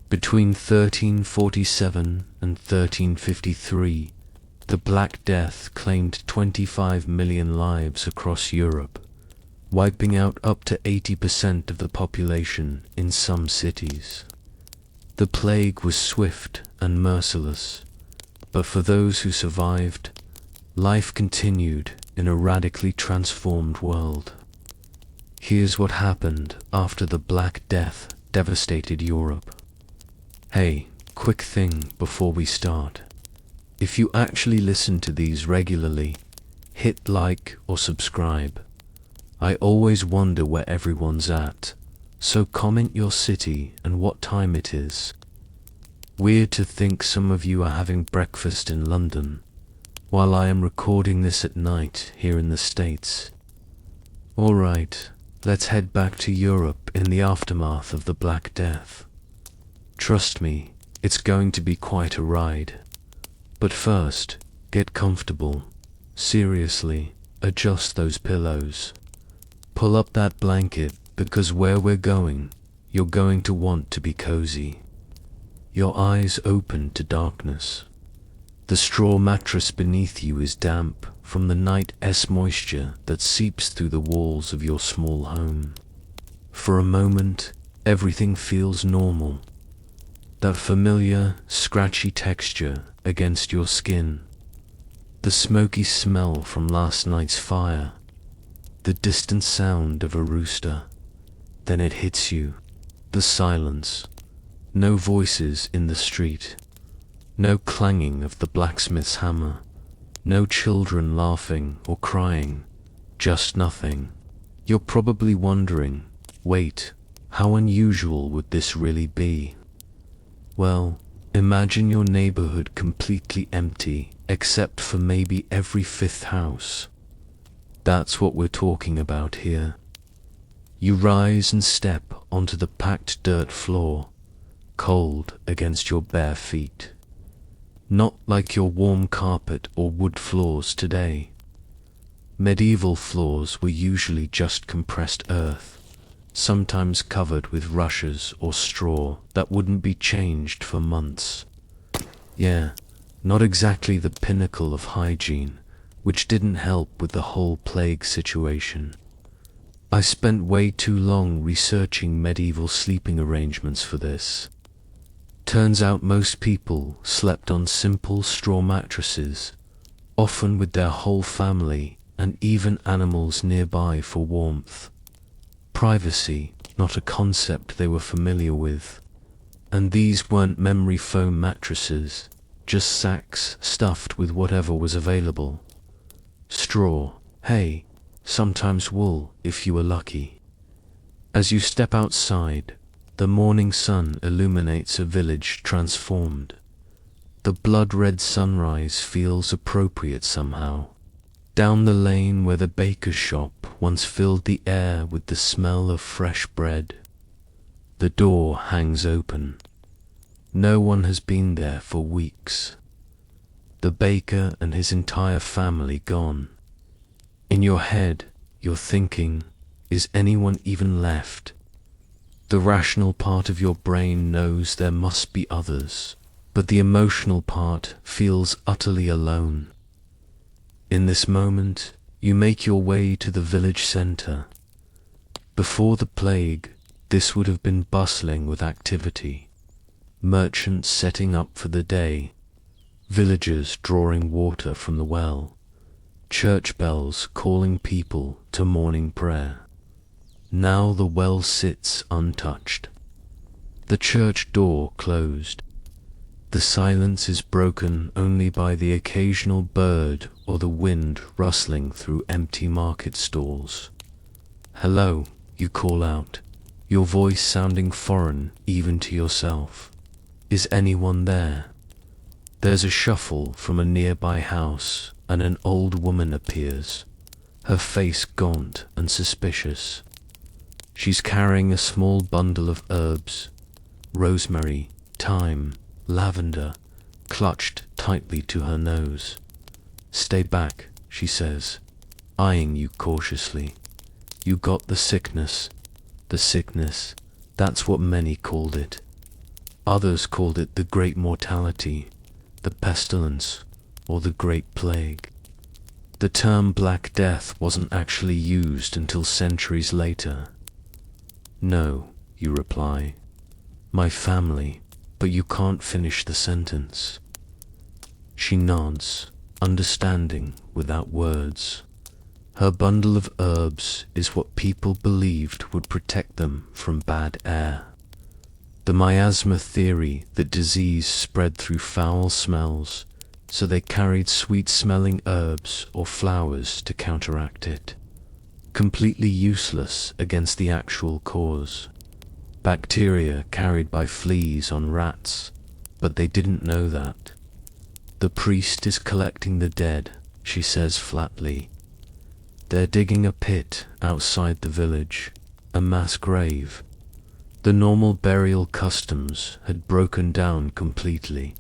Between 1347 and 1353, the Black Death claimed 25 million lives across Europe, wiping out up to 80% of the population in some cities. The plague was swift and merciless, but for those who survived, life continued in a radically transformed world. Here's what happened after the Black Death devastated Europe. Hey, quick thing before we start. If you actually listen to these regularly, hit like or subscribe. I always wonder where everyone's at, so comment your city and what time it is. Weird to think some of you are having breakfast in London, while I am recording this at night here in the States. Alright, let's head back to Europe in the aftermath of the Black Death. Trust me, it's going to be quite a ride. But first, get comfortable. Seriously, adjust those pillows. Pull up that blanket, because where we're going, you're going to want to be cozy. Your eyes open to darkness. The straw mattress beneath you is damp from the night's moisture that seeps through the walls of your small home. For a moment, everything feels normal. That familiar, scratchy texture against your skin, the smoky smell from last night's fire, the distant sound of a rooster. Then it hits you, the silence. No voices in the street, no clanging of the blacksmith's hammer, no children laughing or crying, just nothing. You're probably wondering, wait, how unusual would this really be? Well, imagine your neighborhood completely empty, except for maybe every fifth house. That's what we're talking about here. You rise and step onto the packed dirt floor, cold against your bare feet. Not like your warm carpet or wood floors today. Medieval floors were usually just compressed earth, sometimes covered with rushes or straw that wouldn't be changed for months. Yeah, not exactly the pinnacle of hygiene, which didn't help with the whole plague situation. I spent way too long researching medieval sleeping arrangements for this. Turns out most people slept on simple straw mattresses, often with their whole family and even animals nearby for warmth. Privacy, not a concept they were familiar with. And these weren't memory foam mattresses, just sacks stuffed with whatever was available. Straw, hay, sometimes wool if you were lucky. As you step outside, the morning sun illuminates a village transformed. The blood-red sunrise feels appropriate somehow. Down the lane where the baker's shop once filled the air with the smell of fresh bread, the door hangs open. No one has been there for weeks. The baker and his entire family gone. In your head, you're thinking, is anyone even left? The rational part of your brain knows there must be others, but the emotional part feels utterly alone. In this moment, you make your way to the village center. Before the plague, this would have been bustling with activity. Merchants setting up for the day, villagers drawing water from the well, church bells calling people to morning prayer. Now the well sits untouched. The church door closed. The silence is broken only by the occasional bird or the wind rustling through empty market stalls. Hello, you call out, your voice sounding foreign even to yourself. Is anyone there? There's a shuffle from a nearby house, and an old woman appears, her face gaunt and suspicious. She's carrying a small bundle of herbs, rosemary, thyme, lavender, clutched tightly to her nose. Stay back, she says, eyeing you cautiously. You got the sickness, that's what many called it. Others called it the Great Mortality, the Pestilence, or the Great Plague. The term Black Death wasn't actually used until centuries later. No, you reply. My family, but you can't finish the sentence. She nods, understanding without words. Her bundle of herbs is what people believed would protect them from bad air. The miasma theory that disease spread through foul smells, so they carried sweet-smelling herbs or flowers to counteract it. Completely useless against the actual cause. Bacteria carried by fleas on rats, but they didn't know that. The priest is collecting the dead, she says flatly. They're digging a pit outside the village, a mass grave. The normal burial customs had broken down completely.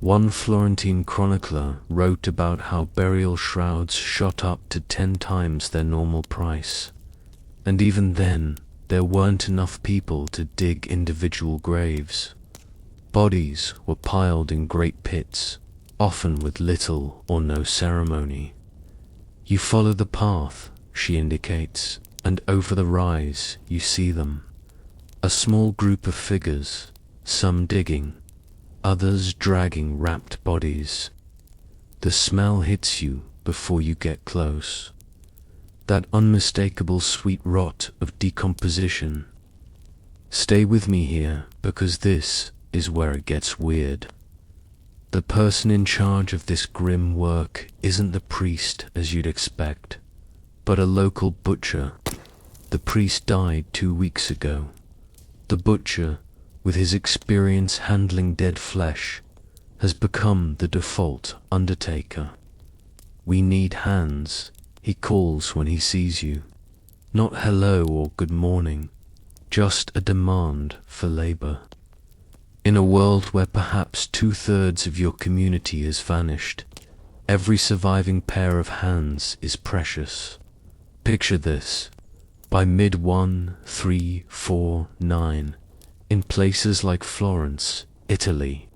One Florentine chronicler wrote about how burial shrouds shot up to 10 times their normal price. And even then, there weren't enough people to dig individual graves. Bodies were piled in great pits, often with little or no ceremony. You follow the path, she indicates, and over the rise you see them. A small group of figures, some digging, others dragging wrapped bodies. The smell hits you before you get close. That unmistakable sweet rot of decomposition. Stay with me here, because this is where it gets weird. The person in charge of this grim work isn't the priest as you'd expect, but a local butcher. The priest died 2 weeks ago. The butcher, with his experience handling dead flesh, has become the default undertaker. We need hands, he calls when he sees you. Not hello or good morning, just a demand for labor. In a world where perhaps 2/3 of your community has vanished, every surviving pair of hands is precious. Picture this. By mid-1349, in places like Florence, Italy,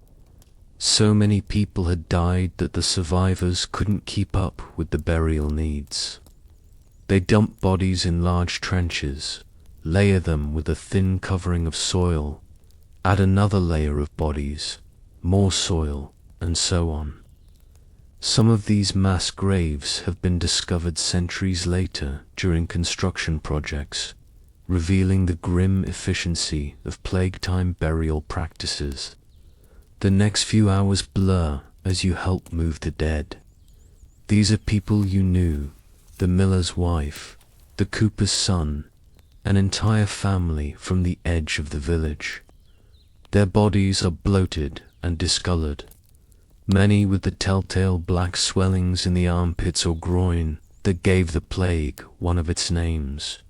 so many people had died that the survivors couldn't keep up with the burial needs. They dump bodies in large trenches, layer them with a thin covering of soil, add another layer of bodies, more soil, and so on. Some of these mass graves have been discovered centuries later during construction projects, revealing the grim efficiency of plague-time burial practices. The next few hours blur as you help move the dead. These are people you knew, the miller's wife, the cooper's son, an entire family from the edge of the village. Their bodies are bloated and discolored, many with the telltale black swellings in the armpits or groin that gave the plague one of its names,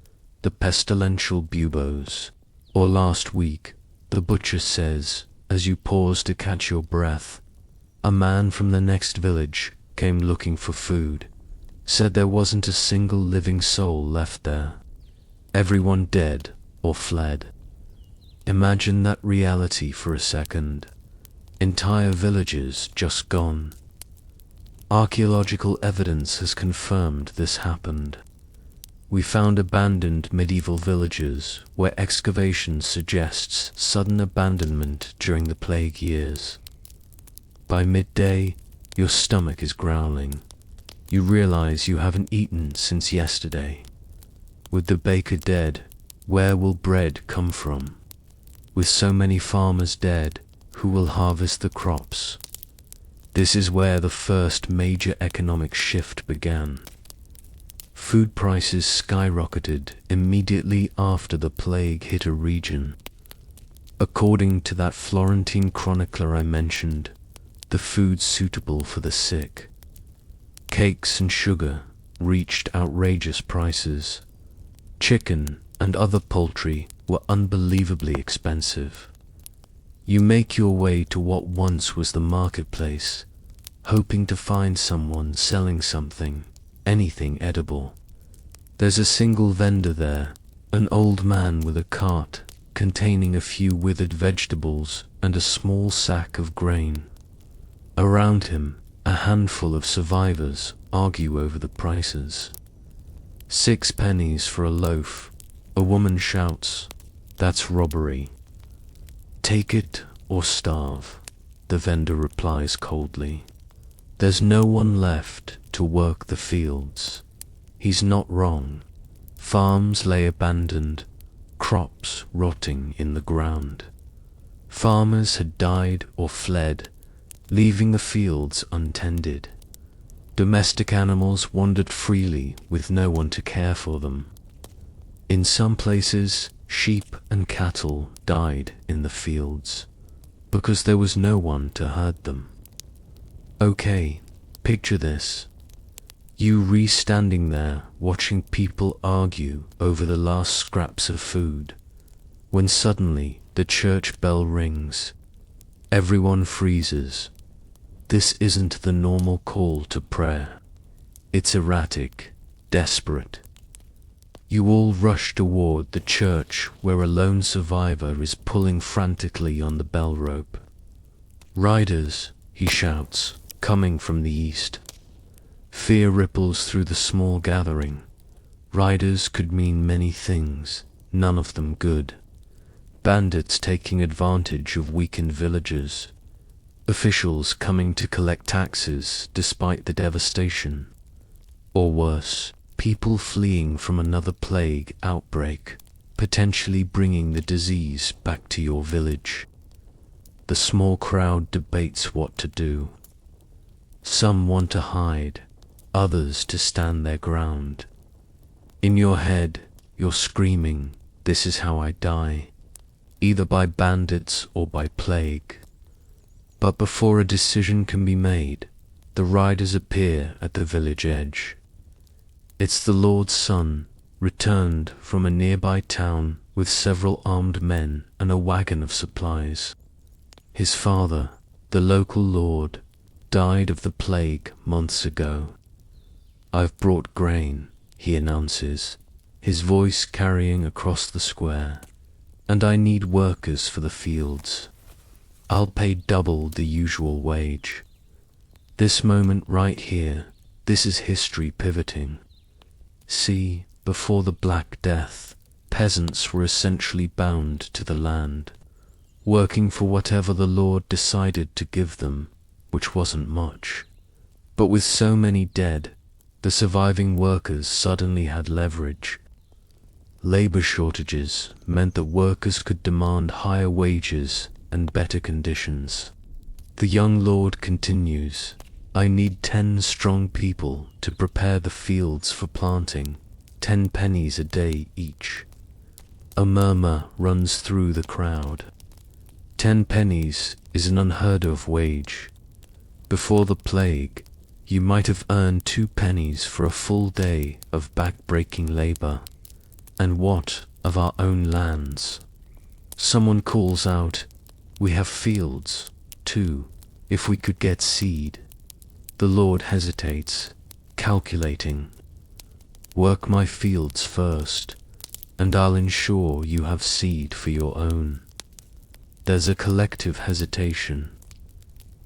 the pestilential buboes. Or last week, the butcher says, as you pause to catch your breath, a man from the next village came looking for food, said there wasn't a single living soul left there. Everyone dead or fled. Imagine that reality for a second. Entire villages just gone. Archaeological evidence has confirmed this happened. We found abandoned medieval villages where excavation suggests sudden abandonment during the plague years. By midday, your stomach is growling. You realize you haven't eaten since yesterday. With the baker dead, where will bread come from? With so many farmers dead, who will harvest the crops? This is where the first major economic shift began. Food prices skyrocketed immediately after the plague hit a region. According to that Florentine chronicler I mentioned, the food suitable for the sick. Cakes and sugar reached outrageous prices. Chicken and other poultry were unbelievably expensive. You make your way to what once was the marketplace, hoping to find someone selling something, anything edible. There's a single vendor there, an old man with a cart, containing a few withered vegetables and a small sack of grain. Around him, a handful of survivors argue over the prices. 6 pennies for a loaf. A woman shouts, "That's robbery." "Take it or starve," the vendor replies coldly. There's no one left to work the fields. He's not wrong. Farms lay abandoned, crops rotting in the ground. Farmers had died or fled, leaving the fields untended. Domestic animals wandered freely with no one to care for them. In some places, sheep and cattle died in the fields because there was no one to herd them. Okay, picture this. You standing there watching people argue over the last scraps of food, when suddenly the church bell rings. Everyone freezes. This isn't the normal call to prayer. It's erratic, desperate. You all rush toward the church where a lone survivor is pulling frantically on the bell rope. "Riders," he shouts, coming from the east. Fear ripples through the small gathering. Riders could mean many things, none of them good. Bandits taking advantage of weakened villagers. Officials coming to collect taxes despite the devastation. Or worse, people fleeing from another plague outbreak, potentially bringing the disease back to your village. The small crowd debates what to do. Some want to hide, others to stand their ground. In your head, you're screaming, "This is how I die," either by bandits or by plague. But before a decision can be made, the riders appear at the village edge. It's the Lord's Son, returned from a nearby town with several armed men and a wagon of supplies. His father, the local lord, died of the plague months ago. "I've brought grain," he announces, his voice carrying across the square, "and I need workers for the fields. I'll pay double the usual wage." This moment right here, this is history pivoting. See, before the Black Death, peasants were essentially bound to the land, working for whatever the Lord decided to give them, which wasn't much. But with so many dead, the surviving workers suddenly had leverage. Labor shortages meant that workers could demand higher wages and better conditions. The young lord continues, "I need 10 strong people to prepare the fields for planting, 10 pennies a day each." A murmur runs through the crowd. 10 pennies is an unheard of wage. Before the plague, you might have earned 2 pennies for a full day of back-breaking labor. And what of our own lands? Someone calls out, "We have fields, too, if we could get seed." The Lord hesitates, calculating. "Work my fields first, and I'll ensure you have seed for your own." There's a collective hesitation.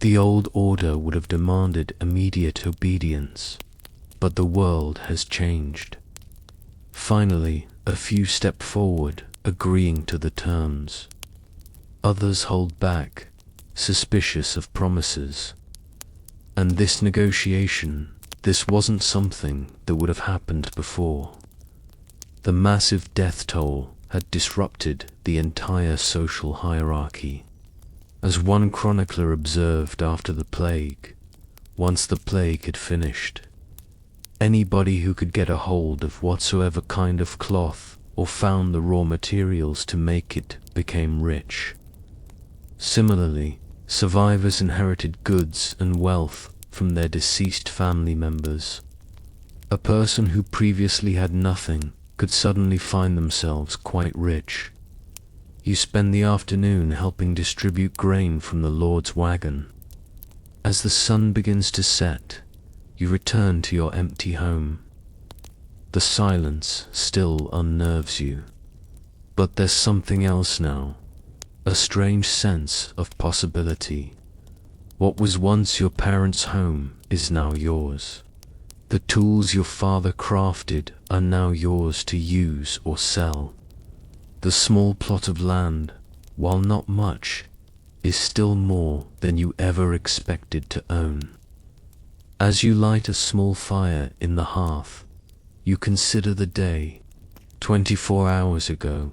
The old order would have demanded immediate obedience, but the world has changed. Finally, a few step forward, agreeing to the terms. Others hold back, suspicious of promises. And this negotiation, this wasn't something that would have happened before. The massive death toll had disrupted the entire social hierarchy. As one chronicler observed after the plague, once the plague had finished, anybody who could get a hold of whatsoever kind of cloth or found the raw materials to make it became rich. Similarly, survivors inherited goods and wealth from their deceased family members. A person who previously had nothing could suddenly find themselves quite rich. You spend the afternoon helping distribute grain from the Lord's wagon. As the sun begins to set, you return to your empty home. The silence still unnerves you. But there's something else now, a strange sense of possibility. What was once your parents' home is now yours. The tools your father crafted are now yours to use or sell. The small plot of land, while not much, is still more than you ever expected to own. As you light a small fire in the hearth, you consider the day. 24 hours ago,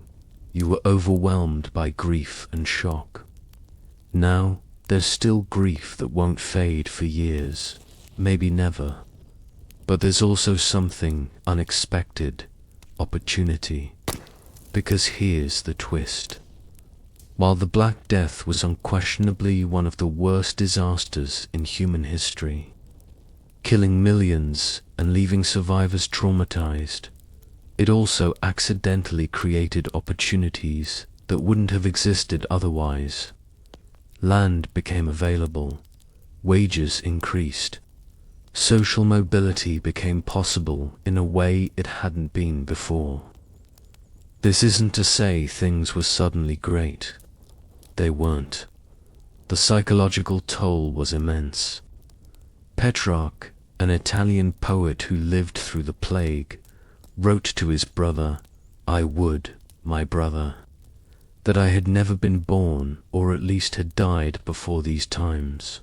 you were overwhelmed by grief and shock. Now, there's still grief that won't fade for years, maybe never. But there's also something unexpected, opportunity. Because here's the twist. While the Black Death was unquestionably one of the worst disasters in human history, killing millions and leaving survivors traumatized, it also accidentally created opportunities that wouldn't have existed otherwise. Land became available, wages increased, social mobility became possible in a way it hadn't been before. This isn't to say things were suddenly great. They weren't. The psychological toll was immense. Petrarch, an Italian poet who lived through the plague, wrote to his brother, "I would, my brother, that I had never been born, or at least had died before these times."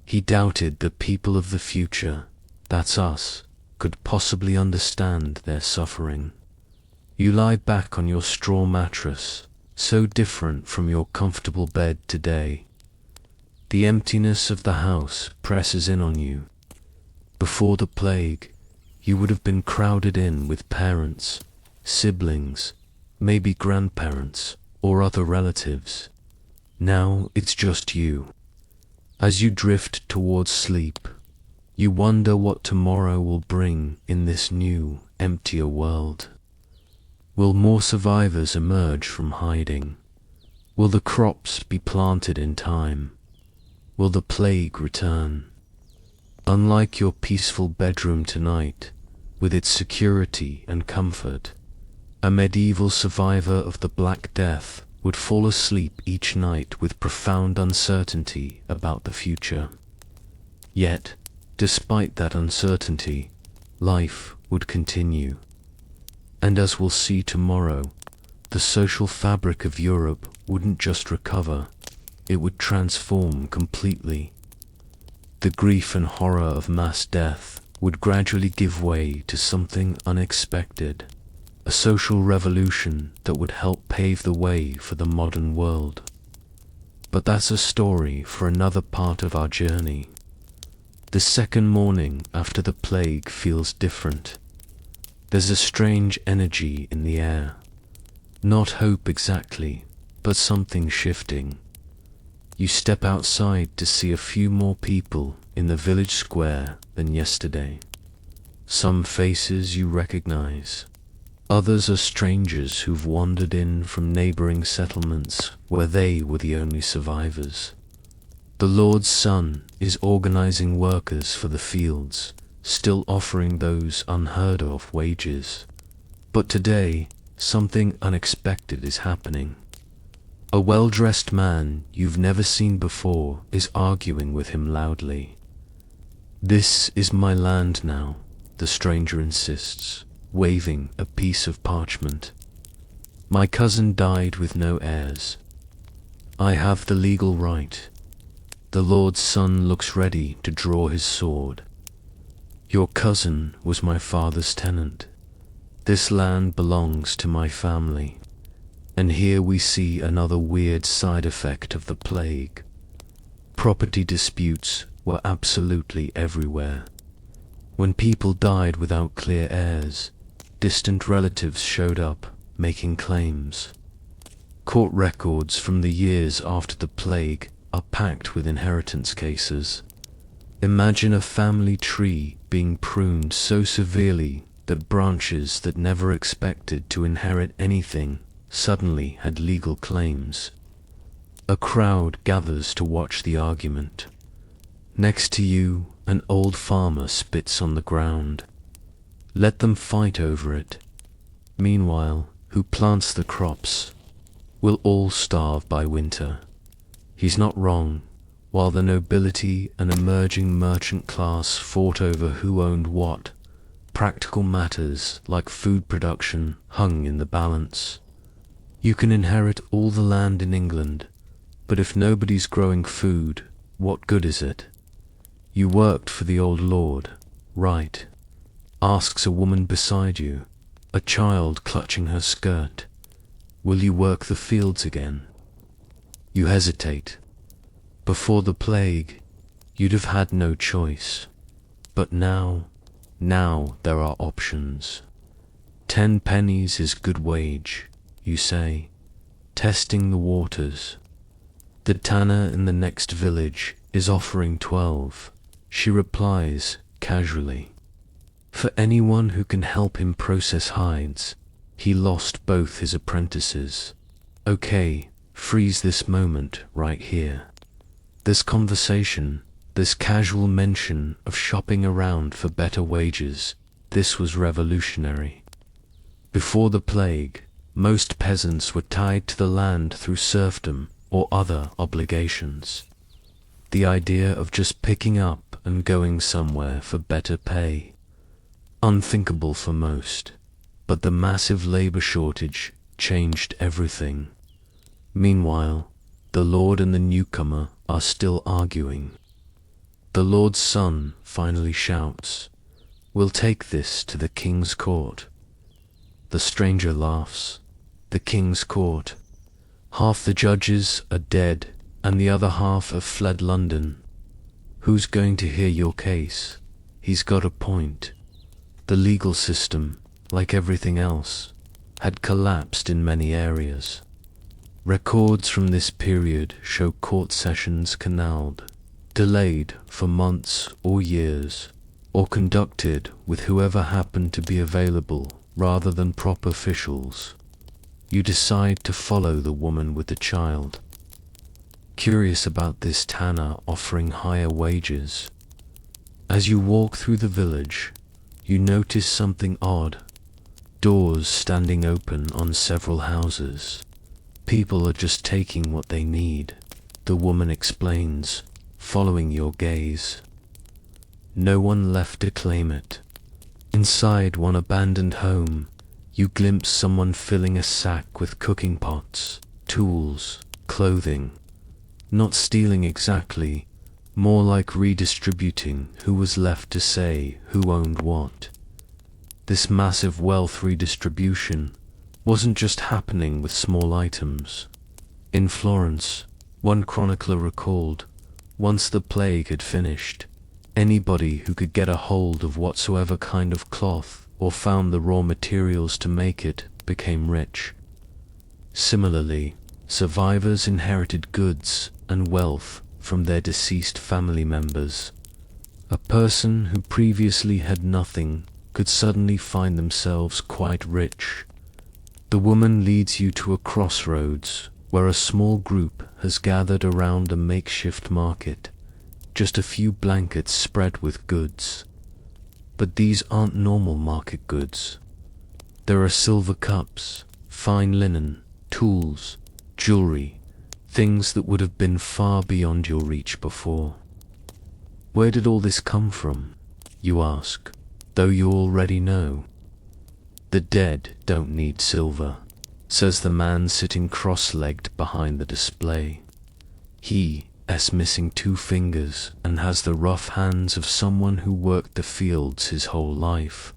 He doubted that people of the future, that's us, could possibly understand their suffering. You lie back on your straw mattress, so different from your comfortable bed today. The emptiness of the house presses in on you. Before the plague, you would have been crowded in with parents, siblings, maybe grandparents, or other relatives. Now it's just you. As you drift towards sleep, you wonder what tomorrow will bring in this new, emptier world. Will more survivors emerge from hiding? Will the crops be planted in time? Will the plague return? Unlike your peaceful bedroom tonight, with its security and comfort, a medieval survivor of the Black Death would fall asleep each night with profound uncertainty about the future. Yet, despite that uncertainty, life would continue. And as we'll see tomorrow, the social fabric of Europe wouldn't just recover, it would transform completely. The grief and horror of mass death would gradually give way to something unexpected, a social revolution that would help pave the way for the modern world. But that's a story for another part of our journey. The second morning after the plague feels different. There's a strange energy in the air. Not hope exactly, but something shifting. You step outside to see a few more people in the village square than yesterday. Some faces you recognize. Others are strangers who've wandered in from neighboring settlements where they were the only survivors. The Lord's Son is organizing workers for the fields, still offering those unheard of wages. But today, something unexpected is happening. A well-dressed man you've never seen before is arguing with him loudly. "This is my land now," the stranger insists, waving a piece of parchment. "My cousin died with no heirs. I have the legal right." The Lord's Son looks ready to draw his sword. "Your cousin was my father's tenant. This land belongs to my family." And here we see another weird side effect of the plague. Property disputes were absolutely everywhere. When people died without clear heirs, distant relatives showed up, making claims. Court records from the years after the plague are packed with inheritance cases. Imagine a family tree being pruned so severely that branches that never expected to inherit anything suddenly had legal claims. A crowd gathers to watch the argument. Next to you, an old farmer spits on the ground. Let them fight over it. Meanwhile, who plants the crops, will all starve by winter. He's not wrong. While the nobility and emerging merchant class fought over who owned what, practical matters like food production hung in the balance. You can inherit all the land in England, but if nobody's growing food, what good is it? You worked for the old lord, right? Asks a woman beside you, a child clutching her skirt. Will you work the fields again? You hesitate. Before the plague, you'd have had no choice. But now there are options. 10 pennies is good wage, you say, testing the waters. The tanner in the next village is offering 12, she replies casually. For anyone who can help him process hides, he lost both his apprentices. Okay, freeze this moment right here. This conversation, this casual mention of shopping around for better wages, this was revolutionary. Before the plague, most peasants were tied to the land through serfdom or other obligations. The idea of just picking up and going somewhere for better pay, unthinkable for most, but the massive labor shortage changed everything. Meanwhile, the lord and the newcomer are still arguing. The lord's son finally shouts, "We'll take this to the king's court." The stranger laughs. The king's court. Half the judges are dead, and the other half have fled London. Who's going to hear your case? He's got a point. The legal system, like everything else, had collapsed in many areas. Records from this period show court sessions canalled, delayed for months or years, or conducted with whoever happened to be available rather than proper officials. You decide to follow the woman with the child. Curious about this tanner offering higher wages. As you walk through the village, you notice something odd. Doors standing open on several houses. People are just taking what they need, the woman explains, following your gaze. No one left to claim it. Inside one abandoned home, you glimpse someone filling a sack with cooking pots, tools, clothing. Not stealing exactly, more like redistributing who was left to say who owned what. This massive wealth redistribution wasn't just happening with small items. In Florence, one chronicler recalled, once the plague had finished, anybody who could get a hold of whatsoever kind of cloth or found the raw materials to make it became rich. Similarly, survivors inherited goods and wealth from their deceased family members. A person who previously had nothing could suddenly find themselves quite rich. The woman leads you to a crossroads where a small group has gathered around a makeshift market, just a few blankets spread with goods. But these aren't normal market goods. There are silver cups, fine linen, tools, jewelry, things that would have been far beyond your reach before. Where did all this come from, you ask, though you already know. The dead don't need silver, says the man sitting cross-legged behind the display. He's missing 2 fingers and has the rough hands of someone who worked the fields his whole life.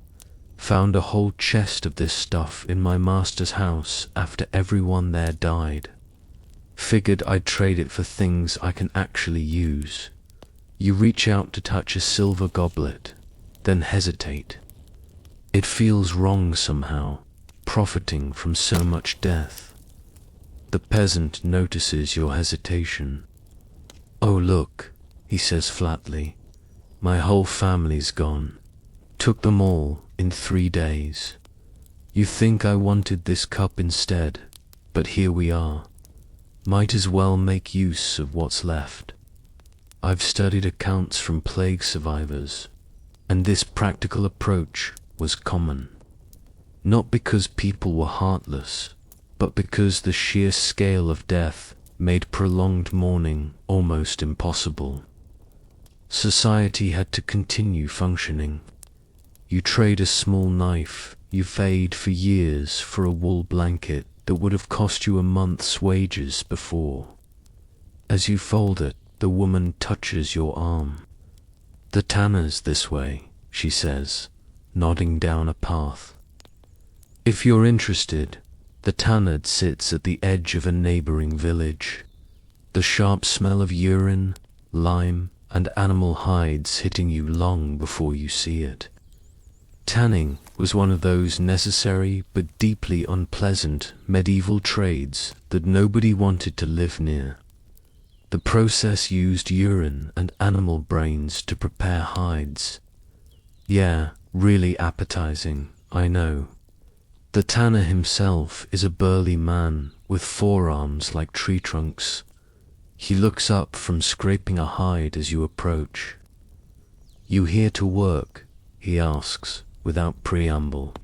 Found a whole chest of this stuff in my master's house after everyone there died. Figured I'd trade it for things I can actually use. You reach out to touch a silver goblet, then hesitate. It feels wrong somehow, profiting from so much death. The peasant notices your hesitation. "Oh look," he says flatly, "my whole family's gone. Took them all in 3 days. You think I wanted this cup instead, but here we are. Might as well make use of what's left." I've studied accounts from plague survivors, and this practical approach was common. not because people were heartless, but because the sheer scale of death made prolonged mourning almost impossible. Society had to continue functioning. You trade a small knife you fade for years for a wool blanket that would have cost you a month's wages before. As you fold it, the woman touches your arm. "The tanner's this way," she says, nodding down a path. If you're interested, the tanner sits at the edge of a neighboring village, the sharp smell of urine, lime, and animal hides hitting you long before you see it. Tanning was one of those necessary but deeply unpleasant medieval trades that nobody wanted to live near. The process used urine and animal brains to prepare hides. Yeah, really appetizing, I know. The tanner himself is a burly man with forearms like tree trunks. He looks up from scraping a hide as you approach. "You here to work?" he asks, without preamble.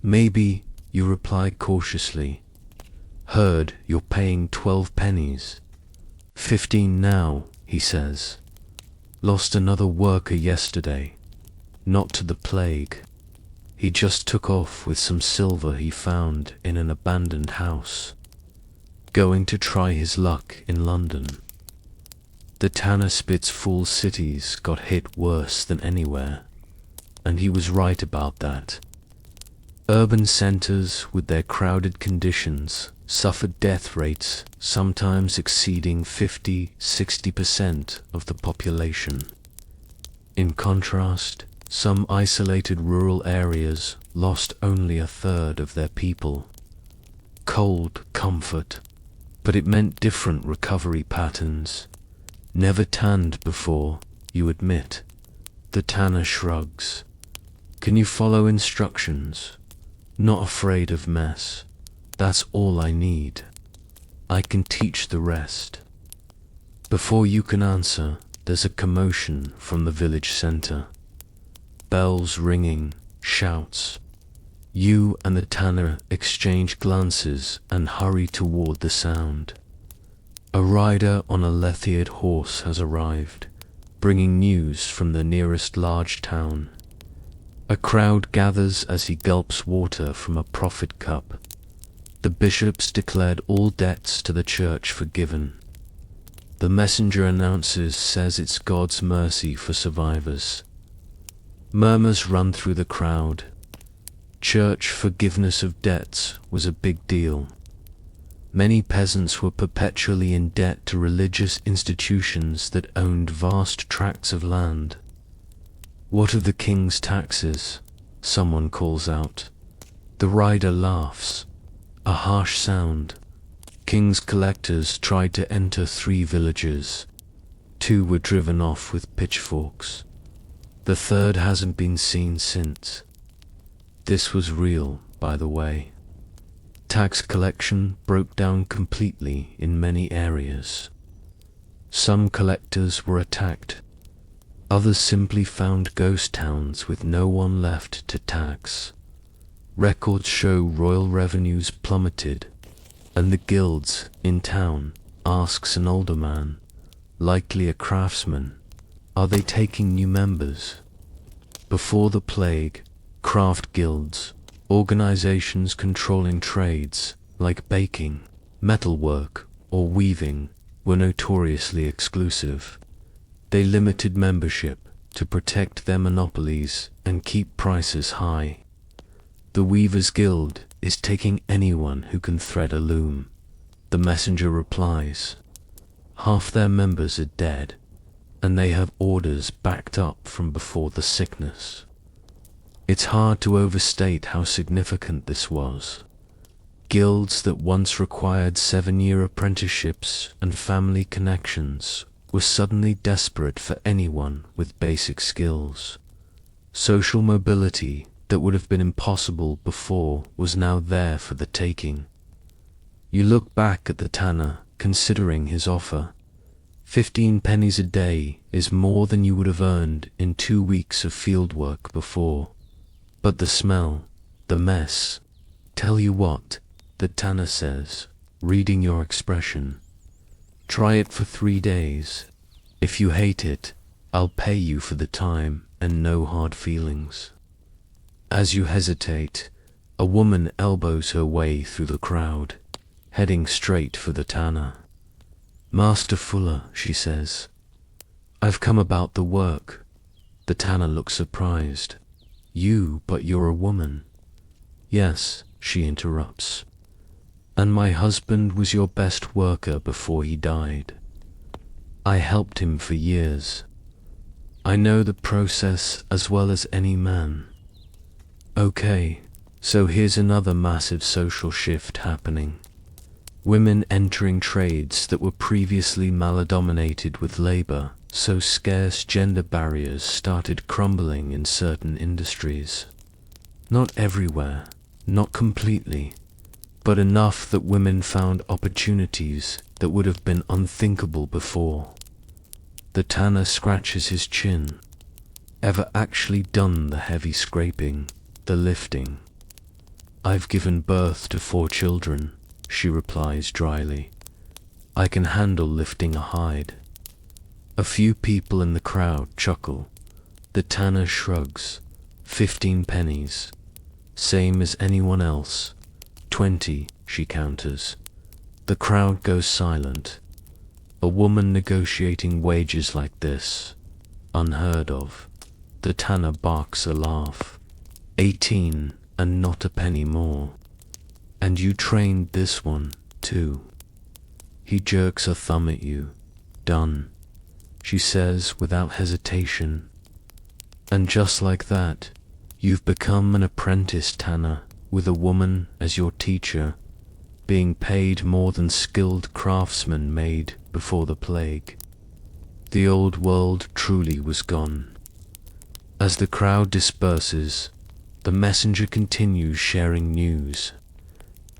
"Maybe," you reply cautiously. "Heard you're paying 12 pennies. 15 now," he says. "Lost another worker yesterday. Not to the plague. He just took off with some silver he found in an abandoned house. Going to try his luck in London." The tanner spits full cities got hit worse than anywhere, and he was right about that. Urban centers with their crowded conditions suffered death rates sometimes exceeding 50–60% of the population. In contrast, some isolated rural areas lost only a third of their people. Cold comfort, but it meant different recovery patterns. "Never tanned before, you admit." The tanner shrugs. "Can you follow instructions? Not afraid of mess. That's all I need. I can teach the rest." Before you can answer, there's a commotion from the village center. Bells ringing, shouts. You and the tanner exchange glances and hurry toward the sound. A rider on a lethiered horse has arrived, bringing news from the nearest large town. A crowd gathers as he gulps water from a prophet cup. The bishops declared all debts to the church forgiven. The messenger says it's God's mercy for survivors. Murmurs run through the crowd. Church forgiveness of debts was a big deal. Many peasants were perpetually in debt to religious institutions that owned vast tracts of land. "What of the king's taxes?" someone calls out. The rider laughs. A harsh sound. King's collectors tried to enter 3 villages. 2 were driven off with pitchforks. The 3rd hasn't been seen since. This was real, by the way. Tax collection broke down completely in many areas. Some collectors were attacked. Others simply found ghost towns with no one left to tax. Records show royal revenues plummeted, and the guilds in town asks an older man, likely a craftsman, are they taking new members? Before the plague, craft guilds, organizations controlling trades like baking, metalwork, or weaving, were notoriously exclusive. They limited membership to protect their monopolies and keep prices high. The Weavers' Guild is taking anyone who can thread a loom. The messenger replies. Half their members are dead, and they have orders backed up from before the sickness. It's hard to overstate how significant this was. Guilds that once required 7-year apprenticeships and family connections were suddenly desperate for anyone with basic skills. Social mobility that would have been impossible before was now there for the taking. You look back at the tanner, considering his offer. 15 pennies a day is more than you would have earned in 2 weeks of field work before. But the smell, The mess. Tell you what, the tanner says, reading your expression. Try it for 3 days. If you hate it, I'll pay you for the time and no hard feelings. As you hesitate, a woman elbows her way through the crowd, heading straight for the tanner. Master Fuller, she says, I've come about the work. The tanner looks surprised. You, but you're a woman. Yes, she interrupts. And my husband was your best worker before he died. I helped him for years. I know the process as well as any man. Okay, so here's another massive social shift happening. Women entering trades that were previously male-dominated with labor, so scarce gender barriers started crumbling in certain industries. Not everywhere, not completely, but enough that women found opportunities that would have been unthinkable before. The tanner scratches his chin. Ever actually done the heavy scraping, the lifting? I've given birth to 4 children, she replies dryly. I can handle lifting a hide. A few people in the crowd chuckle. The tanner shrugs. 15 pennies. Same as anyone else. 20, she counters. The crowd goes silent. A woman negotiating wages like this. Unheard of. The tanner barks a laugh. 18, and not a penny more. And you trained this one, too. He jerks a thumb at you. Done, she says without hesitation. And just like that, you've become an apprentice tanner with a woman as your teacher, being paid more than skilled craftsmen made before the plague. The old world truly was gone. As the crowd disperses, the messenger continues sharing news.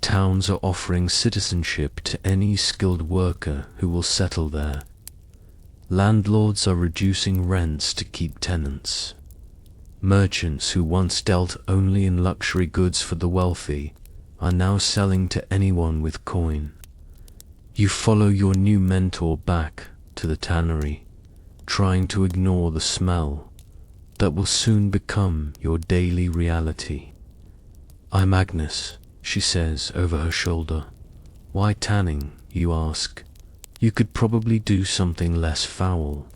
Towns are offering citizenship to any skilled worker who will settle there. Landlords are reducing rents to keep tenants. Merchants who once dealt only in luxury goods for the wealthy are now selling to anyone with coin. You follow your new mentor back to the tannery, trying to ignore the smell that will soon become your daily reality. I'm Agnes, she says over her shoulder. Why tanning, you ask? You could probably do something less foul.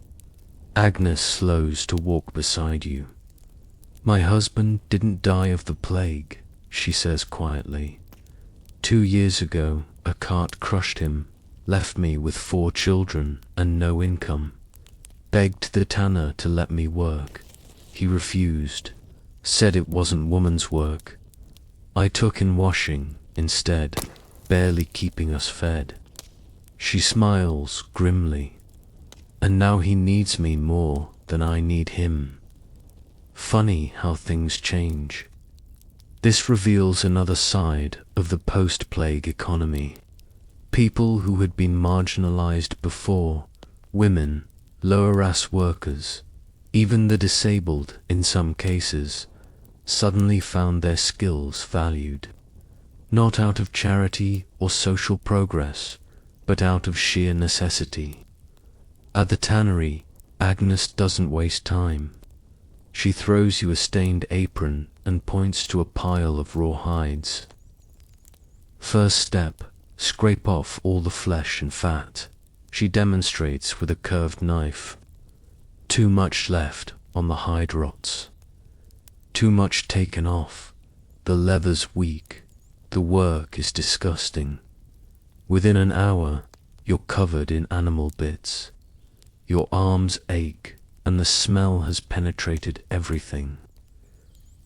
Agnes slows to walk beside you. My husband didn't die of the plague, she says quietly. 2 years ago, a cart crushed him, left me with 4 children and no income. Begged the tanner to let me work. He refused, said it wasn't woman's work. I took in washing instead, barely keeping us fed. She smiles grimly. And now he needs me more than I need him. Funny how things change. This reveals another side of the post-plague economy. People who had been marginalized before, women, lower-class workers, even the disabled in some cases, suddenly found their skills valued. Not out of charity or social progress, but out of sheer necessity. At the tannery, Agnes doesn't waste time. She throws you a stained apron and points to a pile of raw hides. First step, scrape off all the flesh and fat, she demonstrates with a curved knife. Too much left on the hide rots. Too much taken off. The leather's weak. The work is disgusting. Within an hour, you're covered in animal bits. Your arms ache, and the smell has penetrated everything.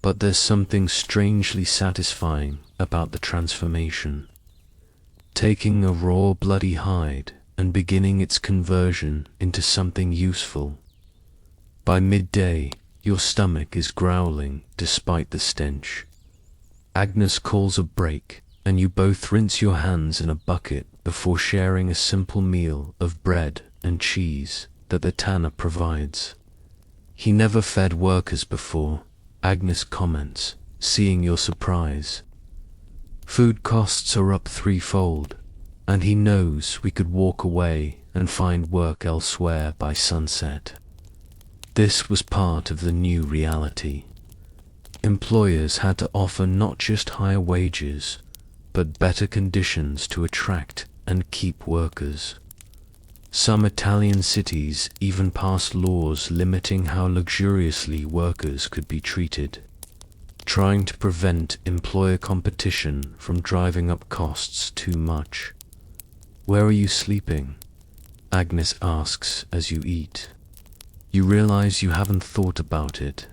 But there's something strangely satisfying about the transformation. Taking a raw, bloody hide and beginning its conversion into something useful. By midday, your stomach is growling despite the stench. Agnes calls a break, and you both rinse your hands in a bucket before sharing a simple meal of bread and cheese that the tanner provides. He never fed workers before, Agnes comments, seeing your surprise. Food costs are up threefold, and he knows we could walk away and find work elsewhere by sunset. This was part of the new reality. Employers had to offer not just higher wages, but better conditions to attract and keep workers. Some Italian cities even passed laws limiting how luxuriously workers could be treated, trying to prevent employer competition from driving up costs too much. "Where are you sleeping?" Agnes asks as you eat. You realize you haven't thought about it.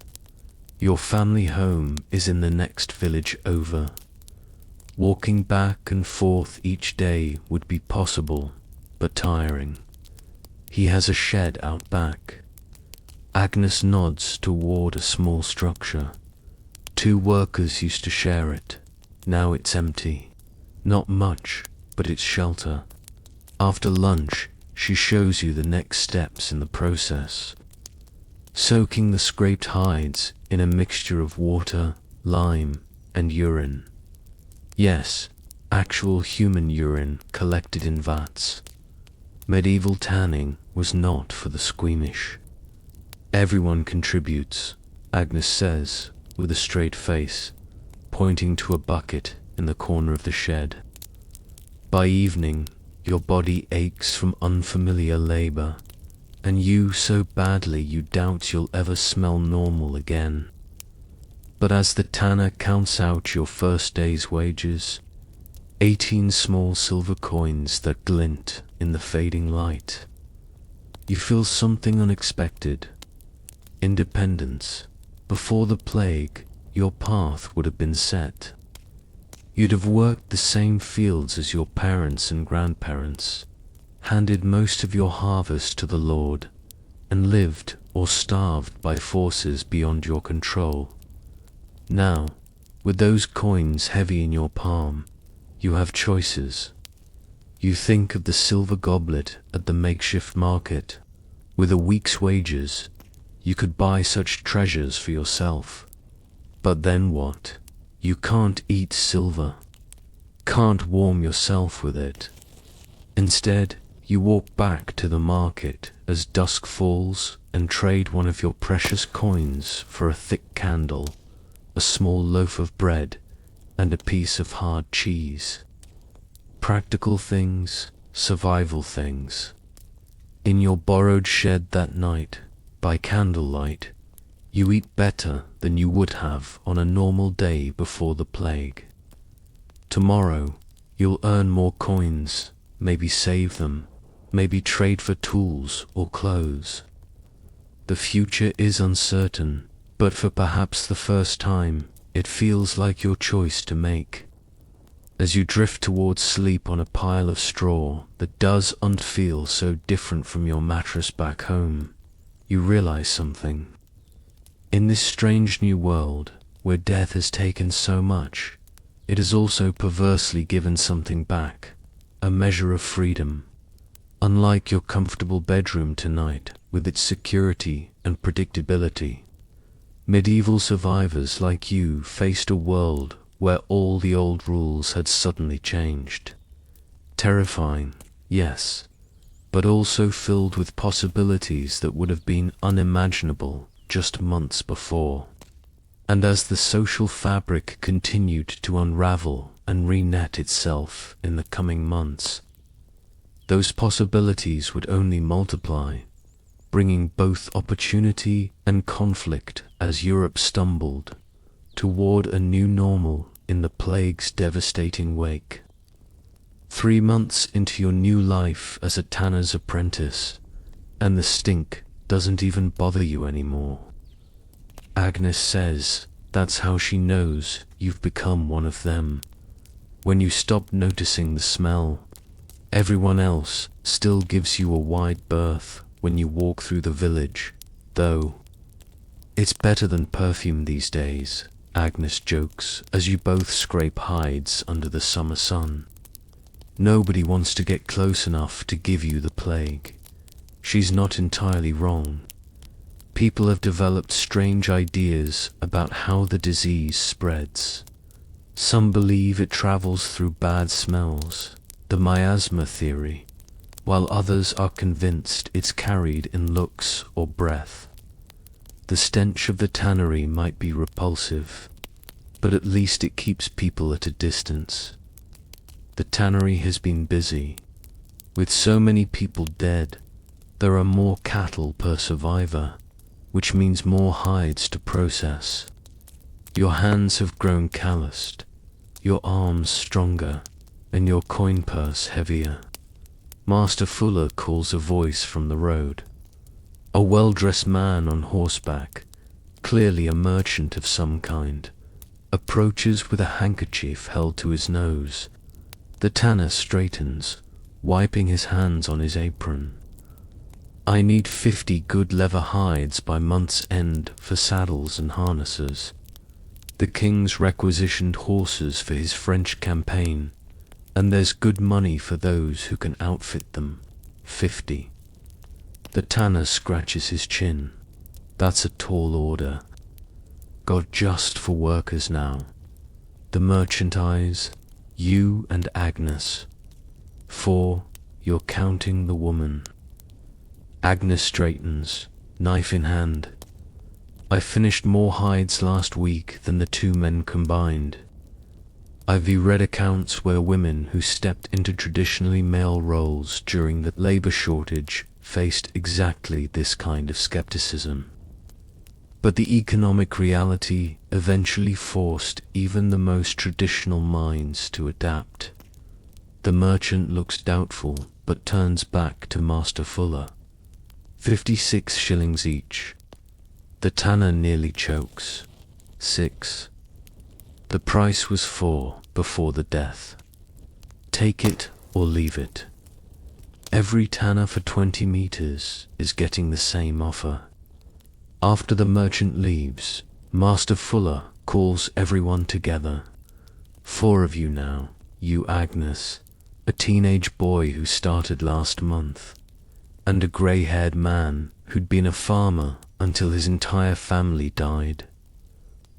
Your family home is in the next village over. Walking back and forth each day would be possible, but tiring. He has a shed out back. Agnes nods toward a small structure. 2 workers used to share it. Now it's empty. Not much, but it's shelter. After lunch, she shows you the next steps in the process. Soaking the scraped hides in a mixture of water, lime, and urine. Yes, actual human urine collected in vats. Medieval tanning was not for the squeamish. Everyone contributes, Agnes says, with a straight face, pointing to a bucket in the corner of the shed. By evening, your body aches from unfamiliar labor, and you so badly you doubt you'll ever smell normal again. But as the tanner counts out your first day's wages, 18 small silver coins that glint in the fading light, you feel something unexpected. Independence. Before the plague, your path would have been set. You'd have worked the same fields as your parents and grandparents, handed most of your harvest to the Lord, and lived or starved by forces beyond your control. Now, with those coins heavy in your palm, you have choices. You think of the silver goblet at the makeshift market. With a week's wages, you could buy such treasures for yourself. But then what? You can't eat silver, can't warm yourself with it. Instead, you walk back to the market as dusk falls and trade one of your precious coins for a thick candle, a small loaf of bread, and a piece of hard cheese. Practical things, survival things. In your borrowed shed that night, by candlelight, you eat better than you would have on a normal day before the plague. Tomorrow, you'll earn more coins, maybe save them, maybe trade for tools or clothes. The future is uncertain, but for perhaps the first time, it feels like your choice to make. As you drift towards sleep on a pile of straw that doesn't feel so different from your mattress back home, you realize something. In this strange new world, where death has taken so much, it has also perversely given something back, a measure of freedom. Unlike your comfortable bedroom tonight, with its security and predictability, medieval survivors like you faced a world where all the old rules had suddenly changed. Terrifying, yes, but also filled with possibilities that would have been unimaginable just months before. And as the social fabric continued to unravel and re-net itself in the coming months, those possibilities would only multiply, bringing both opportunity and conflict as Europe stumbled toward a new normal in the plague's devastating wake. 3 months into your new life as a tanner's apprentice, and the stink doesn't even bother you anymore. Agnes says that's how she knows you've become one of them. When you stop noticing the smell, everyone else still gives you a wide berth when you walk through the village, though. It's better than perfume these days, Agnes jokes as you both scrape hides under the summer sun. Nobody wants to get close enough to give you the plague. She's not entirely wrong. People have developed strange ideas about how the disease spreads. Some believe it travels through bad smells, the miasma theory, while others are convinced it's carried in looks or breath. The stench of the tannery might be repulsive, but at least it keeps people at a distance. The tannery has been busy. With so many people dead, there are more cattle per survivor, which means more hides to process. Your hands have grown calloused, your arms stronger, and your coin purse heavier. Master Fuller calls a voice from the road. A well-dressed man on horseback, clearly a merchant of some kind, approaches with a handkerchief held to his nose. The tanner straightens, wiping his hands on his apron. I need 50 good leather hides by month's end for saddles and harnesses. The king's requisitioned horses for his French campaign, and there's good money for those who can outfit them. 50. The tanner scratches his chin. That's a tall order. Got just for workers now. The merchant eyes, you and Agnes. 4. You're counting the woman. Agnes straightens, knife in hand. I finished more hides last week than the two men combined. I've read accounts where women who stepped into traditionally male roles during the labor shortage faced exactly this kind of skepticism. But the economic reality eventually forced even the most traditional minds to adapt. The merchant looks doubtful, but turns back to Master Fuller. 56 shillings each. The tanner nearly chokes. 6. The price was 4 before the death. Take it or leave it. Every tanner for 20 meters is getting the same offer. After the merchant leaves, Master Fuller calls everyone together. 4 of you now, you Agnes, a teenage boy who started last month, and a grey-haired man who'd been a farmer until his entire family died.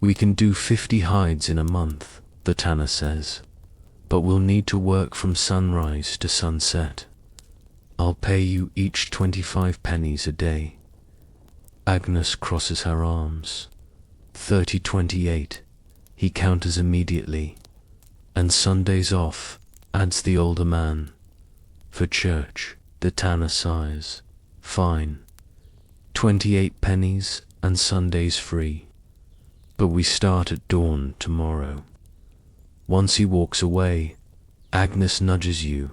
We can do 50 hides in a month, the tanner says, but we'll need to work from sunrise to sunset. I'll pay you each 25 pennies a day. Agnes crosses her arms. 30.28. He counters immediately. And Sundays off, adds the older man. For church, the tanner sighs. Fine. 28 pennies and Sundays free. But we start at dawn tomorrow. Once he walks away, Agnes nudges you.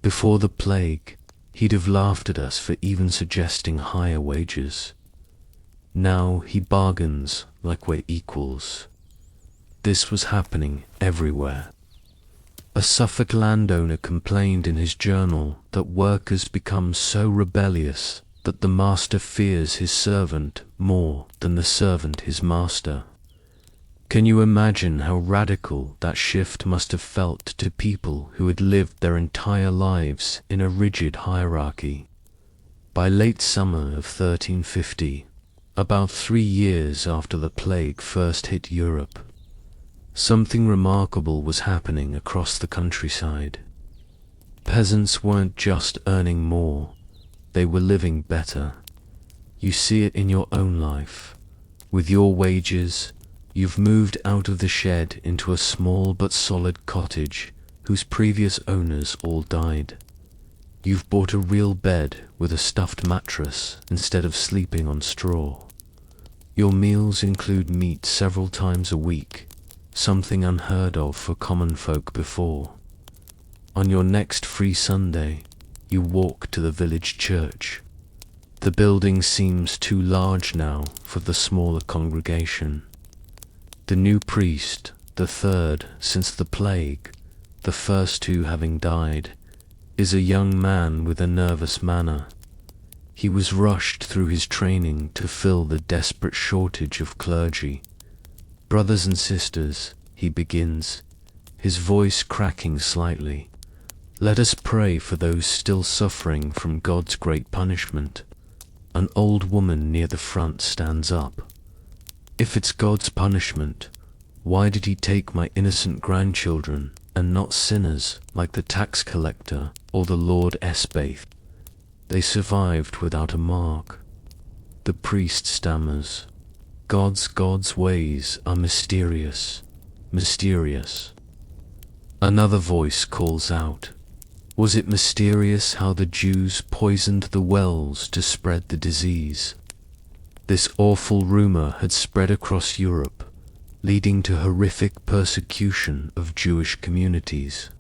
Before the plague, he'd have laughed at us for even suggesting higher wages. Now he bargains like we're equals. This was happening everywhere. A Suffolk landowner complained in his journal that workers become so rebellious that the master fears his servant more than the servant his master. Can you imagine how radical that shift must have felt to people who had lived their entire lives in a rigid hierarchy? By late summer of 1350, about 3 years after the plague first hit Europe, something remarkable was happening across the countryside. Peasants weren't just earning more, they were living better. You see it in your own life. With your wages, you've moved out of the shed into a small but solid cottage whose previous owners all died. You've bought a real bed with a stuffed mattress instead of sleeping on straw. Your meals include meat several times a week, something unheard of for common folk before. On your next free Sunday, you walk to the village church. The building seems too large now for the smaller congregation. The new priest, the third since the plague, the first 2 having died, is a young man with a nervous manner. He was rushed through his training to fill the desperate shortage of clergy. Brothers and sisters, he begins, his voice cracking slightly. Let us pray for those still suffering from God's great punishment. An old woman near the front stands up. If it's God's punishment, why did he take my innocent grandchildren and not sinners like the tax collector or the Lord Esbath? They survived without a mark. The priest stammers, God's ways are mysterious, mysterious. Another voice calls out, was it mysterious how the Jews poisoned the wells to spread the disease? This awful rumor had spread across Europe, leading to horrific persecution of Jewish communities.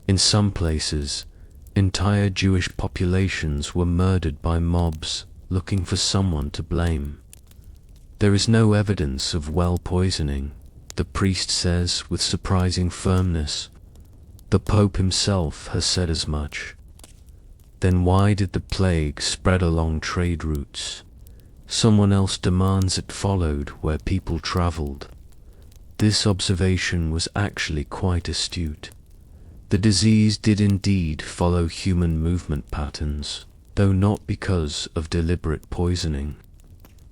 In some places, entire Jewish populations were murdered by mobs looking for someone to blame. There is no evidence of well poisoning, the priest says with surprising firmness. The Pope himself has said as much. Then why did the plague spread along trade routes? Someone else demands it followed where people traveled. This observation was actually quite astute. The disease did indeed follow human movement patterns, though not because of deliberate poisoning,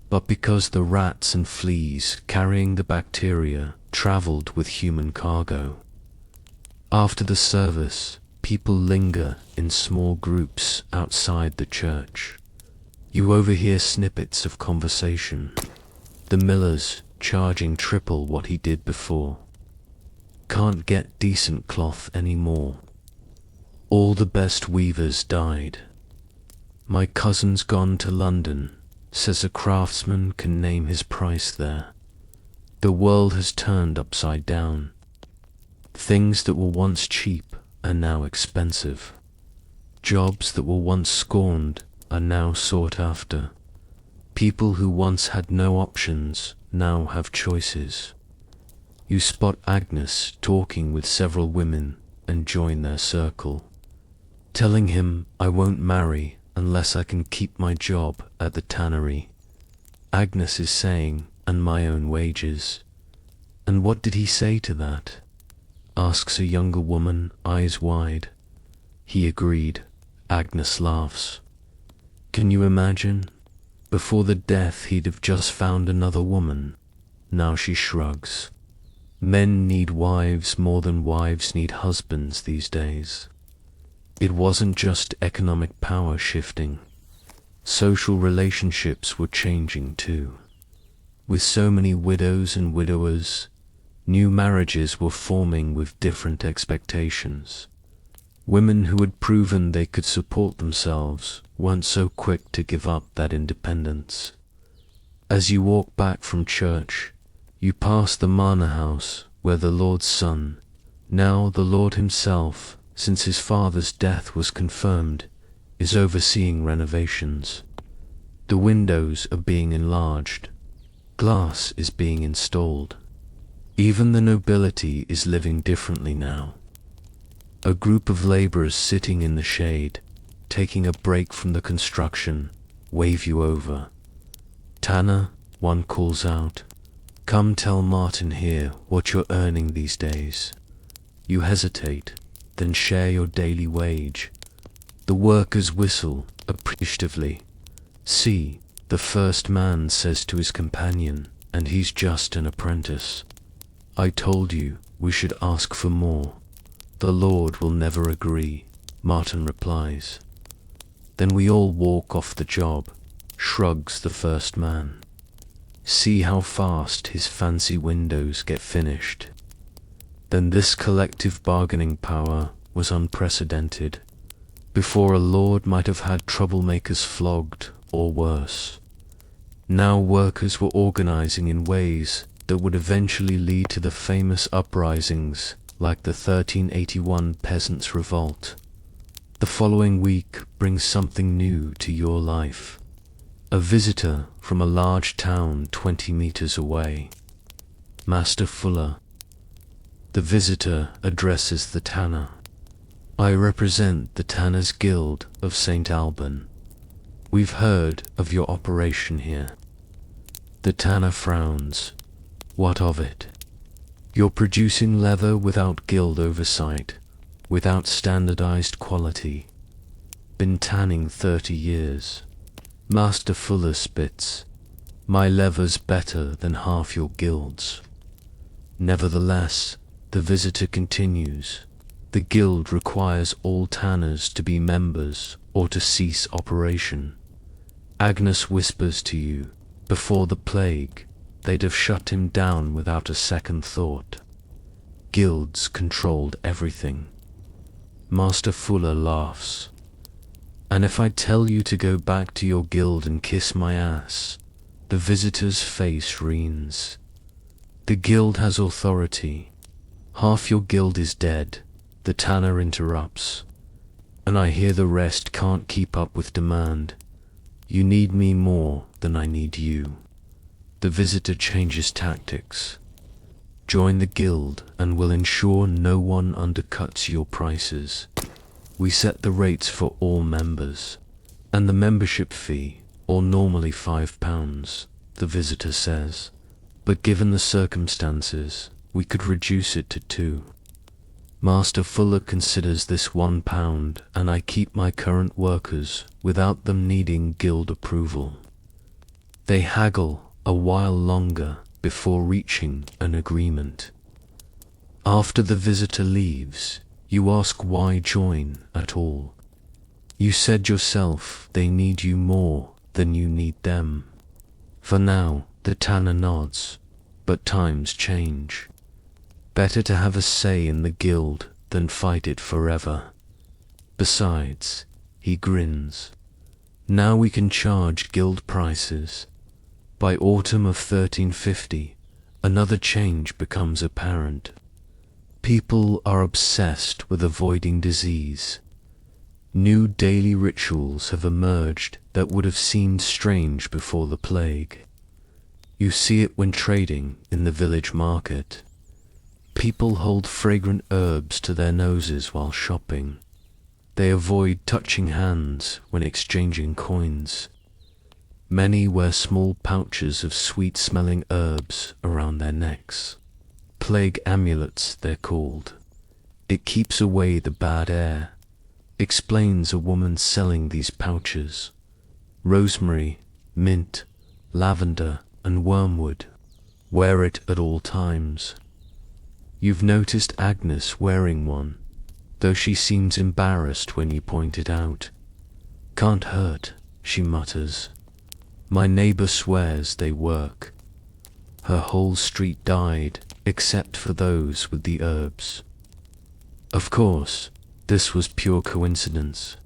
but because the rats and fleas carrying the bacteria traveled with human cargo. After the service, people linger in small groups outside the church. You overhear snippets of conversation. The miller's charging triple what he did before. Can't get decent cloth anymore. All the best weavers died. My cousin's gone to London, says a craftsman can name his price there. The world has turned upside down. Things that were once cheap are now expensive. Jobs that were once scorned are now sought after. People who once had no options now have choices. You spot Agnes talking with several women and join their circle, telling him I won't marry unless I can keep my job at the tannery. Agnes is saying, and my own wages. And what did he say to that? Asks a younger woman, eyes wide. He agreed. Agnes laughs. Can you imagine? Before the death he'd have just found another woman. Now she shrugs. Men need wives more than wives need husbands these days. It wasn't just economic power shifting. Social relationships were changing too. With so many widows and widowers, new marriages were forming with different expectations. Women who had proven they could support themselves weren't so quick to give up that independence. As you walk back from church, you pass the manor house where the Lord's Son, now the Lord himself, since his father's death was confirmed, is overseeing renovations. The windows are being enlarged. Glass is being installed. Even the nobility is living differently now. A group of laborers sitting in the shade, taking a break from the construction, wave you over. Tanner, one calls out, come tell Martin here what you're earning these days. You hesitate, then share your daily wage. The workers whistle appreciatively. See, the first man says to his companion, and he's just an apprentice. I told you we should ask for more. The Lord will never agree, Martin replies. Then we all walk off the job, shrugs the first man. See how fast his fancy windows get finished. Then this collective bargaining power was unprecedented. Before a lord might have had troublemakers flogged or worse. Now workers were organizing in ways that would eventually lead to the famous uprisings like the 1381 Peasants' Revolt. The following week brings something new to your life. A visitor from a large town 20 meters away. Master Fuller. The visitor addresses the tanner. I represent the Tanners' Guild of St. Alban. We've heard of your operation here. The tanner frowns. What of it? You're producing leather without guild oversight, without standardized quality. Been tanning 30 years. Master Fuller spits, "My lever's better than half your guild's." Nevertheless, the visitor continues, "The guild requires all tanners to be members or to cease operation." Agnes whispers to you, before the plague, they'd have shut him down without a second thought. Guilds controlled everything. Master Fuller laughs. "And if I tell you to go back to your guild and kiss my ass?" The visitor's face wreens. "The guild has authority. Half your guild is dead," the tanner interrupts. "And I hear the rest can't keep up with demand. You need me more than I need you." The visitor changes tactics. "Join the guild and we'll ensure no one undercuts your prices. We set the rates for all members, and the membership fee, or normally £5, the visitor says, but given the circumstances, we could reduce it to £2. Master Fuller considers this £1, and I keep my current workers without them needing guild approval. They haggle a while longer before reaching an agreement. After the visitor leaves, you ask why join at all. You said yourself they need you more than you need them. For now, the tanner nods, but times change. Better to have a say in the guild than fight it forever. Besides, he grins, now we can charge guild prices. By autumn of 1350, another change becomes apparent. People are obsessed with avoiding disease. New daily rituals have emerged that would have seemed strange before the plague. You see it when trading in the village market. People hold fragrant herbs to their noses while shopping. They avoid touching hands when exchanging coins. Many wear small pouches of sweet-smelling herbs around their necks. Plague amulets, they're called. It keeps away the bad air, explains a woman selling these pouches. Rosemary, mint, lavender, and wormwood. Wear it at all times. You've noticed Agnes wearing one, though she seems embarrassed when you point it out. "Can't hurt," she mutters. "My neighbor swears they work." Her whole street died, except for those with the herbs. Of course, this was pure coincidence.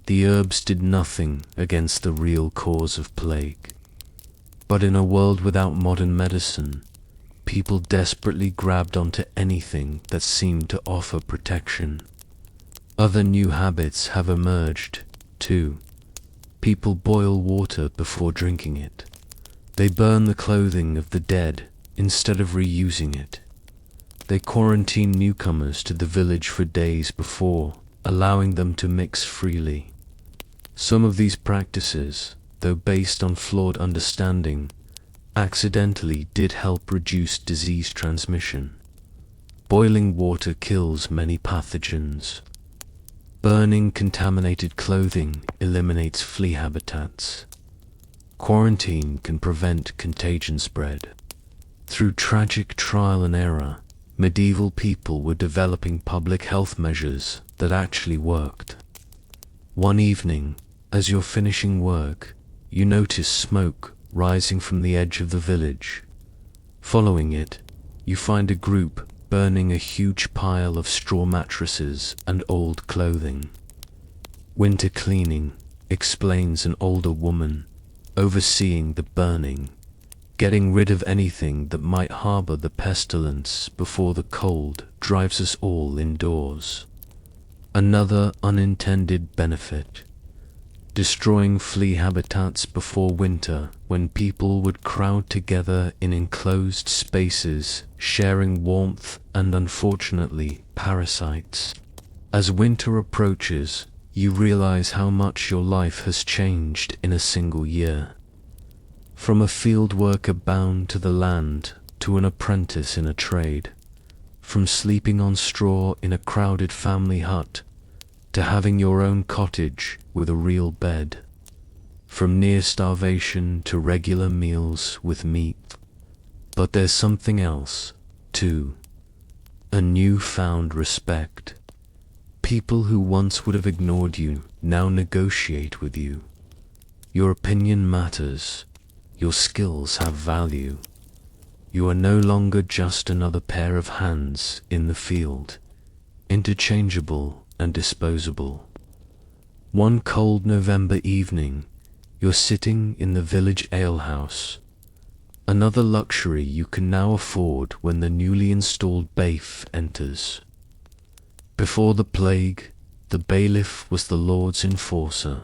The herbs did nothing against the real cause of plague. But in a world without modern medicine, people desperately grabbed onto anything that seemed to offer protection. Other new habits have emerged, too. People boil water before drinking it. They burn the clothing of the dead instead of reusing it. They quarantine newcomers to the village for days before, allowing them to mix freely. Some of these practices, though based on flawed understanding, accidentally did help reduce disease transmission. Boiling water kills many pathogens. Burning contaminated clothing eliminates flea habitats. Quarantine can prevent contagion spread. Through tragic trial and error, medieval people were developing public health measures that actually worked. One evening, as you're finishing work, you notice smoke rising from the edge of the village. Following it, you find a group burning a huge pile of straw mattresses and old clothing. "Winter cleaning," explains an older woman, overseeing the burning, "getting rid of anything that might harbor the pestilence before the cold drives us all indoors." Another unintended benefit: destroying flea habitats before winter when people would crowd together in enclosed spaces, sharing warmth and, unfortunately, parasites. As winter approaches, you realize how much your life has changed in a single year. From a field worker bound to the land to an apprentice in a trade. From sleeping on straw in a crowded family hut to having your own cottage with a real bed. from near starvation to regular meals with meat. But there's something else, too. A newfound respect. People who once would have ignored you now negotiate with you. Your opinion matters. Your skills have value. You are no longer just another pair of hands in the field, interchangeable and disposable. One cold November evening, you're sitting in the village alehouse, another luxury you can now afford when the newly installed bailiff enters. Before the plague, the bailiff was the Lord's enforcer,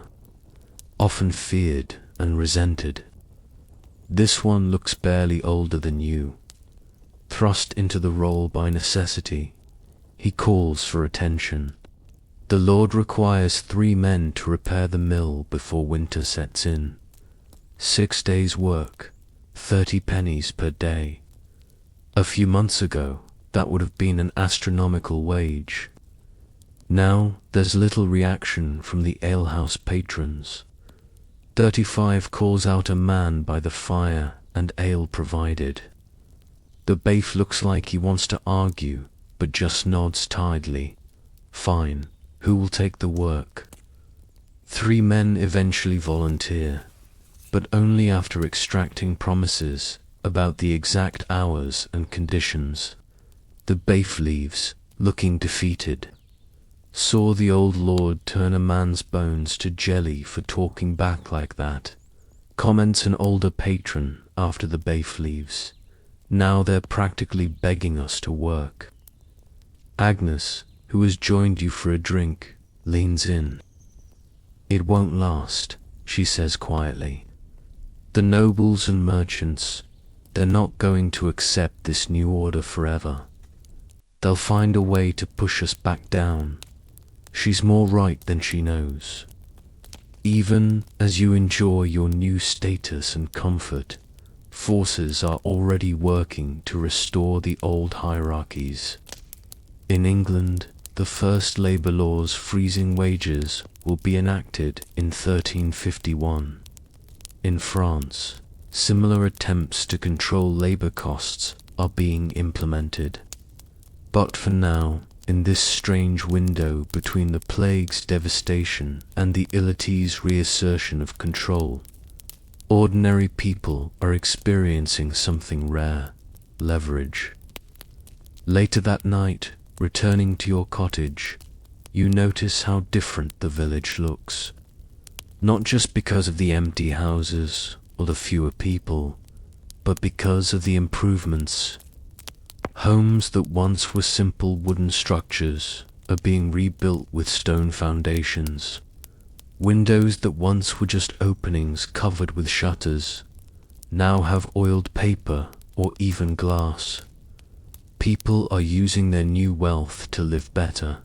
often feared and resented. This one looks barely older than you. Thrust into the role by necessity, he calls for attention. The Lord requires 3 men to repair the mill before winter sets in. 6 days' work, 30 pennies per day. A few months ago, that would have been an astronomical wage. Now there's little reaction from the alehouse patrons. 35 calls out a man by the fire and ale provided. The bailiff looks like he wants to argue, but just nods tiredly. Fine, who will take the work? 3 men eventually volunteer, but only after extracting promises about the exact hours and conditions. The bailiff leaves, looking defeated. Saw the old lord turn a man's bones to jelly for talking back like that, comments an older patron after the bailiff leaves. Now they're practically begging us to work. Agnes, who has joined you for a drink, leans in. It won't last, she says quietly. The nobles and merchants, they're not going to accept this new order forever. They'll find a way to push us back down. She's more right than she knows. Even as you enjoy your new status and comfort, forces are already working to restore the old hierarchies. In England, the first labour laws freezing wages will be enacted in 1351. In France, similar attempts to control labour costs are being implemented. But for now, in this strange window between the plague's devastation and the elite's reassertion of control, ordinary people are experiencing something rare: leverage. Later that night, returning to your cottage, you notice how different the village looks. Not just because of the empty houses or the fewer people, but because of the improvements. Homes that once were simple wooden structures are being rebuilt with stone foundations. Windows that once were just openings covered with shutters now have oiled paper or even glass. People are using their new wealth to live better.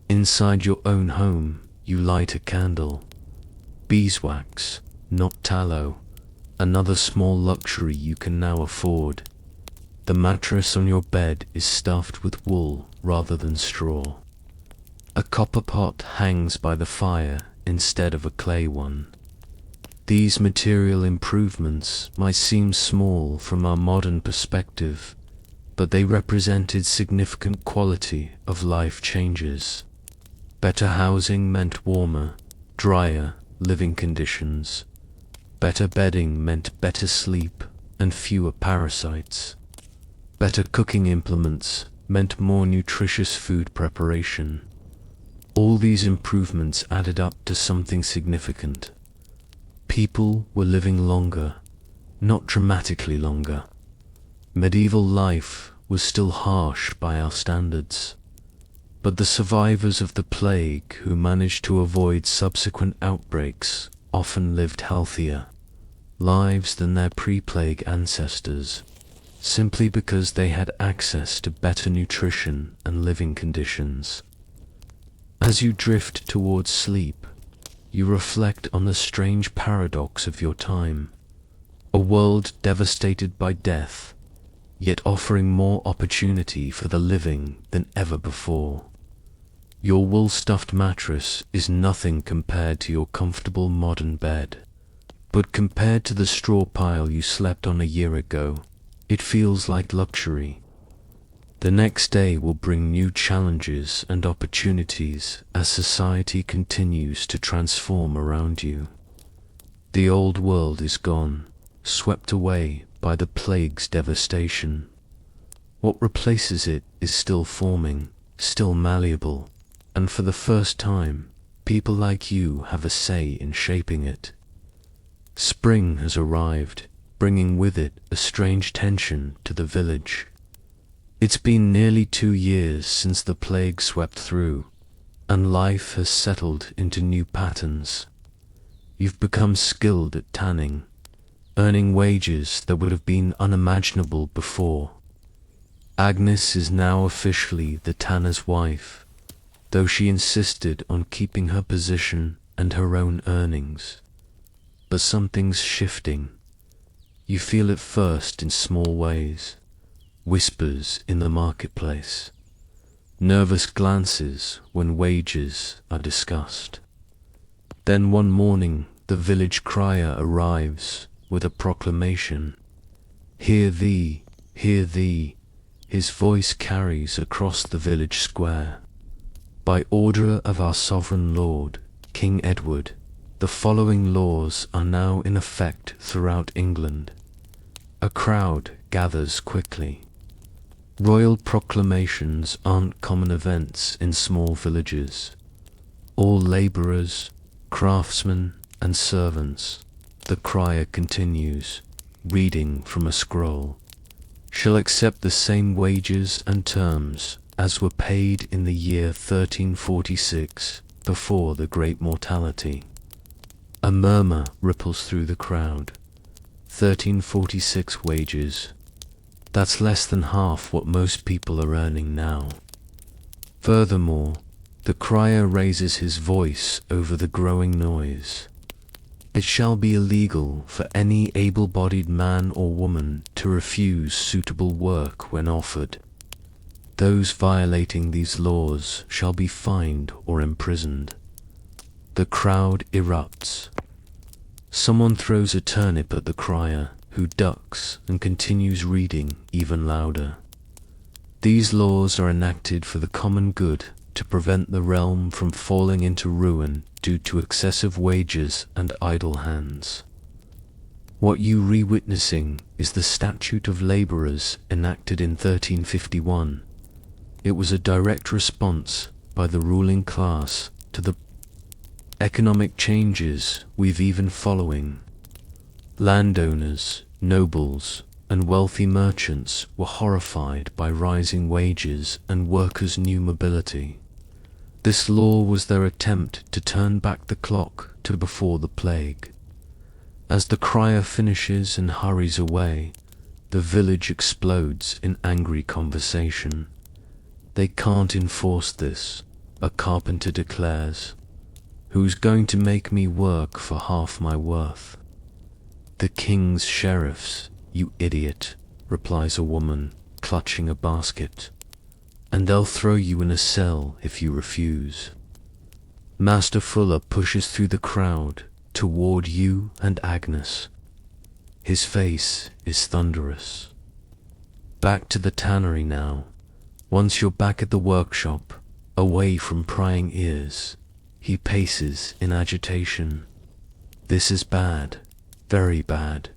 Inside your own home, you light a candle. Beeswax, not tallow, another small luxury you can now afford. The mattress on your bed is stuffed with wool rather than straw. A copper pot hangs by the fire instead of a clay one. These material improvements might seem small from our modern perspective, but they represented significant quality of life changes. Better housing meant warmer, drier living conditions. Better bedding meant better sleep and fewer parasites. Better cooking implements meant more nutritious food preparation. All these improvements added up to something significant. People were living longer, not dramatically longer. Medieval life was still harsh by our standards, but the survivors of the plague who managed to avoid subsequent outbreaks often lived healthier lives than their pre-plague ancestors, simply because they had access to better nutrition and living conditions. As you drift towards sleep, you reflect on the strange paradox of your time. A world devastated by death, yet offering more opportunity for the living than ever before. Your wool-stuffed mattress is nothing compared to your comfortable modern bed. But compared to the straw pile you slept on a year ago, it feels like luxury. The next day will bring new challenges and opportunities as society continues to transform around you. The old world is gone, swept away by the plague's devastation. What replaces it is still forming, still malleable, and for the first time, people like you have a say in shaping it. Spring has arrived, bringing with it a strange tension to the village. It's been nearly 2 years since the plague swept through, and life has settled into new patterns. You've become skilled at tanning, earning wages that would have been unimaginable before. Agnes is now officially the tanner's wife, though she insisted on keeping her position and her own earnings. But something's shifting. You feel it first in small ways. Whispers in the marketplace, nervous glances when wages are discussed. Then one morning the village crier arrives with a proclamation. Hear thee, hear thee, his voice carries across the village square. By order of our sovereign lord, King Edward, the following laws are now in effect throughout England. A crowd gathers quickly. Royal proclamations aren't common events in small villages. All labourers, craftsmen, and servants, the crier continues, reading from a scroll, shall accept the same wages and terms as were paid in the year 1346, before the great mortality. A murmur ripples through the crowd. 1346 wages. That's less than half what most people are earning now. Furthermore, the crier raises his voice over the growing noise. It shall be illegal for any able-bodied man or woman to refuse suitable work when offered. Those violating these laws shall be fined or imprisoned. The crowd erupts. Someone throws a turnip at the crier, who ducks and continues reading even louder. These laws are enacted for the common good to prevent the realm from falling into ruin due to excessive wages and idle hands. What you re-witnessing is the Statute of Labourers enacted in 1351. It was a direct response by the ruling class to the economic changes we've even following. Landowners, nobles, and wealthy merchants were horrified by rising wages and workers' new mobility. This law was their attempt to turn back the clock to before the plague. As the crier finishes and hurries away, the village explodes in angry conversation. They can't enforce this, a carpenter declares. Who's going to make me work for half my worth? The king's sheriffs, you idiot, replies a woman, clutching a basket. And they'll throw you in a cell if you refuse. Master Fuller pushes through the crowd toward you and Agnes. His face is thunderous. Back to the tannery now. Once you're back at the workshop, away from prying ears, he paces in agitation. This is bad. Very bad.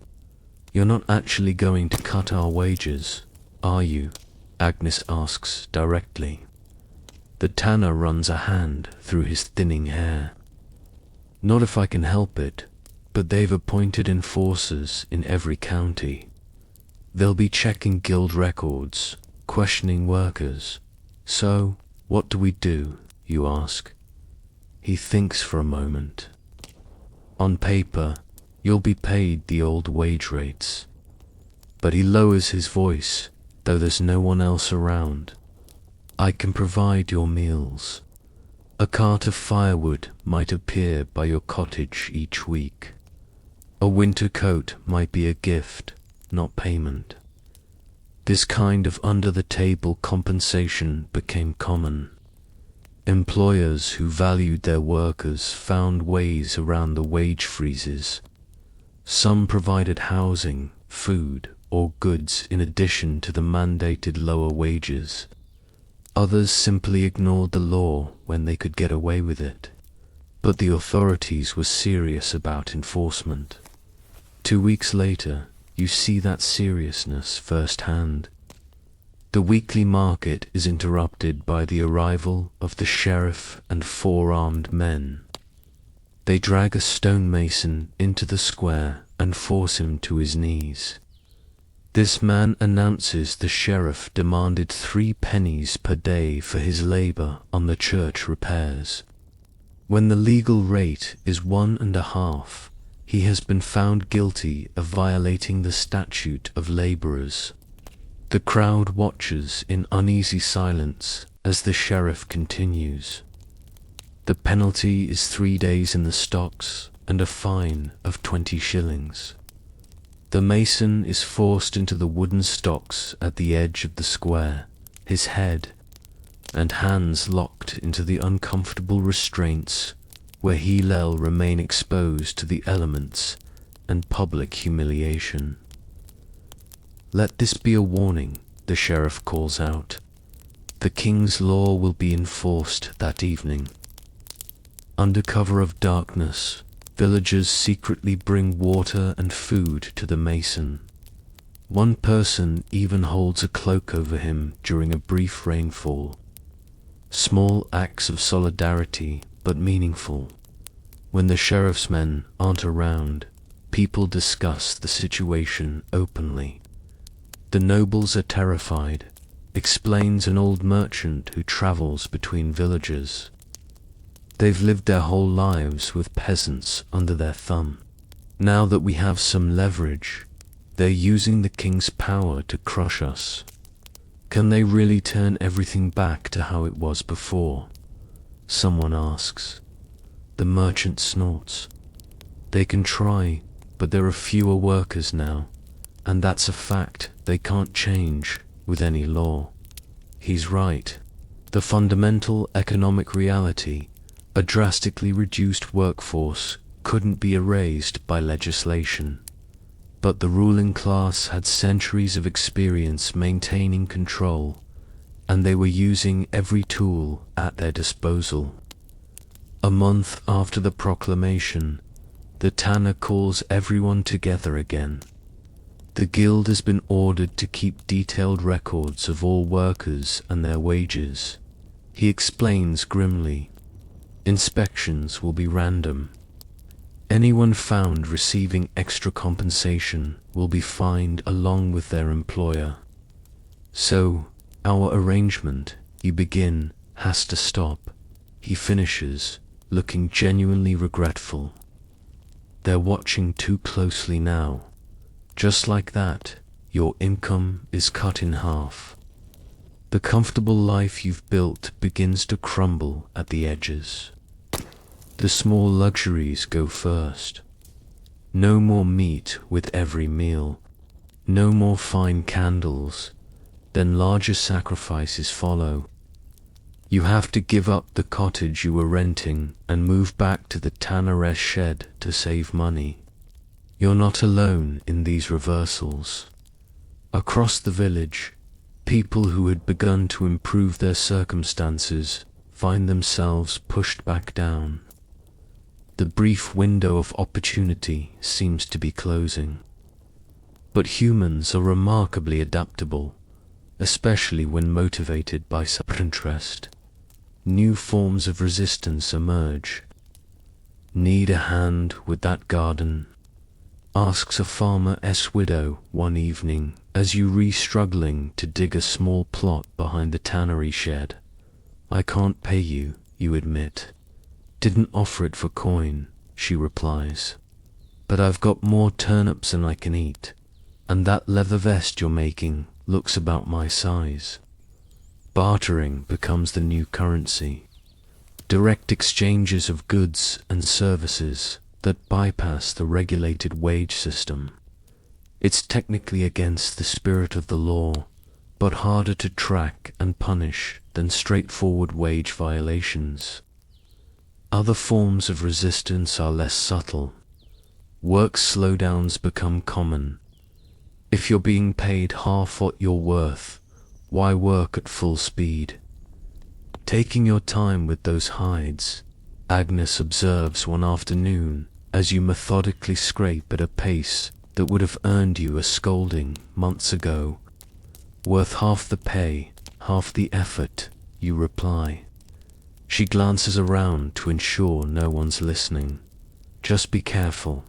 You're not actually going to cut our wages, are you? Agnes asks directly. The tanner runs a hand through his thinning hair. Not if I can help it, but they've appointed enforcers in every county. They'll be checking guild records, questioning workers. So, what do, you ask? He thinks for a moment. On paper, you'll be paid the old wage rates. But he lowers his voice, though there's no one else around. I can provide your meals. A cart of firewood might appear by your cottage each week. A winter coat might be a gift, not payment. This kind of under-the-table compensation became common. Employers who valued their workers found ways around the wage freezes. Some provided housing, food, or goods in addition to the mandated lower wages. Others simply ignored the law when they could get away with it. But the authorities were serious about enforcement. 2 weeks later, you see that seriousness firsthand. The weekly market is interrupted by the arrival of the sheriff and 4 armed men. They drag a stonemason into the square and force him to his knees. This man announces the sheriff demanded 3 pennies per day for his labor on the church repairs. When the legal rate is 1.5, he has been found guilty of violating the statute of laborers. The crowd watches in uneasy silence as the sheriff continues. The penalty is 3 days in the stocks and a fine of 20 shillings. The mason is forced into the wooden stocks at the edge of the square, his head and hands locked into the uncomfortable restraints where he'll remain exposed to the elements and public humiliation. Let this be a warning, the sheriff calls out. The king's law will be enforced that evening. Under cover of darkness, villagers secretly bring water and food to the mason. One person even holds a cloak over him during a brief rainfall. Small acts of solidarity, but meaningful. When the sheriff's men aren't around, people discuss the situation openly. The nobles are terrified, explains an old merchant who travels between villages. They've lived their whole lives with peasants under their thumb. Now that we have some leverage, they're using the king's power to crush us. Can they really turn everything back to how it was before? Someone asks. The merchant snorts. They can try, but there are fewer workers now, and that's a fact they can't change with any law. He's right. The fundamental economic reality, a drastically reduced workforce, couldn't be erased by legislation. But the ruling class had centuries of experience maintaining control, and they were using every tool at their disposal. A month after the proclamation, the tanner calls everyone together again. The guild has been ordered to keep detailed records of all workers and their wages. He explains grimly, inspections will be random. Anyone found receiving extra compensation will be fined along with their employer. So, our arrangement, you begin, has to stop. He finishes, looking genuinely regretful. They're watching too closely now. Just like that, your income is cut in half. The comfortable life you've built begins to crumble at the edges. The small luxuries go first. No more meat with every meal. No more fine candles. Then larger sacrifices follow. You have to give up the cottage you were renting and move back to the tanner's shed to save money. You're not alone in these reversals. Across the village, people who had begun to improve their circumstances find themselves pushed back down. The brief window of opportunity seems to be closing. But humans are remarkably adaptable, especially when motivated by self-interest. New forms of resistance emerge. Need a hand with that garden? Asks a farmer's widow one evening as you struggling to dig a small plot behind the tannery shed. I can't pay you, you admit. Didn't offer it for coin, she replies. But I've got more turnips than I can eat, and that leather vest you're making looks about my size. Bartering becomes the new currency. Direct exchanges of goods and services that bypass the regulated wage system. It's technically against the spirit of the law, but harder to track and punish than straightforward wage violations. Other forms of resistance are less subtle. work slowdowns become common. If you're being paid half what you're worth, why work at full speed? Taking your time with those hides, Agnes observes one afternoon as you methodically scrape at a pace that would have earned you a scolding months ago. Worth half the pay, half the effort, you reply. She glances around to ensure no one's listening. Just be careful.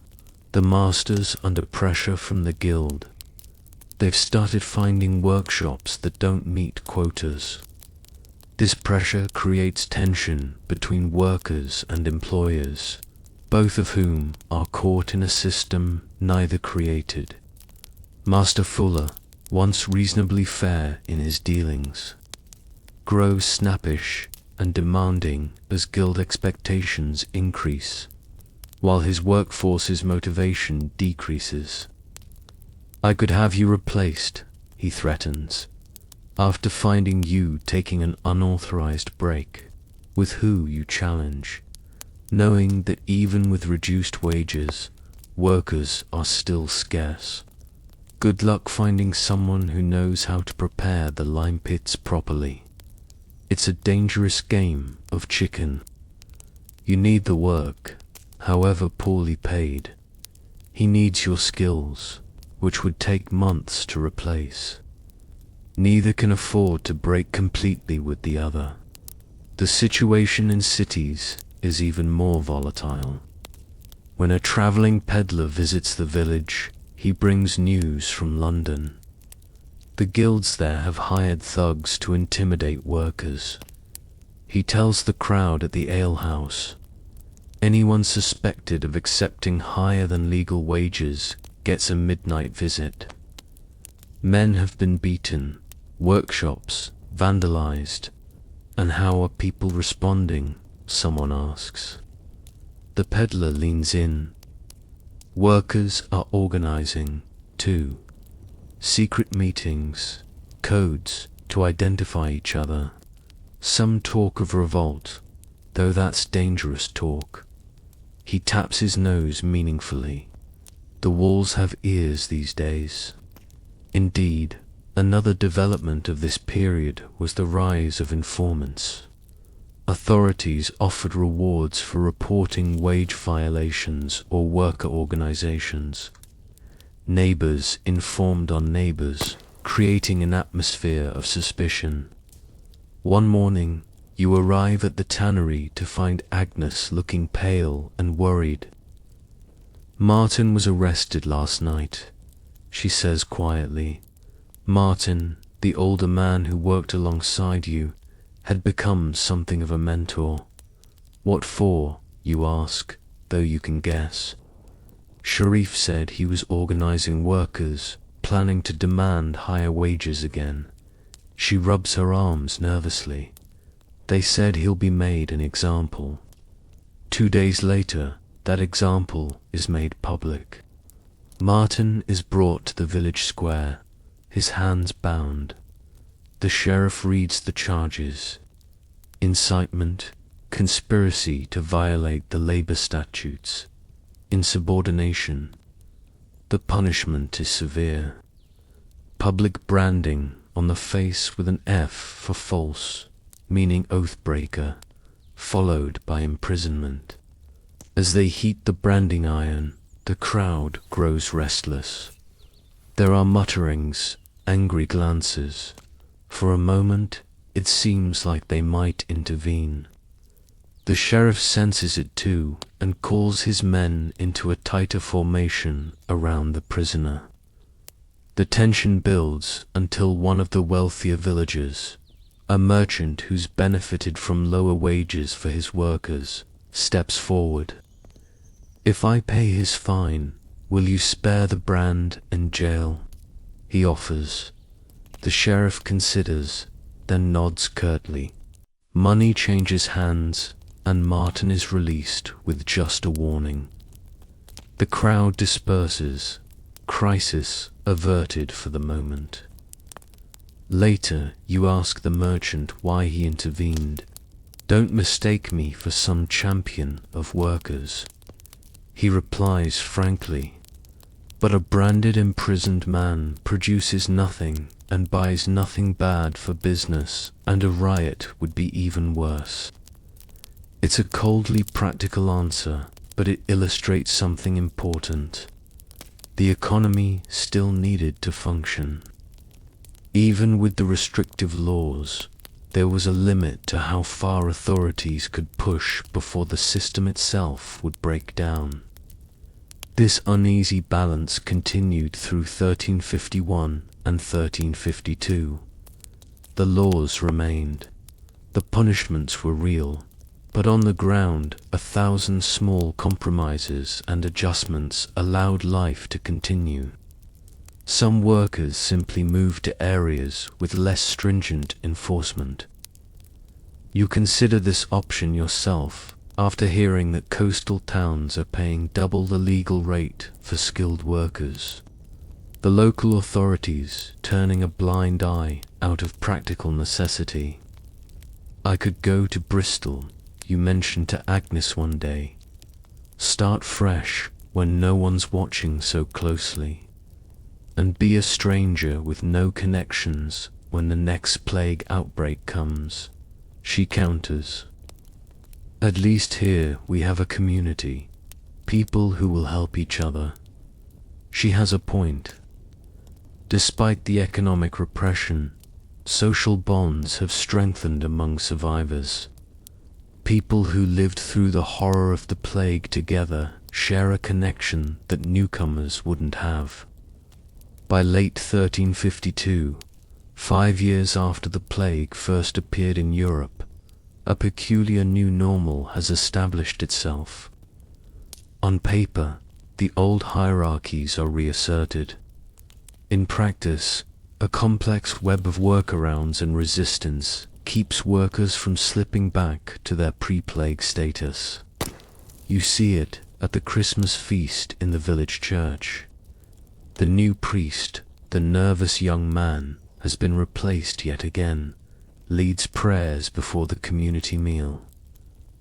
The master's under pressure from the guild. They've started finding workshops that don't meet quotas. This pressure creates tension between workers and employers, both of whom are caught in a system neither created. Master Fuller, once reasonably fair in his dealings, grows snappish and demanding as guild expectations increase, while his workforce's motivation decreases. I could have you replaced, he threatens, after finding you taking an unauthorized break, with who you challenge, knowing that even with reduced wages, workers are still scarce. Good luck finding someone who knows how to prepare the lime pits properly. It's a dangerous game of chicken. You need the work, however poorly paid. He needs your skills, which would take months to replace. Neither can afford to break completely with the other. The situation in cities is even more volatile. When a traveling peddler visits the village, he brings news from London. The guilds there have hired thugs to intimidate workers. He tells the crowd at the alehouse, anyone suspected of accepting higher than legal wages gets a midnight visit. Men have been beaten, workshops vandalized, and how are people responding? Someone asks. The peddler leans in. Workers are organizing, too. Secret meetings, codes to identify each other. Some talk of revolt, though that's dangerous talk. He taps his nose meaningfully. The walls have ears these days. Indeed, another development of this period was the rise of informants. Authorities offered rewards for reporting wage violations or worker organizations. Neighbors informed on neighbors, creating an atmosphere of suspicion. One morning, you arrive at the tannery to find Agnes looking pale and worried. Martin was arrested last night, she says quietly. Martin, the older man who worked alongside you, had become something of a mentor. What for, you ask, though you can guess. Sharif said he was organizing workers, planning to demand higher wages again. She rubs her arms nervously. They said he'll be made an example. 2 days later, that example is made public. Martin is brought to the village square, his hands bound. The sheriff reads the charges: incitement, conspiracy to violate the labor statutes, insubordination. The punishment is severe. Public branding on the face with an F for false, meaning oathbreaker, followed by imprisonment. As they heat the branding iron, the crowd grows restless. There are mutterings, angry glances. For a moment, it seems like they might intervene. The sheriff senses it too and calls his men into a tighter formation around the prisoner. The tension builds until one of the wealthier villagers, a merchant who's benefited from lower wages for his workers, steps forward. If I pay his fine, will you spare the brand and jail? He offers. The sheriff considers, then nods curtly. Money changes hands, and Martin is released with just a warning. The crowd disperses, crisis averted for the moment. Later, you ask the merchant why he intervened. Don't mistake me for some champion of workers. he replies frankly. But a branded imprisoned man produces nothing and buys nothing bad for business, and a riot would be even worse. It's a coldly practical answer, but it illustrates something important. The economy still needed to function. Even with the restrictive laws, there was a limit to how far authorities could push before the system itself would break down. This uneasy balance continued through 1351 and 1352. The laws remained. The punishments were real, but on the ground, 1,000 small compromises and adjustments allowed life to continue. Some workers simply moved to areas with less stringent enforcement. You consider this option yourself after hearing that coastal towns are paying double the legal rate for skilled workers. The local authorities turning a blind eye out of practical necessity. I could go to Bristol, you mentioned to Agnes one day. Start fresh when no one's watching so closely. And be a stranger with no connections when the next plague outbreak comes, she counters. At least here we have a community, people who will help each other. She has a point. Despite the economic repression, social bonds have strengthened among survivors. People who lived through the horror of the plague together share a connection that newcomers wouldn't have. By late 1352, 5 years after the plague first appeared in Europe, a peculiar new normal has established itself. On paper, the old hierarchies are reasserted. In practice, a complex web of workarounds and resistance keeps workers from slipping back to their pre-plague status. You see it at the Christmas feast in the village church. The new priest, the nervous young man, has been replaced yet again, leads prayers before the community meal.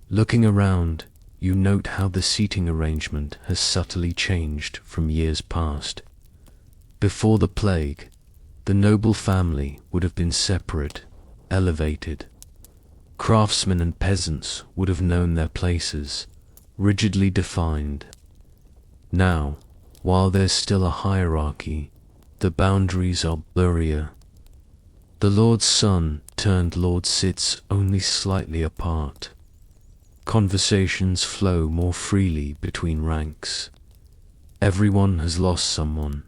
Looking around, you note how the seating arrangement has subtly changed from years past. Before the plague, the noble family would have been separate, elevated. Craftsmen and peasants would have known their places, rigidly defined. Now, while there's still a hierarchy, the boundaries are blurrier. The Lord's Son turned Lord sits only slightly apart. Conversations flow more freely between ranks. Everyone has lost someone.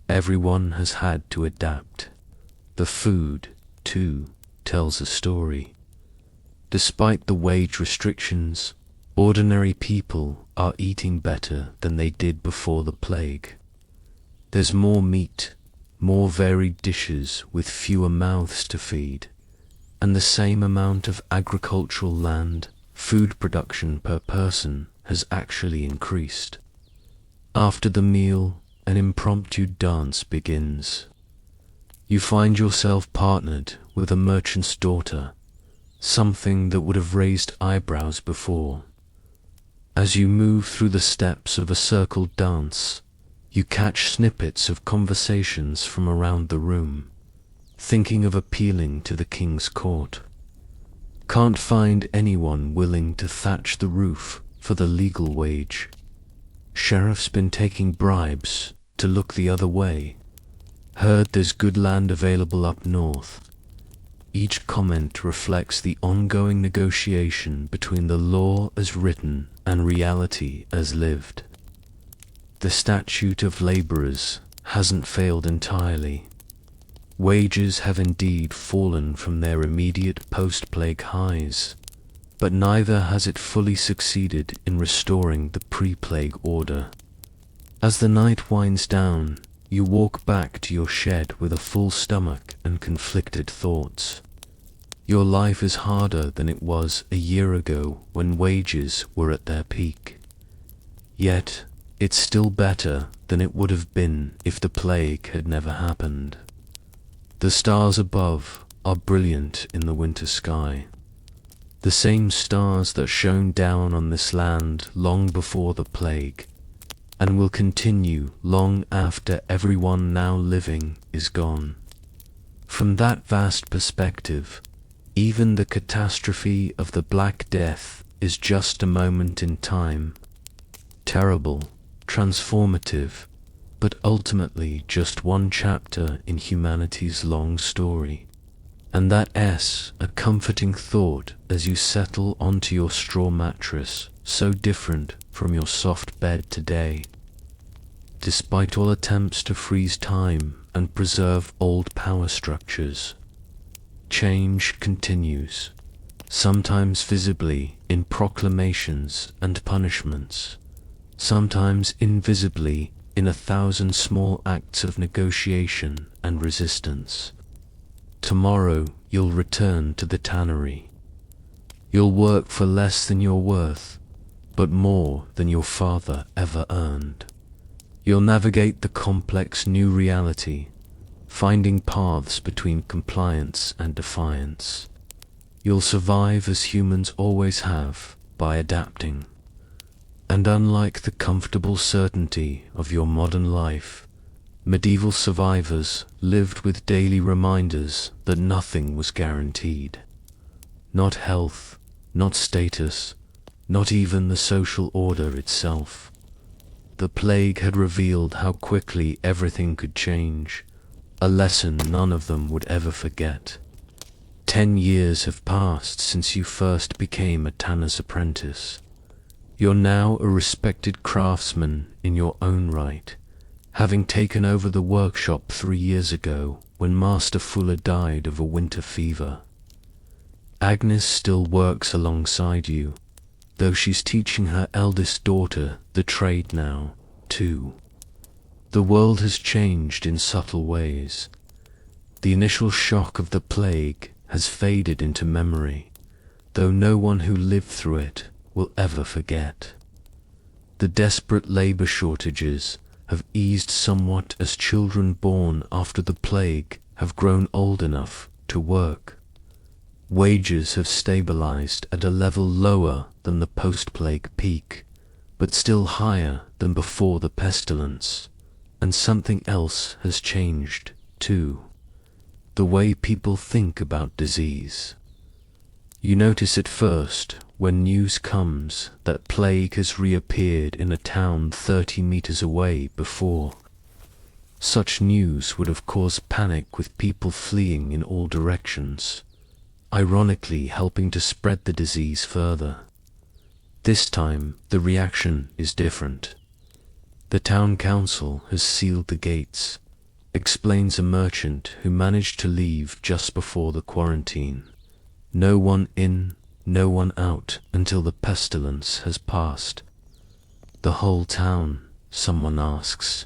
Everyone has had to adapt. The food, too, tells a story. Despite the wage restrictions, ordinary people are eating better than they did before the plague. There's more meat, more varied dishes with fewer mouths to feed, and the same amount of agricultural land, food production per person has actually increased. After the meal, an impromptu dance begins. You find yourself partnered with a merchant's daughter, something that would have raised eyebrows before. As you move through the steps of a circled dance, you catch snippets of conversations from around the room, thinking of appealing to the king's court. Can't find anyone willing to thatch the roof for the legal wage. Sheriff's been taking bribes to look the other way. Heard there's good land available up north. Each comment reflects the ongoing negotiation between the law as written and reality as lived. The statute of laborers hasn't failed entirely. Wages have indeed fallen from their immediate post-plague highs, but neither has it fully succeeded in restoring the pre-plague order. As the night winds down, you walk back to your shed with a full stomach and conflicted thoughts. Your life is harder than it was a year ago when wages were at their peak. Yet, it's still better than it would have been if the plague had never happened. The stars above are brilliant in the winter sky. The same stars that shone down on this land long before the plague, and will continue long after everyone now living is gone. From that vast perspective, even the catastrophe of the Black Death is just a moment in time. Terrible, transformative, but ultimately just one chapter in humanity's long story. And that's a comforting thought as you settle onto your straw mattress, so different from your soft bed today. Despite all attempts to freeze time and preserve old power structures, change continues, sometimes visibly in proclamations and punishments, sometimes invisibly in 1,000 small acts of negotiation and resistance. Tomorrow you'll return to the tannery. You'll work for less than you're worth, but more than your father ever earned. You'll navigate the complex new reality, finding paths between compliance and defiance. You'll survive as humans always have, by adapting. And unlike the comfortable certainty of your modern life, medieval survivors lived with daily reminders that nothing was guaranteed. Not health, not status, not even the social order itself. The plague had revealed how quickly everything could change, a lesson none of them would ever forget. 10 years have passed since you first became a tanner's apprentice. You're now a respected craftsman in your own right, having taken over the workshop 3 years ago when Master Fuller died of a winter fever. Agnes still works alongside you, though she's teaching her eldest daughter the trade now, too. The world has changed in subtle ways. The initial shock of the plague has faded into memory, though no one who lived through it will ever forget. The desperate labor shortages have eased somewhat as children born after the plague have grown old enough to work. Wages have stabilized at a level lower than the post-plague peak, but still higher than before the pestilence. And something else has changed, too. The way people think about disease. You notice at first when news comes that plague has reappeared in a town 30 meters away before. Such news would have caused panic with people fleeing in all directions, ironically helping to spread the disease further. This time, the reaction is different. The town council has sealed the gates, explains a merchant who managed to leave just before the quarantine. No one in, no one out until the pestilence has passed. The whole town, someone asks,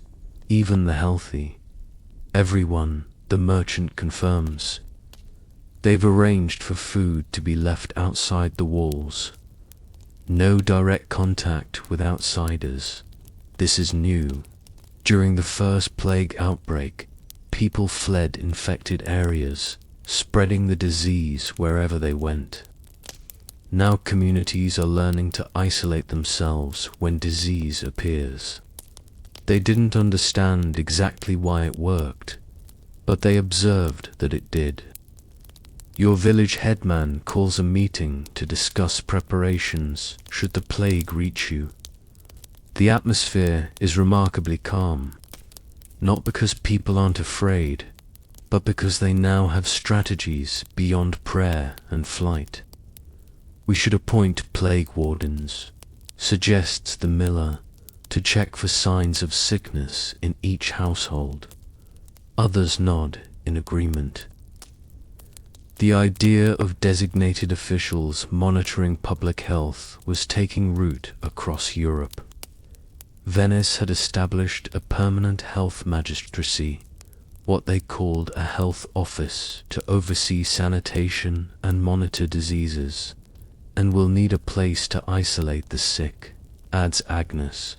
even the healthy. Everyone, the merchant confirms. They've arranged for food to be left outside the walls. No direct contact with outsiders. This is new. During the first plague outbreak, people fled infected areas, spreading the disease wherever they went. Now communities are learning to isolate themselves when disease appears. They didn't understand exactly why it worked, but they observed that it did. Your village headman calls a meeting to discuss preparations should the plague reach you. The atmosphere is remarkably calm, not because people aren't afraid, but because they now have strategies beyond prayer and flight. We should appoint plague wardens, suggests the miller, to check for signs of sickness in each household. Others nod in agreement. The idea of designated officials monitoring public health was taking root across Europe. Venice had established a permanent health magistracy, what they called a health office, to oversee sanitation and monitor diseases, and will need a place to isolate the sick, adds Agnes.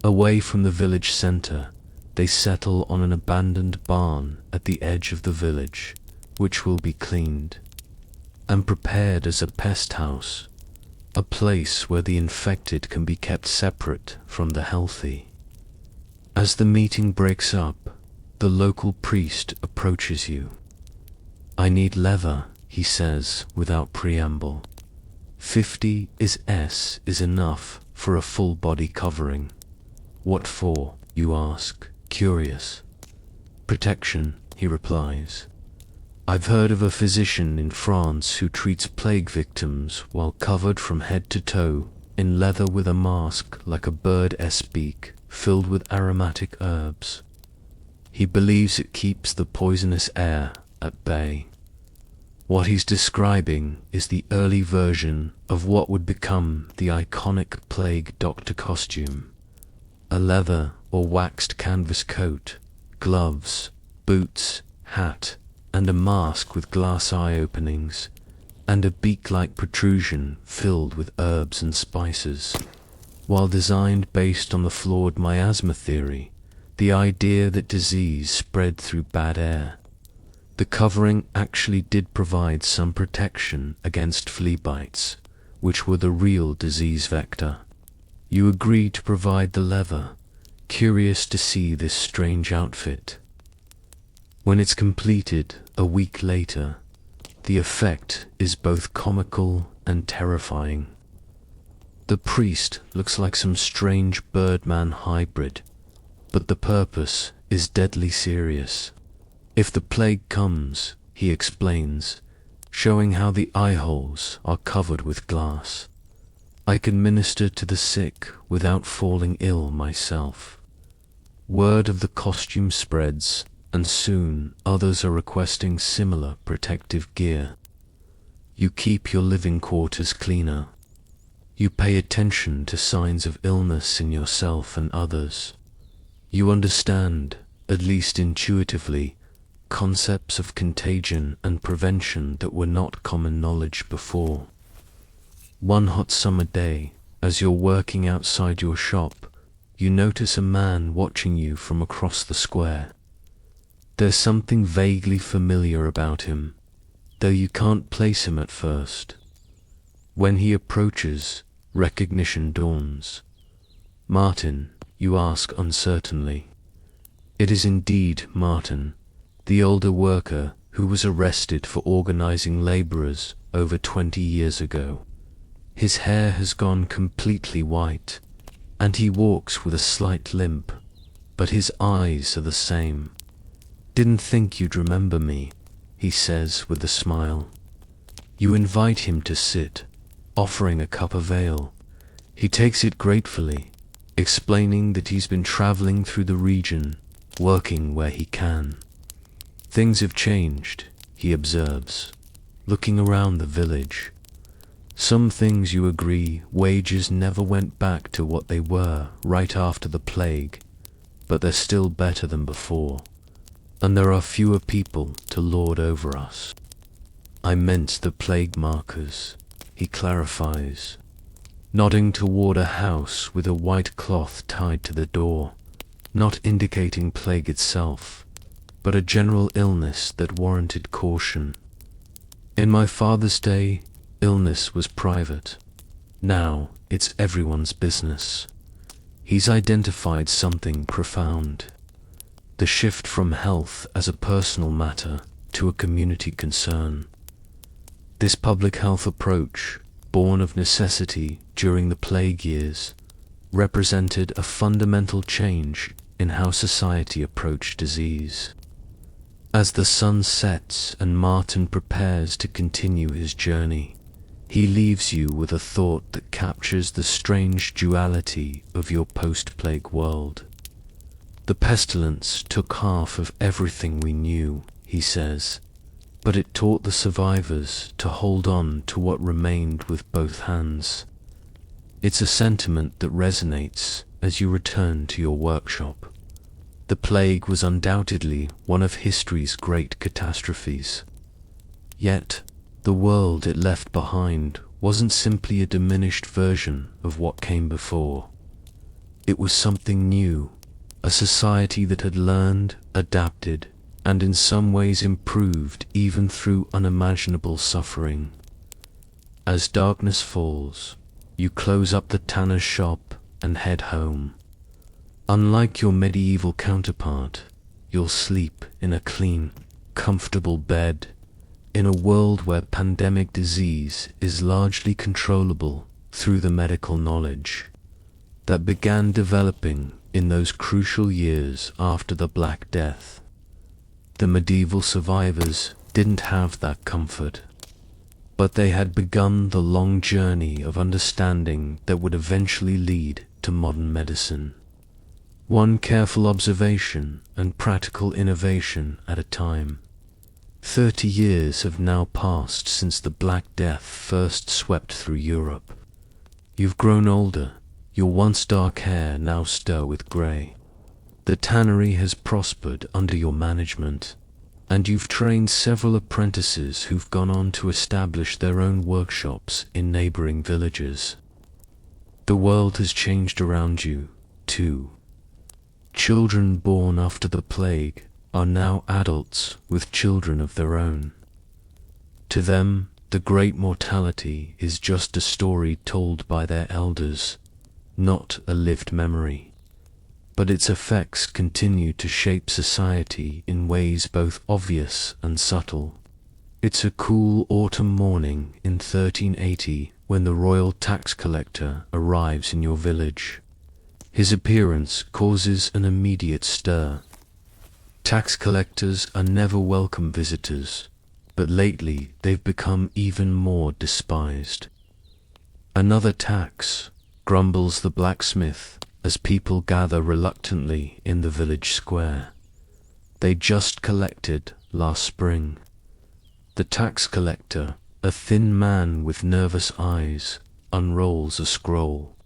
Away from the village center, they settle on an abandoned barn at the edge of the village, which will be cleaned. and prepared as a pest house, a place where the infected can be kept separate from the healthy. As the meeting breaks up, the local priest approaches you. "I need leather," he says without preamble. 50 is enough for a full body covering. "What for?" you ask, curious. "Protection," he replies. "I've heard of a physician in France who treats plague victims while covered from head to toe in leather with a mask like a bird's beak filled with aromatic herbs. He believes it keeps the poisonous air at bay." What he's describing is the early version of what would become the iconic plague doctor costume: a leather or waxed canvas coat, gloves, boots, hat, and a mask with glass eye openings, and a beak-like protrusion filled with herbs and spices. While designed based on the flawed miasma theory, the idea that disease spread through bad air, the covering actually did provide some protection against flea bites, which were the real disease vector. You agreed to provide the leather, curious to see this strange outfit. When it's completed a week later, the effect is both comical and terrifying. The priest looks like some strange birdman hybrid, but the purpose is deadly serious. If the plague comes, he explains, showing how the eye holes are covered with glass, I can minister to the sick without falling ill myself. Word of the costume spreads, and soon others are requesting similar protective gear. You keep your living quarters cleaner. You pay attention to signs of illness in yourself and others. You understand, at least intuitively, concepts of contagion and prevention that were not common knowledge before. One hot summer day, as you're working outside your shop, you notice a man watching you from across the square. There's something vaguely familiar about him, though you can't place him at first. When he approaches, recognition dawns. "Martin," you ask uncertainly. It is indeed Martin, the older worker who was arrested for organizing laborers over 20 years ago. His hair has gone completely white, and he walks with a slight limp, but his eyes are the same. "Didn't think you'd remember me," he says with a smile. You invite him to sit, offering a cup of ale. He takes it gratefully, explaining that he's been traveling through the region, working where he can. "Things have changed," he observes, looking around the village. "Some things you agree, wages never went back to what they were right after the plague, but they're still better than before, and there are fewer people to lord over us." "I meant the plague markers," he clarifies, nodding toward a house with a white cloth tied to the door, not indicating plague itself, but a general illness that warranted caution. "In my father's day, illness was private. Now it's everyone's business." He's identified something profound: the shift from health as a personal matter to a community concern. This public health approach, born of necessity during the plague years, represented a fundamental change in how society approached disease. As the sun sets and Martin prepares to continue his journey, he leaves you with a thought that captures the strange duality of your post-plague world. "The pestilence took half of everything we knew," he says, "but it taught the survivors to hold on to what remained with both hands." It's a sentiment that resonates as you return to your workshop. The plague was undoubtedly one of history's great catastrophes. Yet, the world it left behind wasn't simply a diminished version of what came before. It was something new, a society that had learned, adapted, and in some ways improved even through unimaginable suffering. As darkness falls, you close up the tanner's shop and head home. Unlike your medieval counterpart, you'll sleep in a clean, comfortable bed, in a world where pandemic disease is largely controllable through the medical knowledge that began developing in those crucial years after the Black Death. The medieval survivors didn't have that comfort, but they had begun the long journey of understanding that would eventually lead to modern medicine. One careful observation and practical innovation at a time. 30 years have now passed since the Black Death first swept through Europe. You've grown older, your once dark hair now stir with grey. The tannery has prospered under your management, and you've trained several apprentices who've gone on to establish their own workshops in neighboring villages. The world has changed around you, too. Children born after the plague are now adults with children of their own. To them, the great mortality is just a story told by their elders, not a lived memory. But its effects continue to shape society in ways both obvious and subtle. It's a cool autumn morning in 1380 when the royal tax collector arrives in your village. His appearance causes an immediate stir. Tax collectors are never welcome visitors, but lately they've become even more despised. "Another tax," grumbles the blacksmith as people gather reluctantly in the village square. They just collected last spring. The tax collector, a thin man with nervous eyes, unrolls a scroll.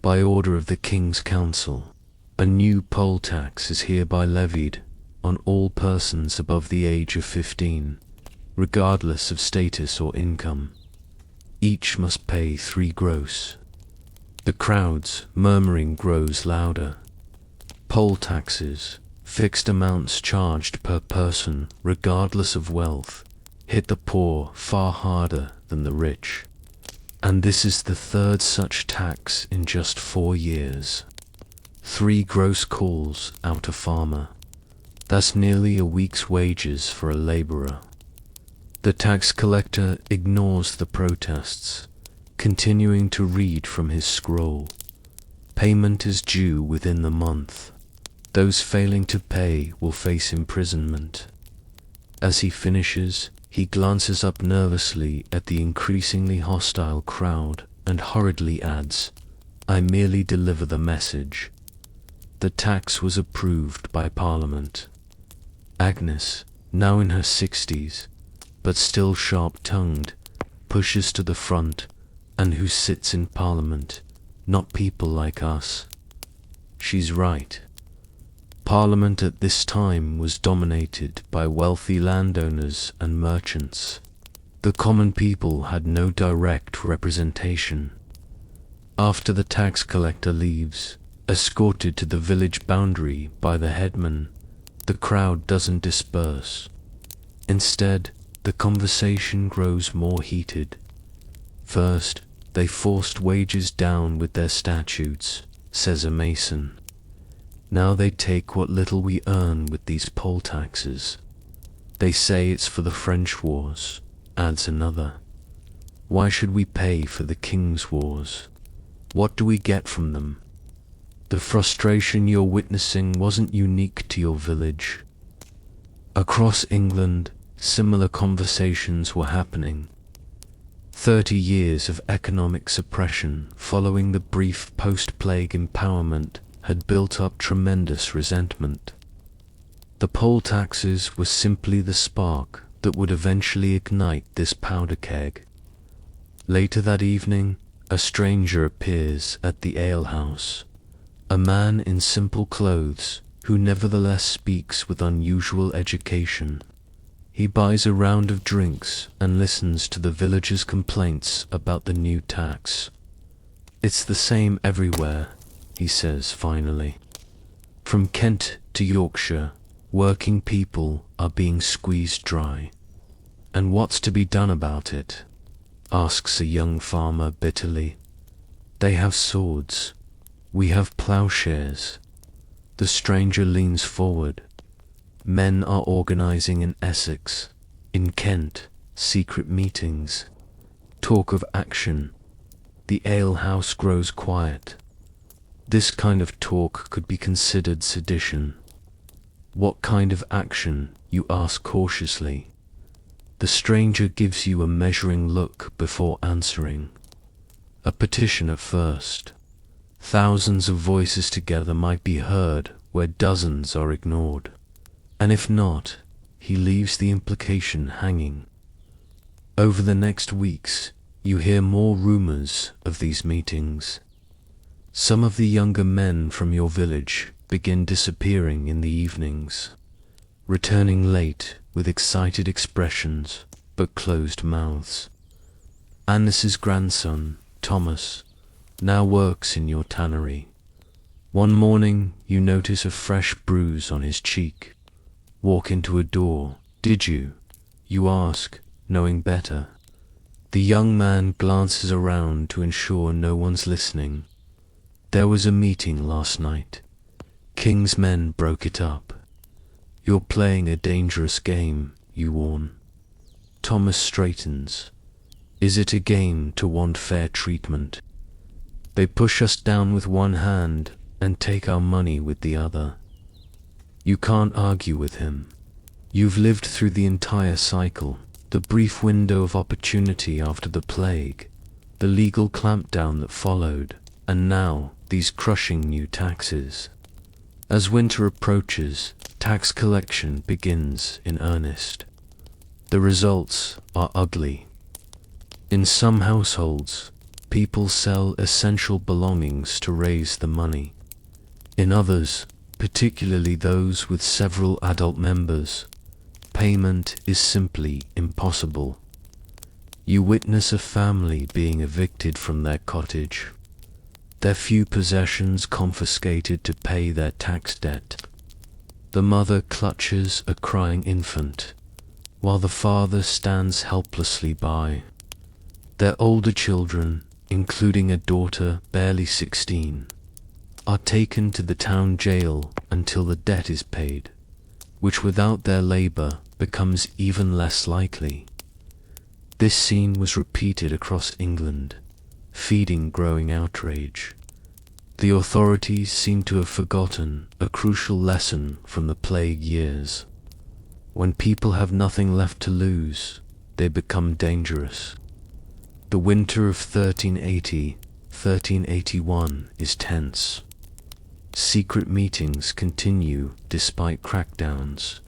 "By order of the King's Council, a new poll tax is hereby levied on all persons above the age of 15, regardless of status or income. Each must pay 3 gross. The crowd's murmuring grows louder. Poll taxes, fixed amounts charged per person regardless of wealth, hit the poor far harder than the rich. And this is the 3rd such tax in just 4 years. 3 gross calls out a farmer. That's nearly a week's wages for a laborer." The tax collector ignores the protests, continuing to read from his scroll. Payment is due within the month. Those failing to pay will face imprisonment. As he finishes, he glances up nervously at the increasingly hostile crowd and hurriedly adds, "I merely deliver the message." The tax was approved by Parliament. Agnes, now in her 60s, but still sharp-tongued, pushes to the front, and who sits in Parliament, not people like us. She's right. Parliament at this time was dominated by wealthy landowners and merchants. The common people had no direct representation. After the tax collector leaves, escorted to the village boundary by the headman, the crowd doesn't disperse. Instead, the conversation grows more heated. First, they forced wages down with their statutes, says a mason. Now they take what little we earn with these poll taxes. They say it's for the French wars, adds another. Why should we pay for the king's wars? What do we get from them? The frustration you're witnessing wasn't unique to your village. Across England, similar conversations were happening. 30 years of economic suppression following the brief post-plague empowerment had built up tremendous resentment. The poll taxes were simply the spark that would eventually ignite this powder keg. Later that evening, a stranger appears at the alehouse. A man in simple clothes, who nevertheless speaks with unusual education. He buys a round of drinks and listens to the villagers' complaints about the new tax. "It's the same everywhere," he says finally. "From Kent to Yorkshire, Working people are being squeezed dry. And what's to be done about it? Asks a young farmer bitterly. They have swords. We have plowshares. The stranger leans forward. Men are organizing in Essex, in Kent, secret meetings. Talk of action. The alehouse grows quiet. This kind of talk could be considered sedition. What kind of action, you ask cautiously. The stranger gives you a measuring look before answering. A petition at first. Thousands of voices together might be heard where dozens are ignored. And if not, he leaves the implication hanging. Over the next weeks, you hear more rumors of these meetings. Some of the younger men from your village begin disappearing in the evenings, returning late with excited expressions but closed mouths. Annis's grandson, Thomas, now works in your tannery. One morning you notice a fresh bruise on his cheek. Walk into a door. Did you? You ask, knowing better. The young man glances around to ensure no one's listening. There was a meeting last night. King's men broke it up. You're playing a dangerous game, you warn. Thomas straightens. Is it a game to want fair treatment? They push us down with one hand and take our money with the other. You can't argue with him. You've lived through the entire cycle, the brief window of opportunity after the plague, the legal clampdown that followed, and now these crushing new taxes. As winter approaches, tax collection begins in earnest. The results are ugly. In some households, people sell essential belongings to raise the money. In others, particularly those with several adult members, payment is simply impossible. You witness a family being evicted from their cottage, their few possessions confiscated to pay their tax debt. The mother clutches a crying infant, while the father stands helplessly by. Their older children, including a daughter barely 16, are taken to the town jail until the debt is paid, which without their labor becomes even less likely. This scene was repeated across England, feeding growing outrage. The authorities seem to have forgotten a crucial lesson from the plague years. When people have nothing left to lose, they become dangerous. The winter of 1380-1381 is tense. Secret meetings continue despite crackdowns.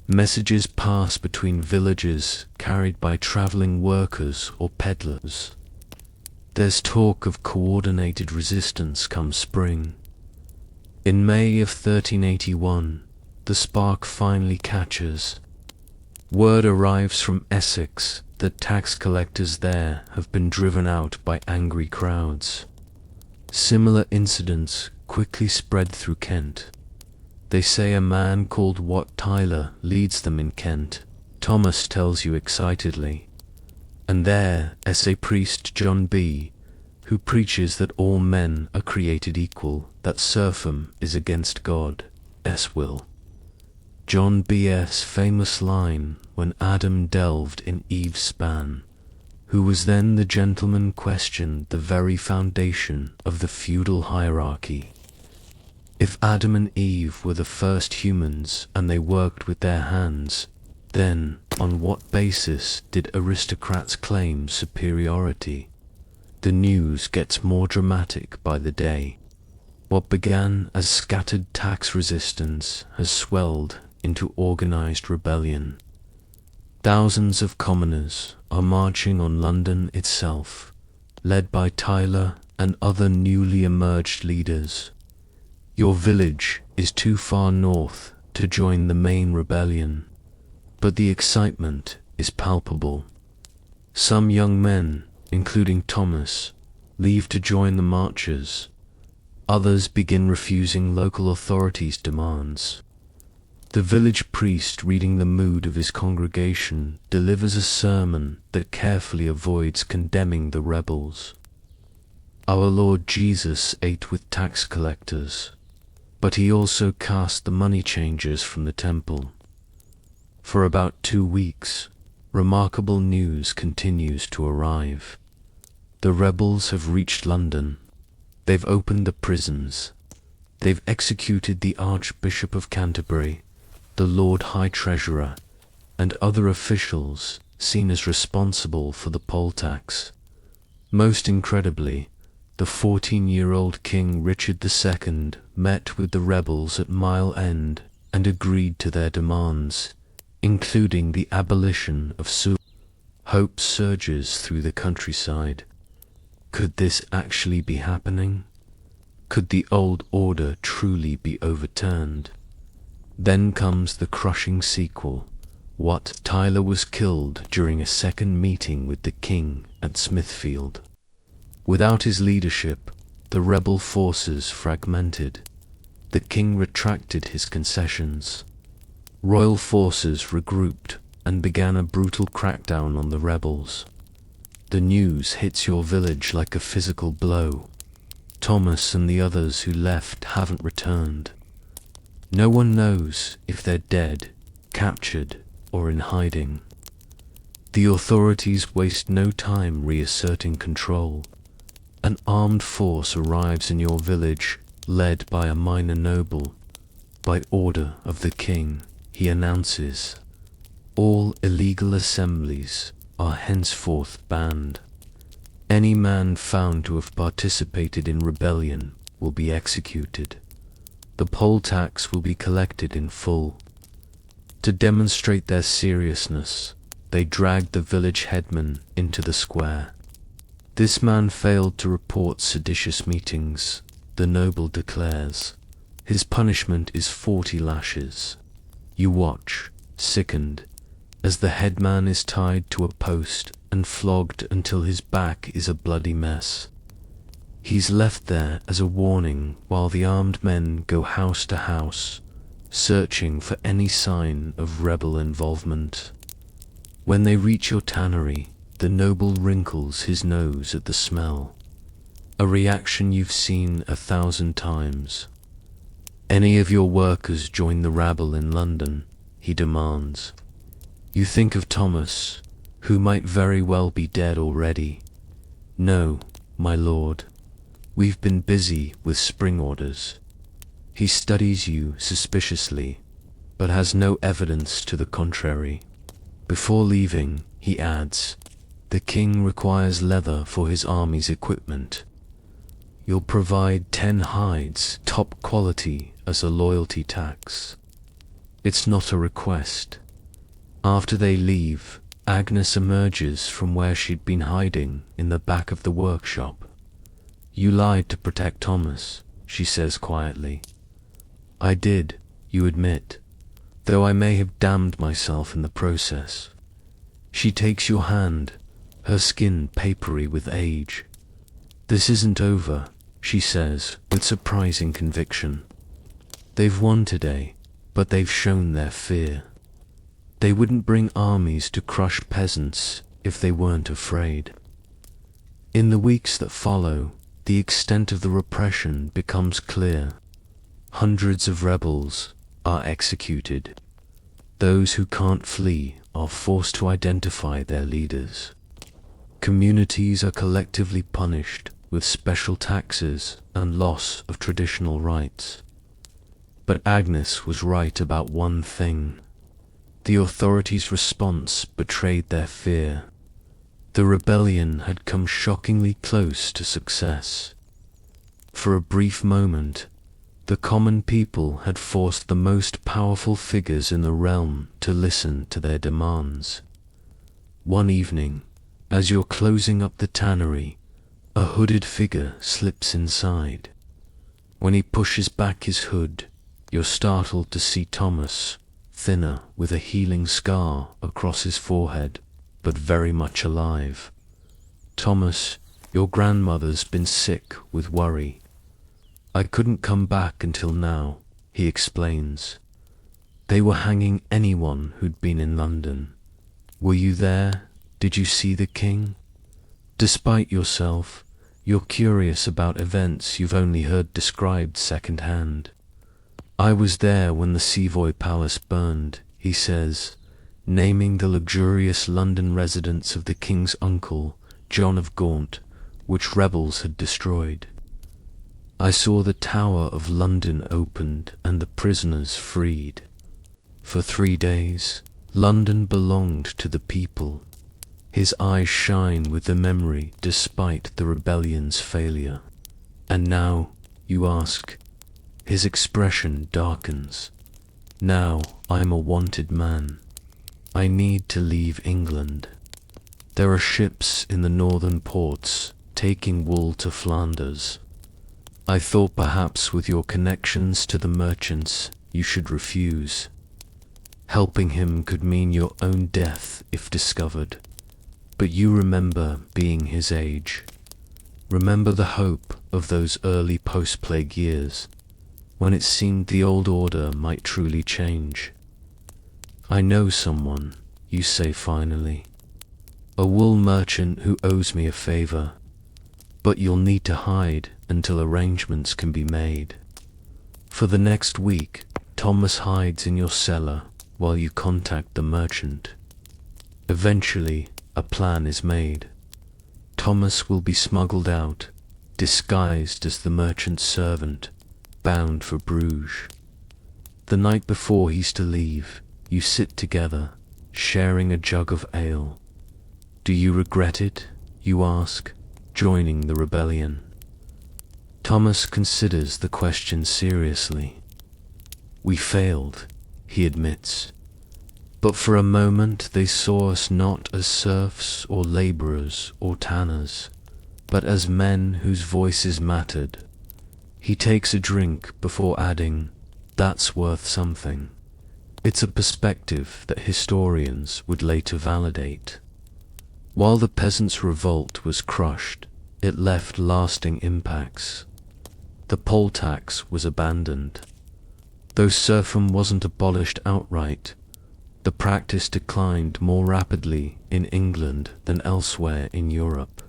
Messages pass between villages carried by traveling workers or peddlers. There's talk of coordinated resistance come spring. In May of 1381, the spark finally catches. Word arrives from Essex that tax collectors there have been driven out by angry crowds. Similar incidents quickly spread through Kent. They say a man called Wat Tyler leads them in Kent, Thomas tells you excitedly. And there, essay priest John B., who preaches that all men are created equal, that serfdom is against God's will. John B.'s famous line when Adam delved in Eve's span, who was then the gentleman, questioned the very foundation of the feudal hierarchy. If Adam and Eve were the first humans and they worked with their hands, then on what basis did aristocrats claim superiority? The news gets more dramatic by the day. What began as scattered tax resistance has swelled into organized rebellion. Thousands of commoners are marching on London itself, led by Tyler and other newly emerged leaders. Your village is too far north to join the main rebellion, but the excitement is palpable. Some young men, including Thomas, leave to join the marchers. Others begin refusing local authorities' demands. The village priest, reading the mood of his congregation, delivers a sermon that carefully avoids condemning the rebels. Our Lord Jesus ate with tax collectors, but he also cast the money changers from the temple. For about 2 weeks, remarkable news continues to arrive. The rebels have reached London. They've opened the prisons. They've executed the Archbishop of Canterbury, the Lord High Treasurer, and other officials seen as responsible for the poll tax. Most incredibly, the 14-year-old King Richard II met with the rebels at Mile End and agreed to their demands, including the abolition of suicide. Hope surges through the countryside. Could this actually be happening? Could the old order truly be overturned? Then comes the crushing sequel. What? Tyler was killed during a second meeting with the king at Smithfield. Without his leadership, the rebel forces fragmented. The king retracted his concessions. Royal forces regrouped and began a brutal crackdown on the rebels. The news hits your village like a physical blow. Thomas and the others who left haven't returned. No one knows if they're dead, captured, or in hiding. The authorities waste no time reasserting control. An armed force arrives in your village, led by a minor noble. By order of the king, he announces, all illegal assemblies are henceforth banned. Any man found to have participated in rebellion will be executed. The poll tax will be collected in full. To demonstrate their seriousness, they dragged the village headman into the square. This man failed to report seditious meetings, the noble declares. His punishment is 40 lashes. You watch, sickened, as the headman is tied to a post and flogged until his back is a bloody mess. He's left there as a warning while the armed men go house to house, searching for any sign of rebel involvement. When they reach your tannery, the noble wrinkles his nose at the smell, a reaction you've seen 1,000 times. Any of your workers join the rabble in London, he demands. You think of Thomas, who might very well be dead already. No, my lord. We've been busy with spring orders. He studies you suspiciously, but has no evidence to the contrary. Before leaving, he adds, the king requires leather for his army's equipment. You'll provide 10 hides, top quality, as a loyalty tax. It's not a request. After they leave, Agnes emerges from where she'd been hiding in the back of the workshop. You lied to protect Thomas, she says quietly. I did, you admit, though I may have damned myself in the process. She takes your hand, her skin papery with age. This isn't over, she says with surprising conviction. They've won today, but they've shown their fear. They wouldn't bring armies to crush peasants if they weren't afraid. In the weeks that follow, the extent of the repression becomes clear. Hundreds of rebels are executed. Those who can't flee are forced to identify their leaders. Communities are collectively punished with special taxes and loss of traditional rights. But Agnes was right about one thing. The authorities' response betrayed their fear. The rebellion had come shockingly close to success. For a brief moment, the common people had forced the most powerful figures in the realm to listen to their demands. One evening, as you're closing up the tannery, a hooded figure slips inside. When he pushes back his hood, you're startled to see Thomas, thinner with a healing scar across his forehead, but very much alive. Thomas, your grandmother's been sick with worry. I couldn't come back until now, he explains. They were hanging anyone who'd been in London. Were you there? Did you see the king? Despite yourself, you're curious about events you've only heard described second-hand. I was there when the Savoy Palace burned, he says, naming the luxurious London residence of the king's uncle, John of Gaunt, which rebels had destroyed. I saw the Tower of London opened and the prisoners freed. For 3 days, London belonged to the people. His eyes shine with the memory despite the rebellion's failure. And now, you ask, his expression darkens. Now I'm a wanted man. I need to leave England. There are ships in the northern ports taking wool to Flanders. I thought perhaps with your connections to the merchants you should refuse. Helping him could mean your own death if discovered. But you remember being his age. Remember the hope of those early post-plague years, when it seemed the old order might truly change. I know someone, you say finally. A wool merchant who owes me a favor. But you'll need to hide until arrangements can be made. For the next week, Thomas hides in your cellar while you contact the merchant. Eventually, a plan is made. Thomas will be smuggled out, disguised as the merchant's servant, bound for Bruges. The night before he's to leave, you sit together, sharing a jug of ale. Do you regret it, you ask, joining the rebellion? Thomas considers the question seriously. We failed, he admits. But for a moment they saw us not as serfs or laborers or tanners, but as men whose voices mattered. He takes a drink before adding, "That's worth something." It's a perspective that historians would later validate. While the peasants' revolt was crushed, it left lasting impacts. The poll tax was abandoned. Though serfdom wasn't abolished outright, the practice declined more rapidly in England than elsewhere in Europe.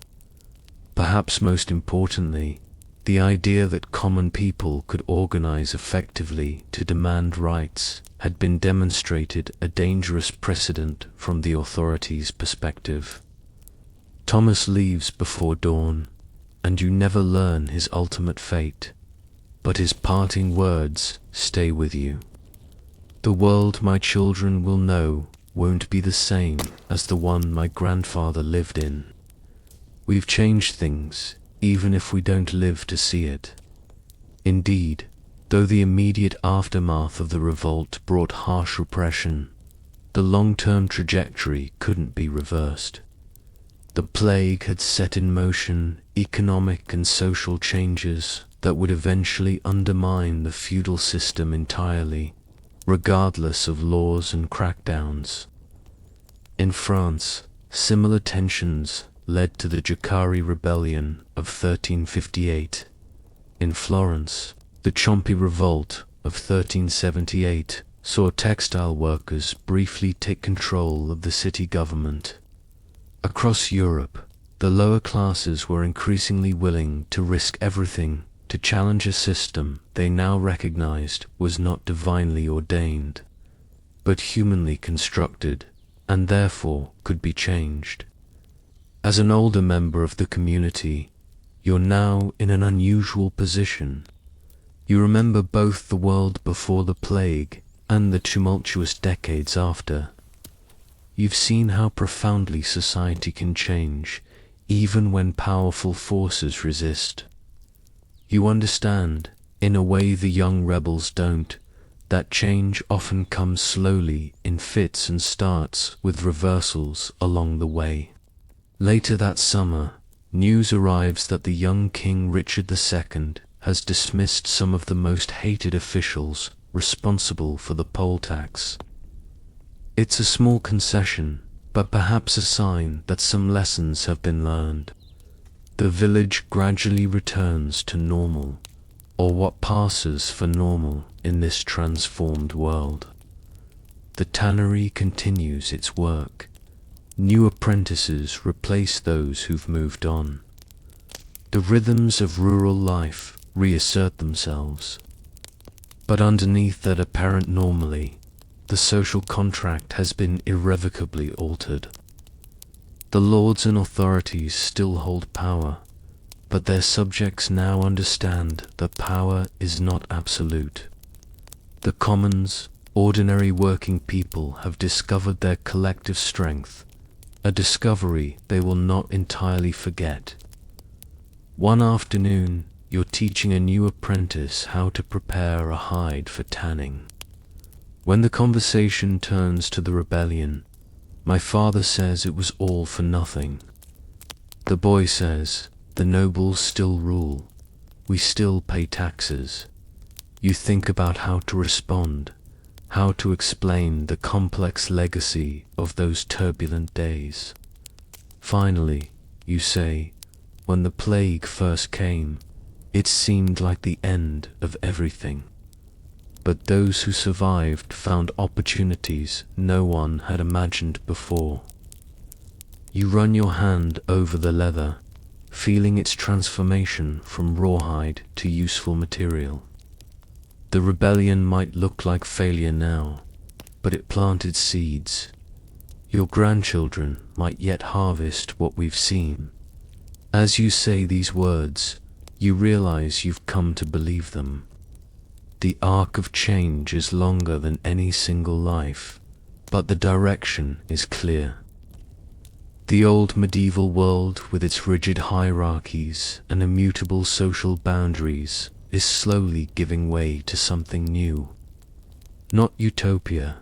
Perhaps most importantly, the idea that common people could organize effectively to demand rights had been demonstrated a dangerous precedent from the authorities' perspective. Thomas leaves before dawn, and you never learn his ultimate fate, but his parting words stay with you. The world my children will know won't be the same as the one my grandfather lived in. We've changed things, even if we don't live to see it. Indeed, though the immediate aftermath of the revolt brought harsh repression, the long-term trajectory couldn't be reversed. The plague had set in motion economic and social changes that would eventually undermine the feudal system entirely, regardless of laws and crackdowns. In France, similar tensions led to the Jacari Rebellion of 1358. In Florence, the Ciompi Revolt of 1378 saw textile workers briefly take control of the city government. Across Europe, the lower classes were increasingly willing to risk everything to challenge a system they now recognized was not divinely ordained, but humanly constructed, and therefore could be changed. As an older member of the community, you're now in an unusual position. You remember both the world before the plague and the tumultuous decades after. You've seen how profoundly society can change, even when powerful forces resist. You understand, in a way the young rebels don't, that change often comes slowly in fits and starts with reversals along the way. Later that summer, news arrives that the young King Richard II has dismissed some of the most hated officials responsible for the poll tax. It's a small concession, but perhaps a sign that some lessons have been learned. The village gradually returns to normal, or what passes for normal in this transformed world. the tannery continues its work. New apprentices replace those who've moved on. The rhythms of rural life reassert themselves. But underneath that apparent normalcy, the social contract has been irrevocably altered. The lords and authorities still hold power, but their subjects now understand that power is not absolute. The commons, ordinary working people, have discovered their collective strength, a discovery they will not entirely forget. One afternoon, you're teaching a new apprentice how to prepare a hide for tanning. When the conversation turns to the rebellion, my father says it was all for nothing. The boy says, the nobles still rule. We still pay taxes. You think about how to respond, how to explain the complex legacy of those turbulent days. Finally, you say, when the plague first came, it seemed like the end of everything. But those who survived found opportunities no one had imagined before. You run your hand over the leather, feeling its transformation from rawhide to useful material. The rebellion might look like failure now, but it planted seeds. Your grandchildren might yet harvest what we've seen. As you say these words, you realize you've come to believe them. The arc of change is longer than any single life, but the direction is clear. The old medieval world, with its rigid hierarchies and immutable social boundaries, is slowly giving way to something new. Not utopia,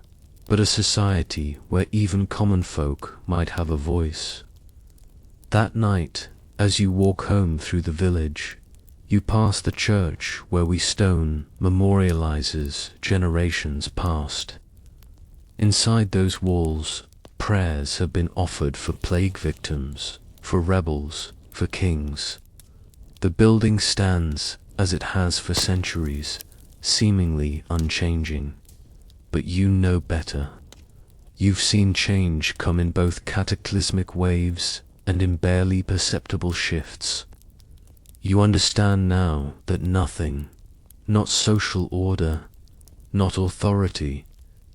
but a society where even common folk might have a voice. That night, as you walk home through the village, you pass the church where we stone memorializes generations past. Inside those walls, prayers have been offered for plague victims, for rebels, for kings. The building stands, as it has for centuries, seemingly unchanging. But you know better. You've seen change come in both cataclysmic waves and in barely perceptible shifts. You understand now that nothing, not social order, not authority,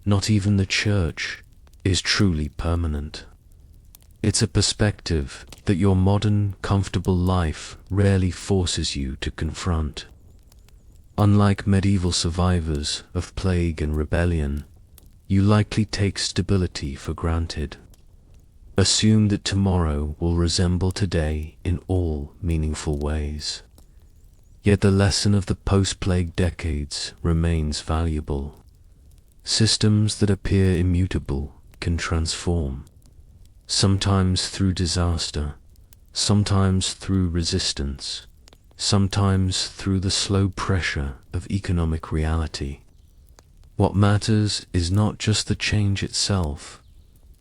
not even the church, is truly permanent. It's a perspective that your modern, comfortable life rarely forces you to confront. Unlike medieval survivors of plague and rebellion, you likely take stability for granted. Assume that tomorrow will resemble today in all meaningful ways. Yet the lesson of the post-plague decades remains valuable. Systems that appear immutable can transform, sometimes through disaster, sometimes through resistance, sometimes through the slow pressure of economic reality. What matters is not just the change itself,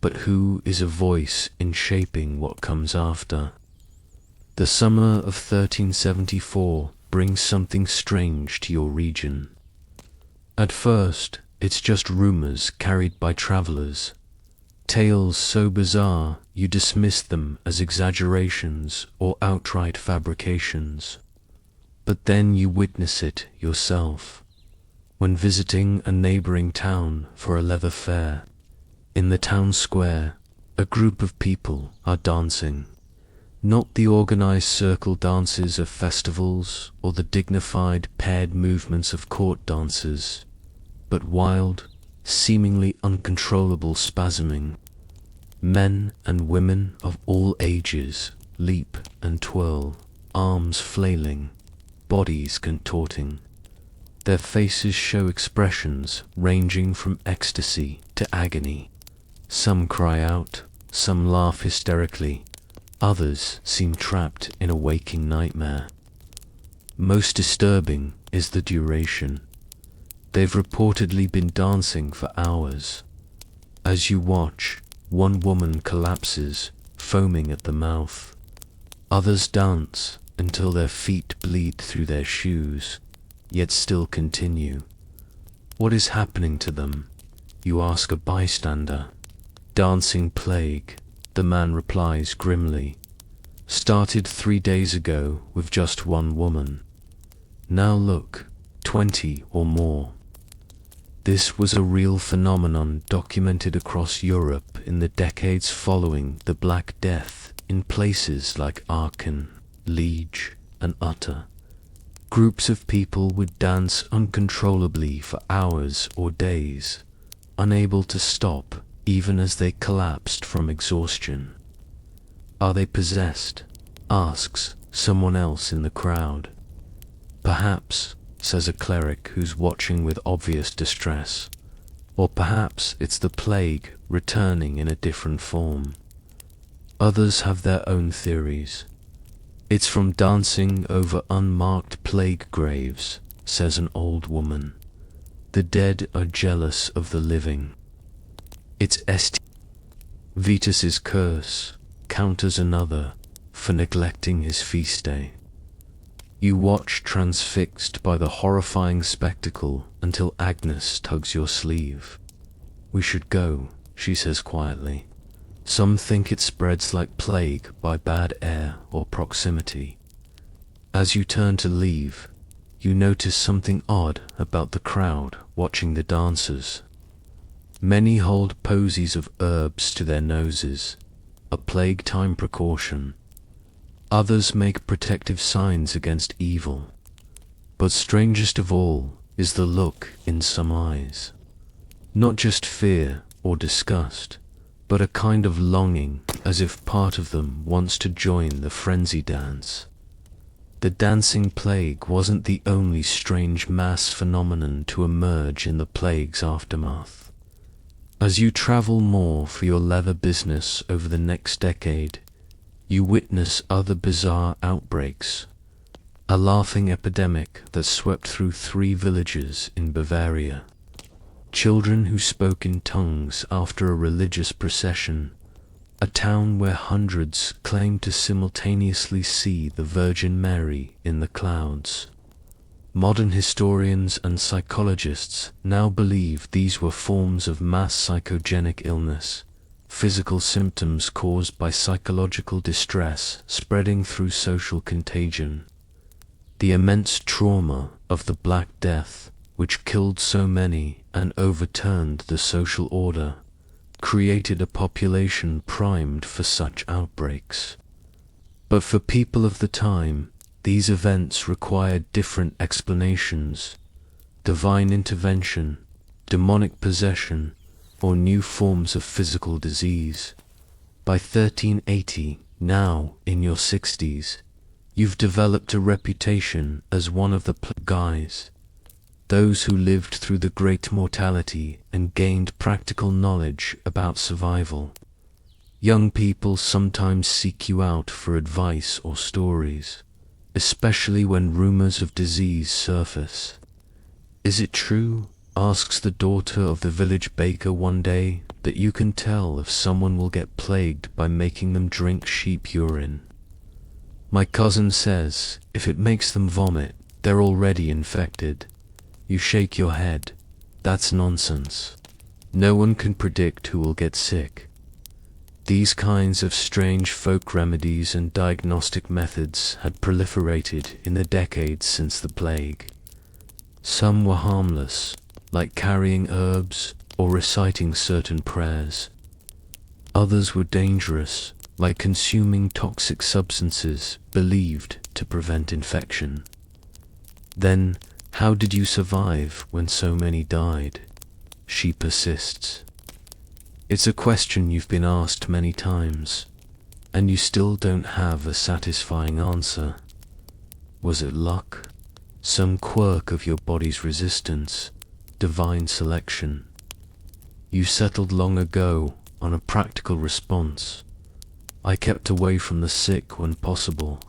but who is a voice in shaping what comes after. The summer of 1374 brings something strange to your region. At first, it's just rumors carried by travelers, tales so bizarre you dismiss them as exaggerations or outright fabrications. But then you witness it yourself, when visiting a neighboring town for a leather fair. In the town square, a group of people are dancing. Not the organized circle dances of festivals or the dignified paired movements of court dancers, but wild, seemingly uncontrollable spasming. Men and women of all ages leap and twirl, arms flailing, bodies contorting. Their faces show expressions ranging from ecstasy to agony. Some cry out, some laugh hysterically, others seem trapped in a waking nightmare. Most disturbing is the duration. They've reportedly been dancing for hours. As you watch, one woman collapses, foaming at the mouth. Others dance until their feet bleed through their shoes, yet still continue. What is happening to them? you ask a bystander. Dancing plague, the man replies grimly. Started 3 days ago with just one woman. Now look, 20 or more. This was a real phenomenon documented across Europe in the decades following the Black Death in places like Aachen, Liege, and Utter. Groups of people would dance uncontrollably for hours or days, unable to stop even as they collapsed from exhaustion. Are they possessed? Asks someone else in the crowd. Perhaps, says a cleric who's watching with obvious distress. Or perhaps it's the plague returning in a different form. Others have their own theories. It's from dancing over unmarked plague graves, says an old woman. The dead are jealous of the living. It's St. Vitus's curse, counters another, for neglecting his feast day. You watch transfixed by the horrifying spectacle until Agnes tugs your sleeve. We should go, she says quietly. Some think it spreads like plague by bad air or proximity. As you turn to leave, you notice something odd about the crowd watching the dancers. Many hold posies of herbs to their noses, a plague time precaution. Others make protective signs against evil. But strangest of all is the look in some eyes. Not just fear or disgust, but a kind of longing, as if part of them wants to join the frenzy dance. The dancing plague wasn't the only strange mass phenomenon to emerge in the plague's aftermath. As you travel more for your leather business over the next decade, you witness other bizarre outbreaks. A laughing epidemic that swept through 3 villages in Bavaria. Children who spoke in tongues after a religious procession. A town where hundreds claimed to simultaneously see the Virgin Mary in the clouds. Modern historians and psychologists now believe these were forms of mass psychogenic illness, physical symptoms caused by psychological distress spreading through social contagion. The immense trauma of the Black Death, which killed so many and overturned the social order, created a population primed for such outbreaks. But for people of the time, these events required different explanations: divine intervention, demonic possession, or new forms of physical disease. By 1380, now in your 60s, you've developed a reputation as one of the guys, those who lived through the Great Mortality and gained practical knowledge about survival. Young people sometimes seek you out for advice or stories, especially when rumors of disease surface. Is it true, asks the daughter of the village baker one day, that you can tell if someone will get plagued by making them drink sheep urine? My cousin says, if it makes them vomit, they're already infected. You shake your head. That's nonsense. No one can predict who will get sick. These kinds of strange folk remedies and diagnostic methods had proliferated in the decades since the plague. Some were harmless, like carrying herbs or reciting certain prayers. Others were dangerous, like consuming toxic substances believed to prevent infection. Then, how did you survive when so many died? She persists. It's a question you've been asked many times, and you still don't have a satisfying answer. Was it luck? Some quirk of your body's resistance? Divine selection? You settled long ago on a practical response. I kept away from the sick when possible.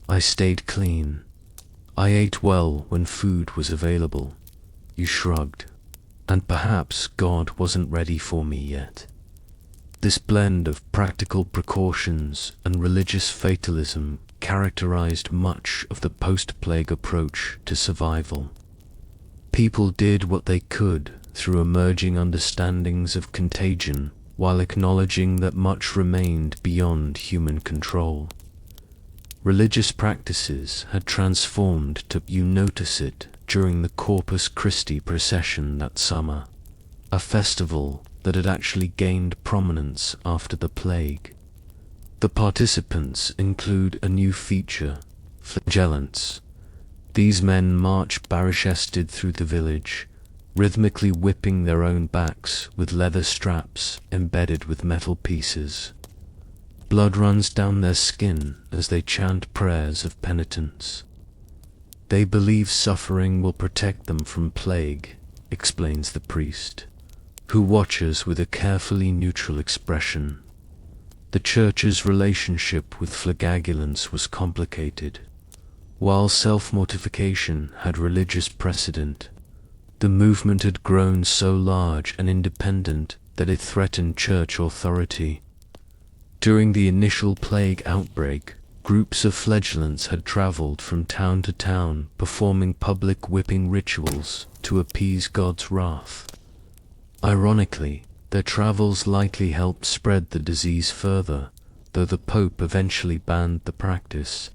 I stayed clean. I ate well when food was available. You shrugged. And perhaps God wasn't ready for me yet. This blend of practical precautions and religious fatalism characterized much of the post-plague approach to survival. People did what they could through emerging understandings of contagion, while acknowledging that much remained beyond human control. Religious practices had transformed to you notice it during the Corpus Christi procession that summer, a festival that had actually gained prominence after the plague. The participants include a new feature, flagellants. These men march barrel-chested through the village, rhythmically whipping their own backs with leather straps embedded with metal pieces. Blood runs down their skin as they chant prayers of penitence. They believe suffering will protect them from plague, explains the priest, who watches with a carefully neutral expression. The church's relationship with flagellants was complicated. While self-mortification had religious precedent, the movement had grown so large and independent that it threatened church authority. During the initial plague outbreak, groups of flagellants had traveled from town to town, performing public whipping rituals to appease God's wrath. Ironically, their travels likely helped spread the disease further, though the Pope eventually banned the practice.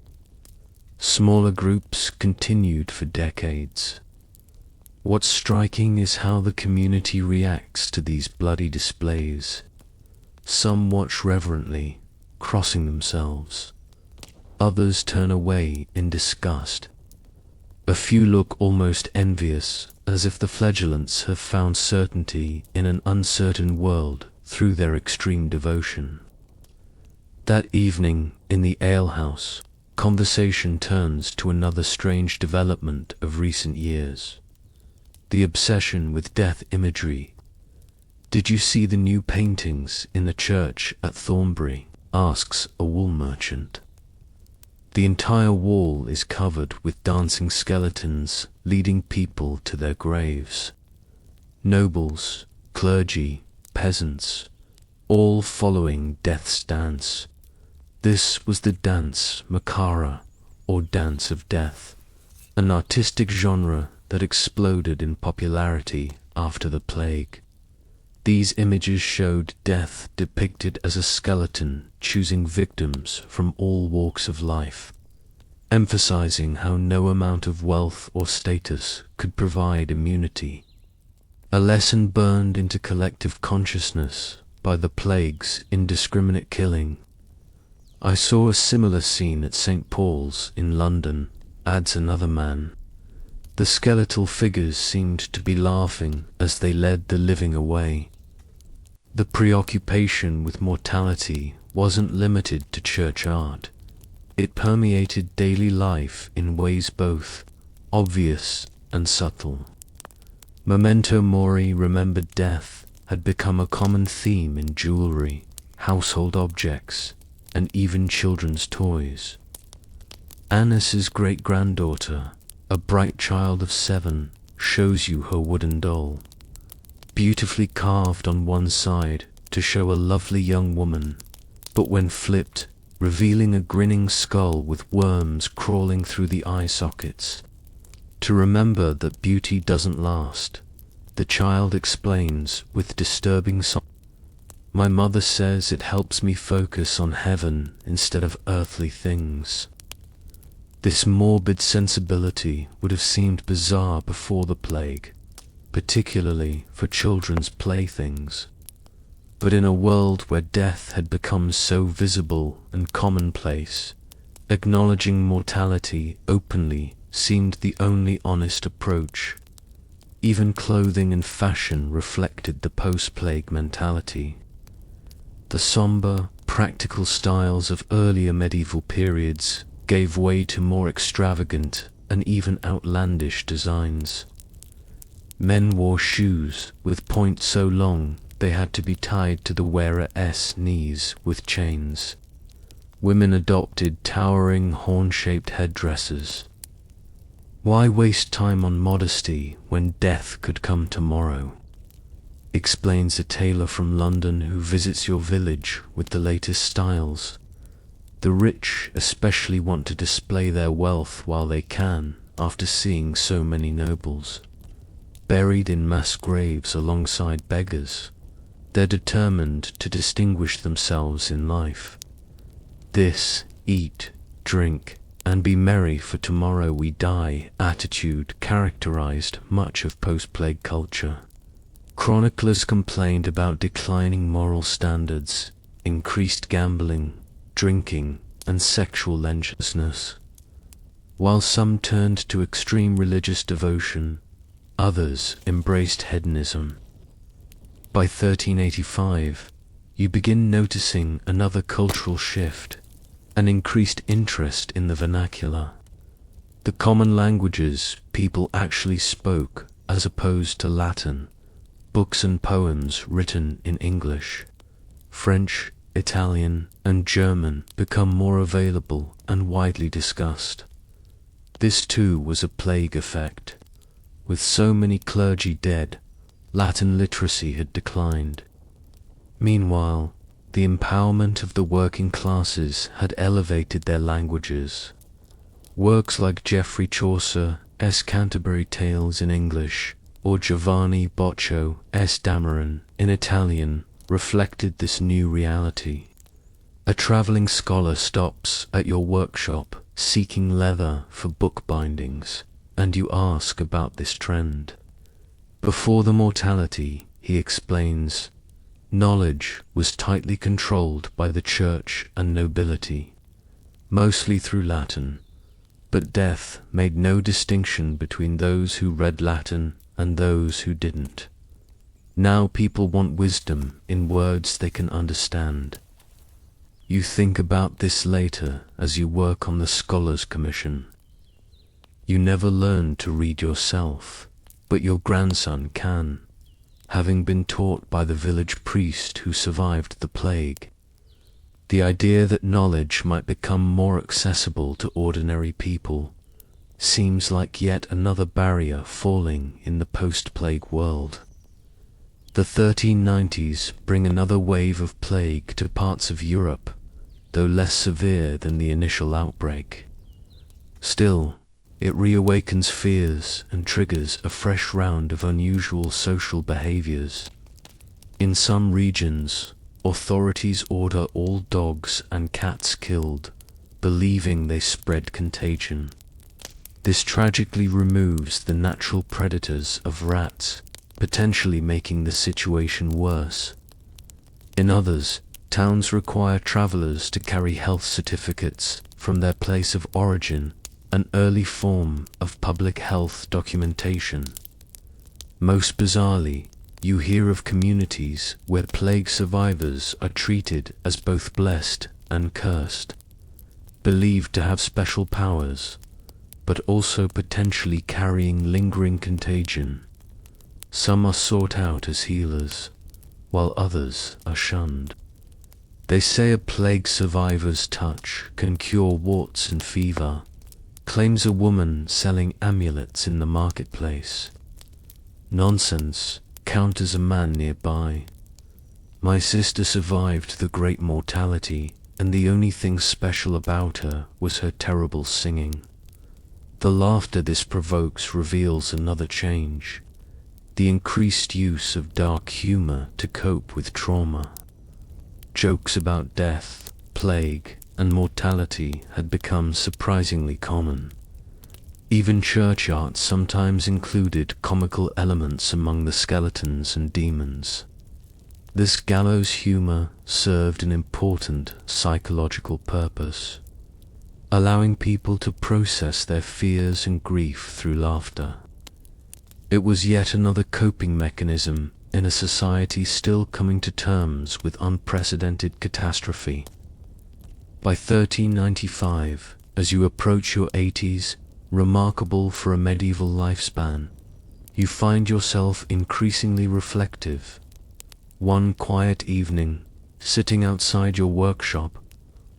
Smaller groups continued for decades. What's striking is how the community reacts to these bloody displays. Some watch reverently, crossing themselves. Others turn away in disgust. A few look almost envious, as if the flagellants have found certainty in an uncertain world through their extreme devotion. That evening, in the alehouse, conversation turns to another strange development of recent years. The obsession with death imagery. "Did you see the new paintings in the church at Thornbury?" asks a wool merchant. The entire wall is covered with dancing skeletons leading people to their graves. Nobles, clergy, peasants, all following death's dance. This was the dance macabre, or dance of death, an artistic genre that exploded in popularity after the plague. These images showed death depicted as a skeleton choosing victims from all walks of life, emphasizing how no amount of wealth or status could provide immunity. A lesson burned into collective consciousness by the plague's indiscriminate killing. "I saw a similar scene at St. Paul's in London," adds another man. The skeletal figures seemed to be laughing as they led the living away. The preoccupation with mortality wasn't limited to church art. It permeated daily life in ways both obvious and subtle. Memento mori, remembered death, had become a common theme in jewelry, household objects, and even children's toys. Annis's great-granddaughter, a bright child of 7, shows you her wooden doll, beautifully carved on one side to show a lovely young woman, but when flipped, revealing a grinning skull with worms crawling through the eye sockets. To remember that beauty doesn't last, the child explains with disturbing song. "My mother says it helps me focus on heaven instead of earthly things." This morbid sensibility would have seemed bizarre before the plague, particularly for children's playthings. But in a world where death had become so visible and commonplace, acknowledging mortality openly seemed the only honest approach. Even clothing and fashion reflected the post-plague mentality. The somber, practical styles of earlier medieval periods gave way to more extravagant and even outlandish designs. Men wore shoes with points so long they had to be tied to the wearer's knees with chains. Women adopted towering horn-shaped headdresses. Why waste time on modesty when death could come tomorrow? Explains a tailor from London who visits your village with the latest styles. The rich especially want to display their wealth while they can, after seeing so many nobles. buried in mass graves alongside beggars. They're determined to distinguish themselves in life. This eat, drink, and be merry for tomorrow we die attitude characterized much of post-plague culture. Chroniclers complained about declining moral standards, increased gambling, drinking, and sexual licentiousness. While some turned to extreme religious devotion, others embraced hedonism. By 1385, you begin noticing another cultural shift, an increased interest in the vernacular. The common languages people actually spoke as opposed to Latin, books and poems written in English, French, Italian, and German become more available and widely discussed. This too was a plague effect. With so many clergy dead, Latin literacy had declined. Meanwhile, the empowerment of the working classes had elevated their languages. Works like Geoffrey Chaucer's Canterbury Tales in English or Giovanni Bocca's Dameron in Italian reflected this new reality. A traveling scholar stops at your workshop seeking leather for book bindings, and you ask about this trend. Before the mortality, he explains, knowledge was tightly controlled by the church and nobility, mostly through Latin, but death made no distinction between those who read Latin and those who didn't. Now people want wisdom in words they can understand. You think about this later as you work on the Scholars' Commission. You never learned to read yourself, but your grandson can, having been taught by the village priest who survived the plague. The idea that knowledge might become more accessible to ordinary people seems like yet another barrier falling in the post-plague world. The 1390s bring another wave of plague to parts of Europe, though less severe than the initial outbreak. Still, it reawakens fears and triggers a fresh round of unusual social behaviors. In some regions, authorities order all dogs and cats killed, believing they spread contagion. This tragically removes the natural predators of rats, potentially making the situation worse. In others, towns require travelers to carry health certificates from their place of origin, an early form of public health documentation. Most bizarrely, you hear of communities where plague survivors are treated as both blessed and cursed, believed to have special powers, but also potentially carrying lingering contagion. Some are sought out as healers, while others are shunned. They say a plague survivor's touch can cure warts and fever, claims a woman selling amulets in the marketplace. Nonsense, counters a man nearby. My sister survived the great mortality, and the only thing special about her was her terrible singing. The laughter this provokes reveals another change, the increased use of dark humor to cope with trauma. Jokes about death, plague, and mortality had become surprisingly common. Even church art sometimes included comical elements among the skeletons and demons. This gallows humor served an important psychological purpose, allowing people to process their fears and grief through laughter. It was yet another coping mechanism in a society still coming to terms with unprecedented catastrophe. By 1395, as you approach your 80s, remarkable for a medieval lifespan, you find yourself increasingly reflective. One quiet evening, sitting outside your workshop,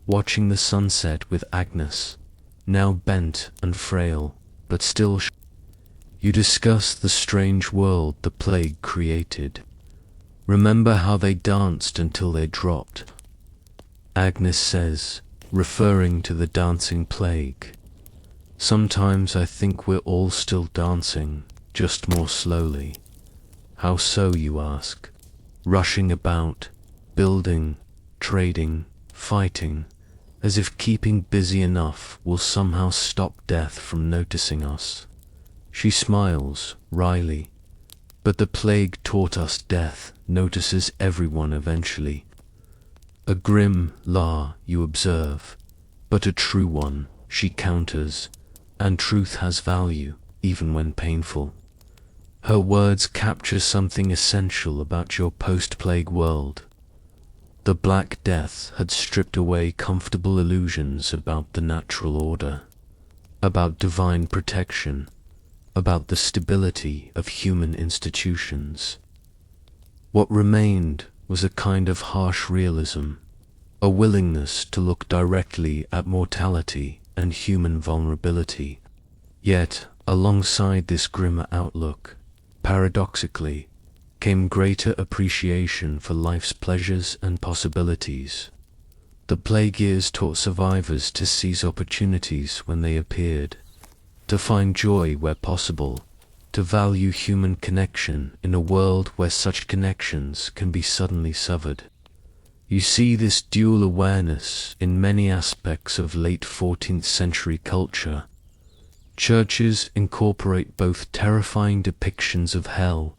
watching the sunset with Agnes, now bent and frail, but still you discuss the strange world the plague created. Remember how they danced until they dropped. Agnes says, referring to the dancing plague, sometimes I think we're all still dancing, just more slowly. How so, you ask? Rushing about, building, trading, fighting, as if keeping busy enough will somehow stop death from noticing us. She smiles, wryly. But the plague taught us death notices everyone eventually. A grim lie, you observe, but a true one, she counters, and truth has value, even when painful. Her words capture something essential about your post-plague world. The Black Death had stripped away comfortable illusions about the natural order, about divine protection, about the stability of human institutions. What remained was a kind of harsh realism, a willingness to look directly at mortality and human vulnerability. Yet, alongside this grimmer outlook, paradoxically, came greater appreciation for life's pleasures and possibilities. The plague years taught survivors to seize opportunities when they appeared, to find joy where possible, to value human connection in a world where such connections can be suddenly severed. You see this dual awareness in many aspects of late 14th century culture. Churches incorporate both terrifying depictions of hell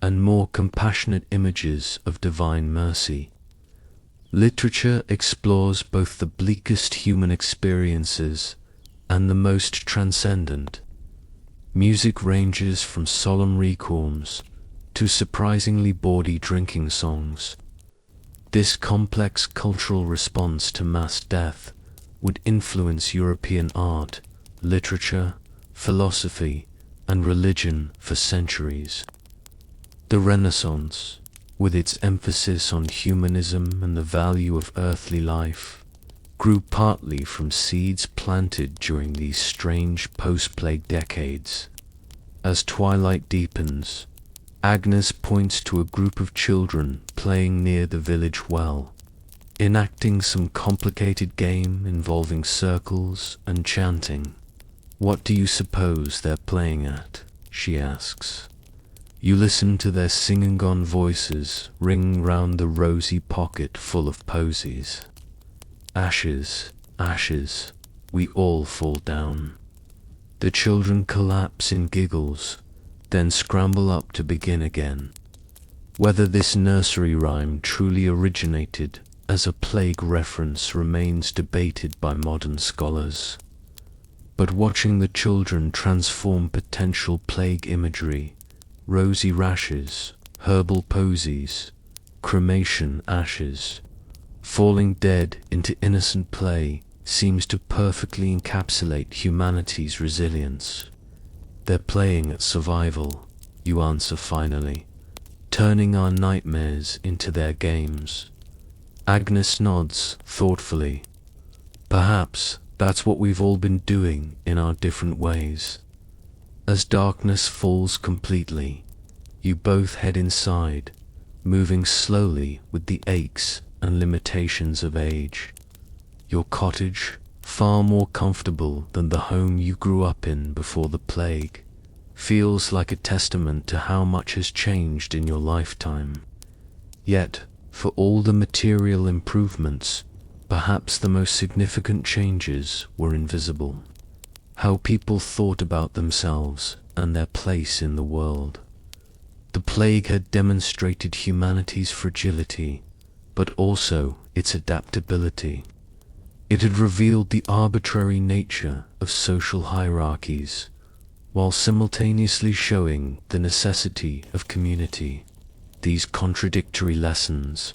and more compassionate images of divine mercy. Literature explores both the bleakest human experiences and the most transcendent. Music ranges from solemn requiems to surprisingly bawdy drinking songs. This complex cultural response to mass death would influence European art, literature, philosophy, and religion for centuries. The Renaissance, with its emphasis on humanism and the value of earthly life, grew partly from seeds planted during these strange post-plague decades. As twilight deepens, Agnes points to a group of children playing near the village well, enacting some complicated game involving circles and chanting. "What do you suppose they're playing at?" she asks. You listen to their sing-and-gone voices ring round the rosy pocket full of posies. Ashes, ashes, we all fall down. The children collapse in giggles, then scramble up to begin again. Whether this nursery rhyme truly originated as a plague reference remains debated by modern scholars. But watching the children transform potential plague imagery, rosy rashes, herbal posies, cremation ashes, falling dead into innocent play seems to perfectly encapsulate humanity's resilience. They're playing at survival, you answer finally, turning our nightmares into their games. Agnes nods thoughtfully. Perhaps that's what we've all been doing in our different ways. As darkness falls completely, you both head inside, moving slowly with the aches and limitations of age. Your cottage, far more comfortable than the home you grew up in before the plague, feels like a testament to how much has changed in your lifetime. Yet, for all the material improvements, perhaps the most significant changes were invisible. How people thought about themselves and their place in the world. The plague had demonstrated humanity's fragility, but also its adaptability. It had revealed the arbitrary nature of social hierarchies, while simultaneously showing the necessity of community. These contradictory lessons,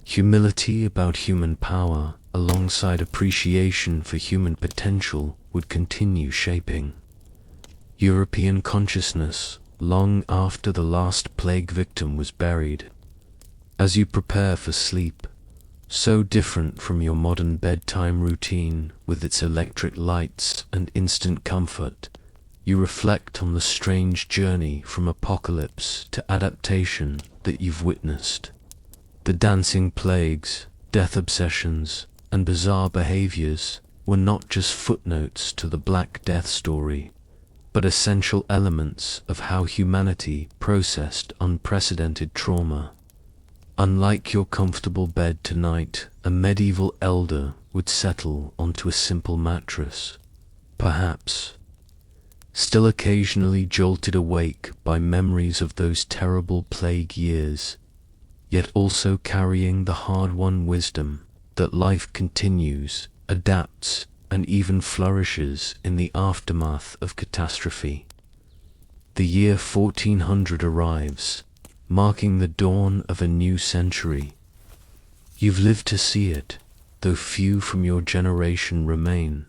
humility about human power alongside appreciation for human potential, would continue shaping European consciousness long after the last plague victim was buried. As you prepare for sleep, so different from your modern bedtime routine with its electric lights and instant comfort, you reflect on the strange journey from apocalypse to adaptation that you've witnessed. The dancing plagues, death obsessions, and bizarre behaviors were not just footnotes to the Black Death story. but essential elements of how humanity processed unprecedented trauma. Unlike your comfortable bed tonight, a medieval elder would settle onto a simple mattress, perhaps, still occasionally jolted awake by memories of those terrible plague years, yet also carrying the hard-won wisdom that life continues, adapts, and even flourishes in the aftermath of catastrophe. The year 1400 arrives, marking the dawn of a new century. You've lived to see it, though few from your generation remain.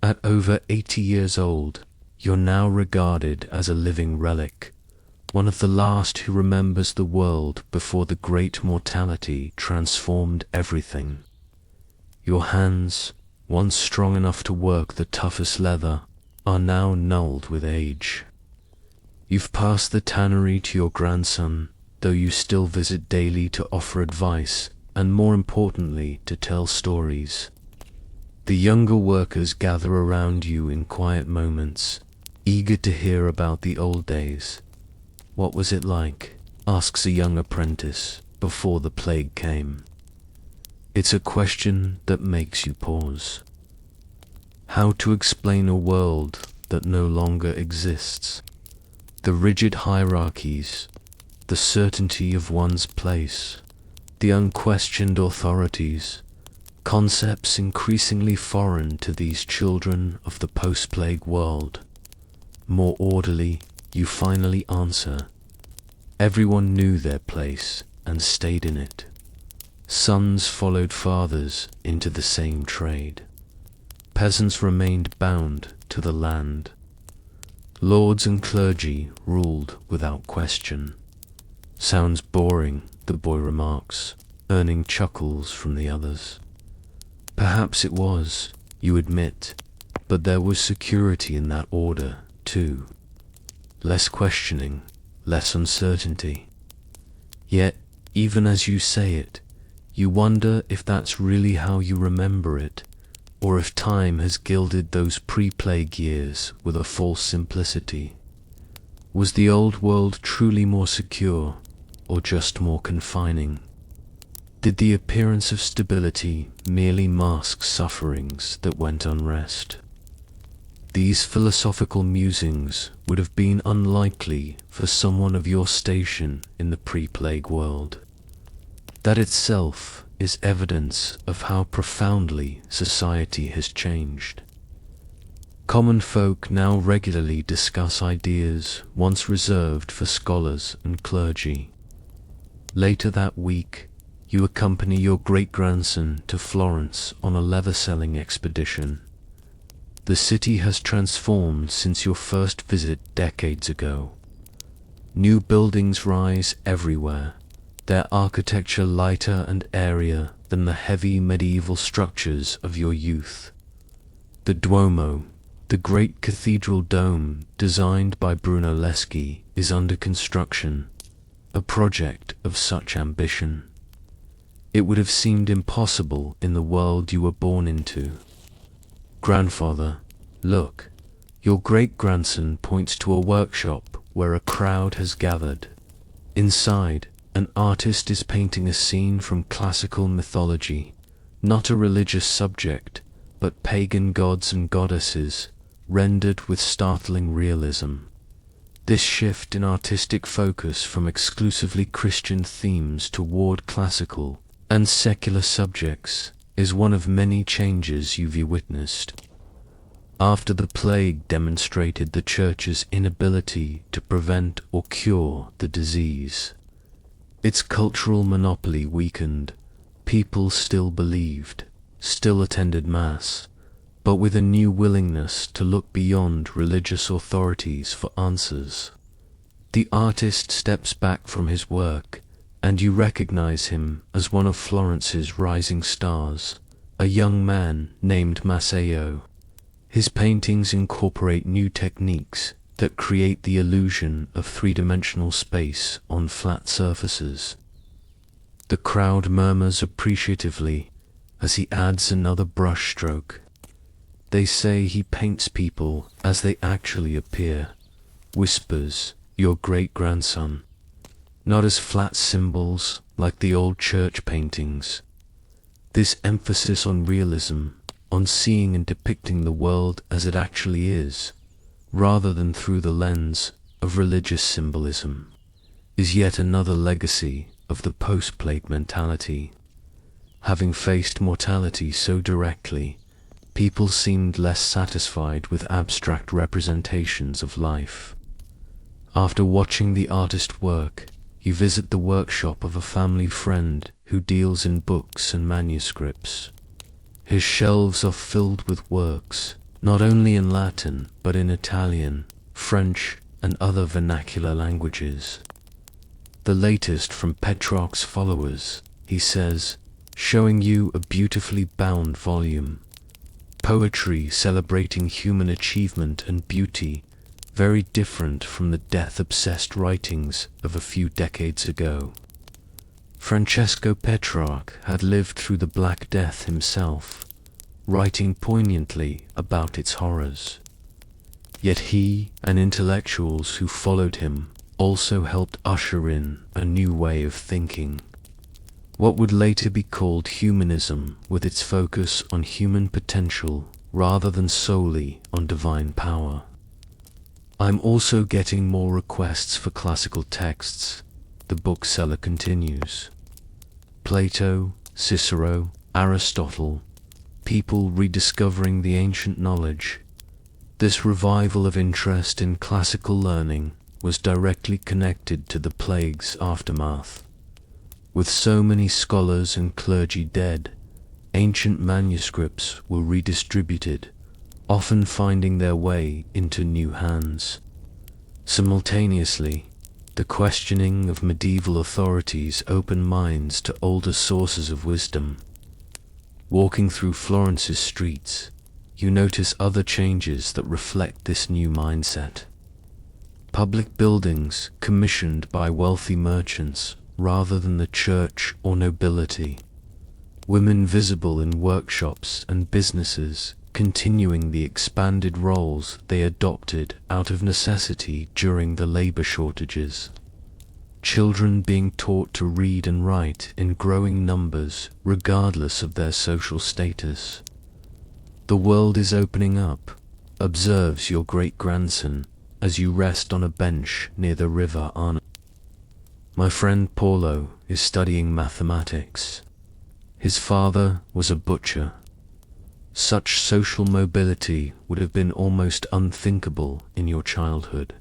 At over 80 years old, you're now regarded as a living relic, one of the last who remembers the world before the great mortality transformed everything. Your hands, once strong enough to work the toughest leather, are now nulled with age. You've passed the tannery to your grandson, though you still visit daily to offer advice, and more importantly, to tell stories. The younger workers gather around you in quiet moments, eager to hear about the old days. "What was it like?" asks a young apprentice before the plague came. It's a question that makes you pause. How to explain a world that no longer exists? The rigid hierarchies, the certainty of one's place, the unquestioned authorities, concepts increasingly foreign to these children of the post-plague world. More orderly, you finally answer. Everyone knew their place and stayed in it. Sons followed fathers into the same trade. Peasants remained bound to the land. Lords and clergy ruled without question. "Sounds boring," the boy remarks, earning chuckles from the others. Perhaps it was, you admit, but there was security in that order, too. Less questioning, less uncertainty. Yet, even as you say it, you wonder if that's really how you remember it, or if time has gilded those pre-plague years with a false simplicity. Was the old world truly more secure, or just more confining? Did the appearance of stability merely mask sufferings that went unrest? These philosophical musings would have been unlikely for someone of your station in the pre-plague world. That itself is evidence of how profoundly society has changed. Common folk now regularly discuss ideas once reserved for scholars and clergy. Later that week, you accompany your great-grandson to Florence on a leather-selling expedition. The city has transformed since your first visit decades ago. New buildings rise everywhere, their architecture lighter and airier than the heavy medieval structures of your youth. The Duomo, the great cathedral dome designed by Brunelleschi, is under construction, a project of such ambition. It would have seemed impossible in the world you were born into. "Grandfather, look," your great-grandson points to a workshop where a crowd has gathered. Inside, an artist is painting a scene from classical mythology, not a religious subject, but pagan gods and goddesses, rendered with startling realism. This shift in artistic focus from exclusively Christian themes toward classical and secular subjects is one of many changes you've witnessed. After the plague demonstrated the Church's inability to prevent or cure the disease, its cultural monopoly weakened. People still believed, still attended Mass, but with a new willingness to look beyond religious authorities for answers. The artist steps back from his work, and you recognize him as one of Florence's rising stars, a young man named Matteo. His paintings incorporate new techniques that create the illusion of three-dimensional space on flat surfaces. The crowd murmurs appreciatively as he adds another brushstroke. They say he paints people as they actually appear, whispers, your great-grandson, not as flat symbols like the old church paintings. This emphasis on realism, on seeing and depicting the world as it actually is, rather than through the lens of religious symbolism, is yet another legacy of the post-plague mentality. Having faced mortality so directly, people seemed less satisfied with abstract representations of life. After watching the artist work, you visit the workshop of a family friend who deals in books and manuscripts. His shelves are filled with works, not only in Latin, but in Italian, French, and other vernacular languages. The latest from Petrarch's followers, he says, showing you a beautifully bound volume. Poetry celebrating human achievement and beauty, very different from the death-obsessed writings of a few decades ago. Francesco Petrarch had lived through the Black Death himself, writing poignantly about its horrors. Yet he and intellectuals who followed him also helped usher in a new way of thinking. What would later be called humanism, with its focus on human potential rather than solely on divine power. I'm also getting more requests for classical texts, the bookseller continues. Plato, Cicero, Aristotle, people rediscovering the ancient knowledge. This revival of interest in classical learning was directly connected to the plague's aftermath. With so many scholars and clergy dead, ancient manuscripts were redistributed, often finding their way into new hands. Simultaneously, the questioning of medieval authorities opened minds to older sources of wisdom. Walking through Florence's streets, you notice other changes that reflect this new mindset. Public buildings commissioned by wealthy merchants rather than the church or nobility. Women visible in workshops and businesses, continuing the expanded roles they adopted out of necessity during the labor shortages. Children being taught to read and write in growing numbers regardless of their social status. The world is opening up, observes your great-grandson as you rest on a bench near the river Arno. My friend Paulo is studying mathematics. His father was a butcher. Such social mobility would have been almost unthinkable in your childhood.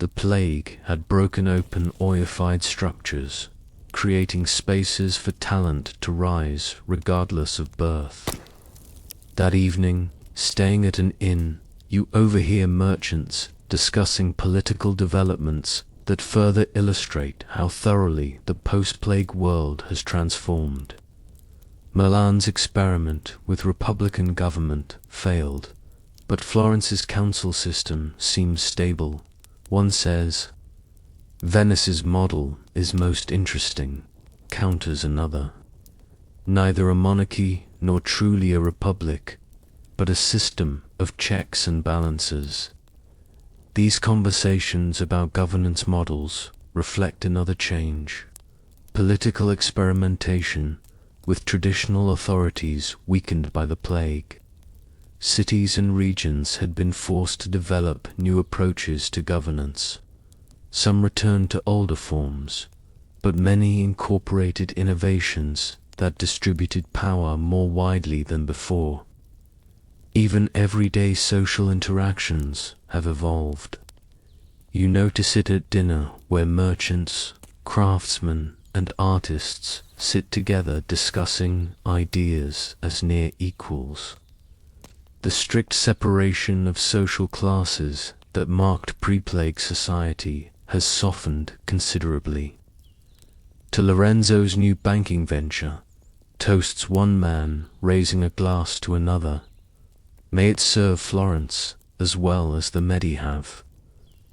The plague had broken open oified structures, creating spaces for talent to rise regardless of birth. That evening, staying at an inn, you overhear merchants discussing political developments that further illustrate how thoroughly the post-plague world has transformed. Milan's experiment with republican government failed, but Florence's council system seems stable. One says, Venice's model is most interesting, counters another. Neither a monarchy nor truly a republic, but a system of checks and balances. These conversations about governance models reflect another change. Political experimentation with traditional authorities weakened by the plague. Cities and regions had been forced to develop new approaches to governance. Some returned to older forms, but many incorporated innovations that distributed power more widely than before. Even everyday social interactions have evolved. You notice it at dinner, where merchants, craftsmen, and artists sit together discussing ideas as near equals. The strict separation of social classes that marked pre-plague society has softened considerably. To Lorenzo's new banking venture, toasts one man raising a glass to another. May it serve Florence as well as the Medi have.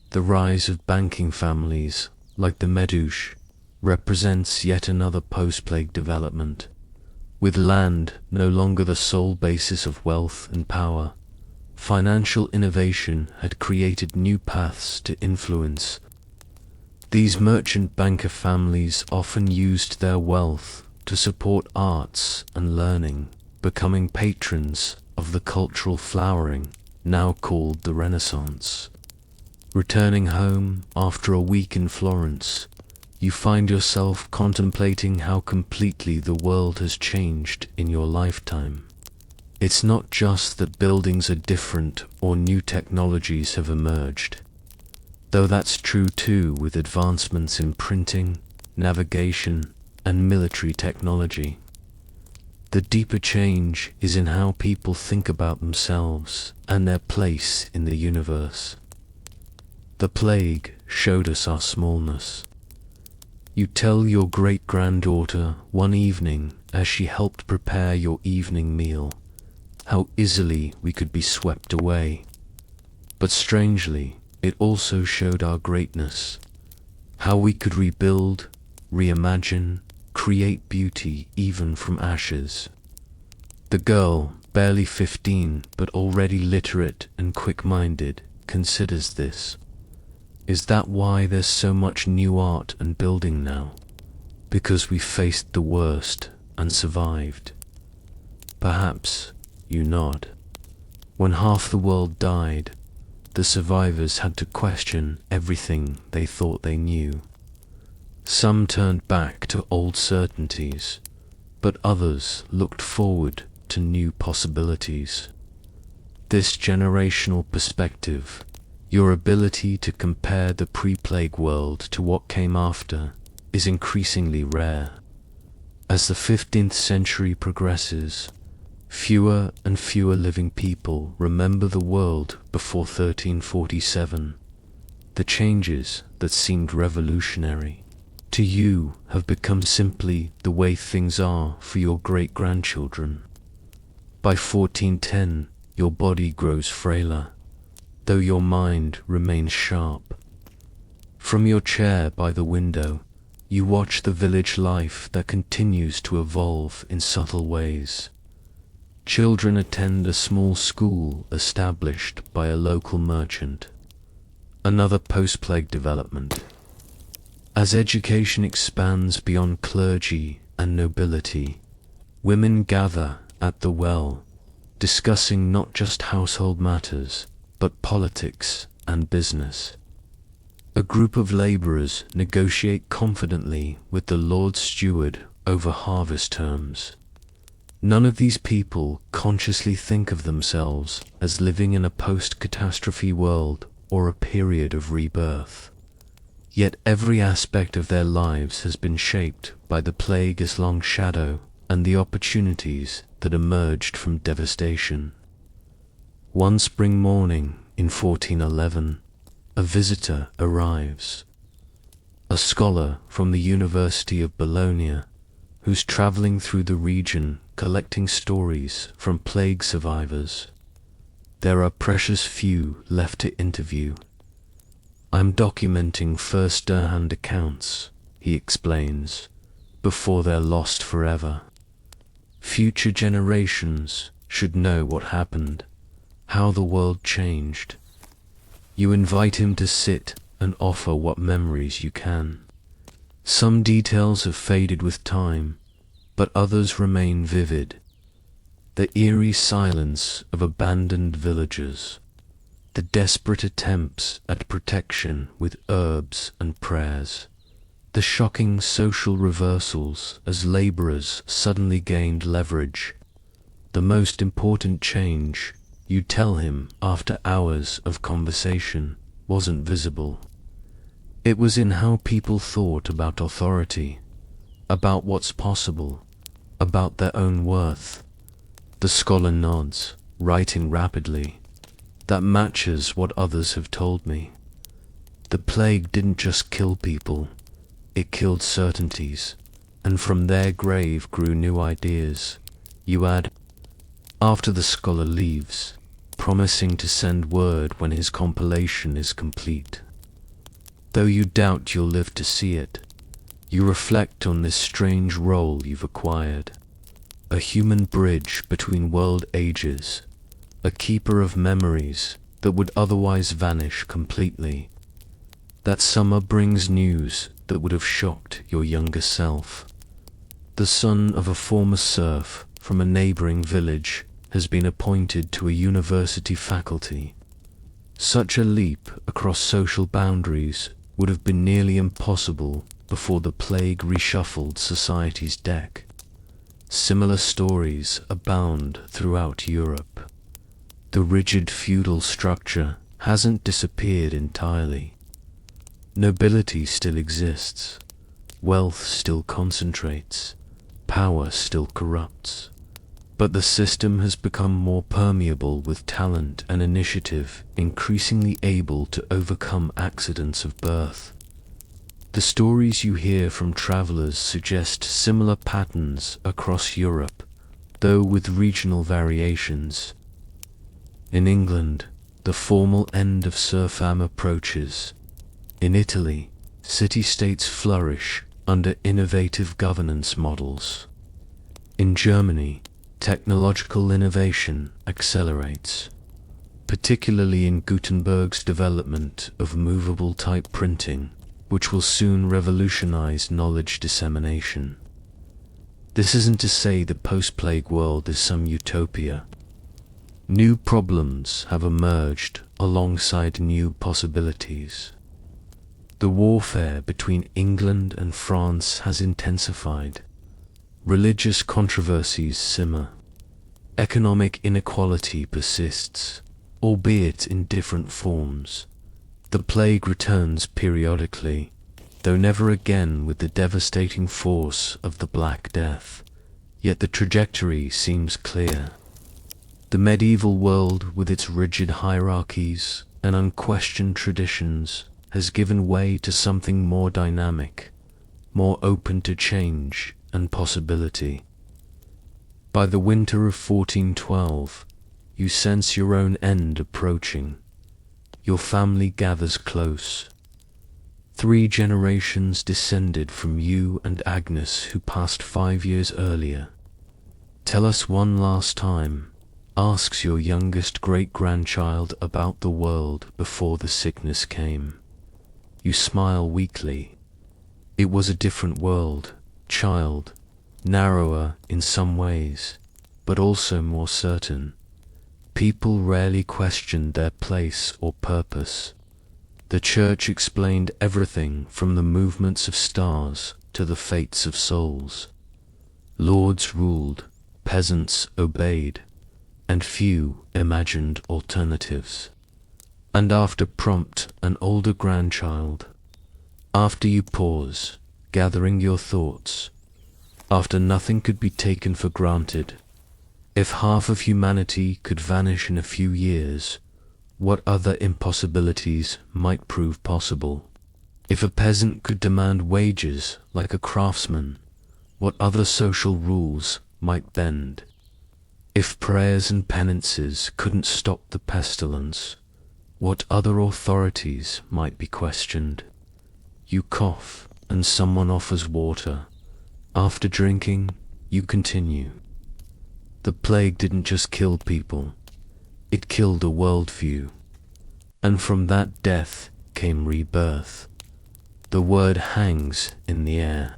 The rise of banking families, like the Medusche, represents yet another post-plague development. With land no longer the sole basis of wealth and power, financial innovation had created new paths to influence. These merchant banker families often used their wealth to support arts and learning, becoming patrons of the cultural flowering now called the Renaissance. Returning home after a week in Florence, you find yourself contemplating how completely the world has changed in your lifetime. It's not just that buildings are different or new technologies have emerged, though that's true too with advancements in printing, navigation, and military technology. The deeper change is in how people think about themselves and their place in the universe. The plague showed us our smallness. You tell your great-granddaughter one evening as she helped prepare your evening meal how easily we could be swept away. But strangely, it also showed our greatness, how we could rebuild, reimagine, create beauty even from ashes. The girl, barely 15 but already literate and quick-minded, considers this. Is that why there's so much new art and building now? Because we faced the worst and survived? Perhaps. You nod. When half the world died, the survivors had to question everything they thought they knew. Some turned back to old certainties, but others looked forward to new possibilities. This generational perspective, your ability to compare the pre-plague world to what came after, is increasingly rare. As the 15th century progresses, fewer and fewer living people remember the world before 1347. The changes that seemed revolutionary to you have become simply the way things are for your great-grandchildren. By 1410, your body grows frailer, though your mind remains sharp. From your chair by the window, you watch the village life that continues to evolve in subtle ways. Children attend a small school established by a local merchant. Another post-plague development. As education expands beyond clergy and nobility, women gather at the well, discussing not just household matters, but politics and business. A group of laborers negotiate confidently with the Lord Steward over harvest terms. None of these people consciously think of themselves as living in a post-catastrophe world or a period of rebirth. Yet every aspect of their lives has been shaped by the plague as long shadow and the opportunities that emerged from devastation. One spring morning in 1411, a visitor arrives. A scholar from the University of Bologna, who's traveling through the region collecting stories from plague survivors. There are precious few left to interview. I'm documenting first-hand accounts, he explains, before they're lost forever. Future generations should know what happened, how the world changed. You invite him to sit and offer what memories you can. Some details have faded with time, but others remain vivid. The eerie silence of abandoned villages, the desperate attempts at protection with herbs and prayers, the shocking social reversals as laborers suddenly gained leverage. The most important change, you tell him after hours of conversation, wasn't visible. It was in how people thought about authority, about what's possible, about their own worth. The scholar nods, writing rapidly. That matches what others have told me. The plague didn't just kill people, it killed certainties, and from their grave grew new ideas. You add, after the scholar leaves, promising to send word when his compilation is complete. Though you doubt you'll live to see it, you reflect on this strange role you've acquired. a human bridge between world ages, a keeper of memories that would otherwise vanish completely. That summer brings news that would have shocked your younger self. The son of a former serf from a neighboring village has been appointed to a university faculty. Such a leap across social boundaries would have been nearly impossible before the plague reshuffled society's deck. Similar stories abound throughout Europe. The rigid feudal structure hasn't disappeared entirely. Nobility still exists, wealth still concentrates, power still corrupts. But the system has become more permeable with talent and initiative, increasingly able to overcome accidents of birth. The stories you hear from travelers suggest similar patterns across Europe, though with regional variations. In England, the formal end of serfdom approaches. In Italy, city-states flourish under innovative governance models. In Germany, technological innovation accelerates, particularly in Gutenberg's development of movable type printing, which will soon revolutionize knowledge dissemination. This isn't to say the post-plague world is some utopia. New problems have emerged alongside new possibilities. The warfare between England and France has intensified. Religious controversies simmer. Economic inequality persists, albeit in different forms. The plague returns periodically, though never again with the devastating force of the Black Death. Yet the trajectory seems clear. The medieval world, with its rigid hierarchies and unquestioned traditions, has given way to something more dynamic, more open to change and possibility. By the winter of 1412, you sense your own end approaching. Your family gathers close. 3 generations descended from you and Agnes, who passed 5 years earlier. Tell us one last time, asks your youngest great-grandchild about the world before the sickness came. You smile weakly. It was a different world, child, narrower in some ways, but also more certain. People rarely questioned their place or purpose. The church explained everything from the movements of stars to the fates of souls. Lords ruled, peasants obeyed, and few imagined alternatives. And after prompt an older grandchild, after you pause, gathering your thoughts, after nothing could be taken for granted, if half of humanity could vanish in a few years, what other impossibilities might prove possible? If a peasant could demand wages like a craftsman, what other social rules might bend? If prayers and penances couldn't stop the pestilence, what other authorities might be questioned? You cough, and someone offers water. After drinking, you continue. The plague didn't just kill people, it killed a worldview. And from that death came rebirth. The word hangs in the air.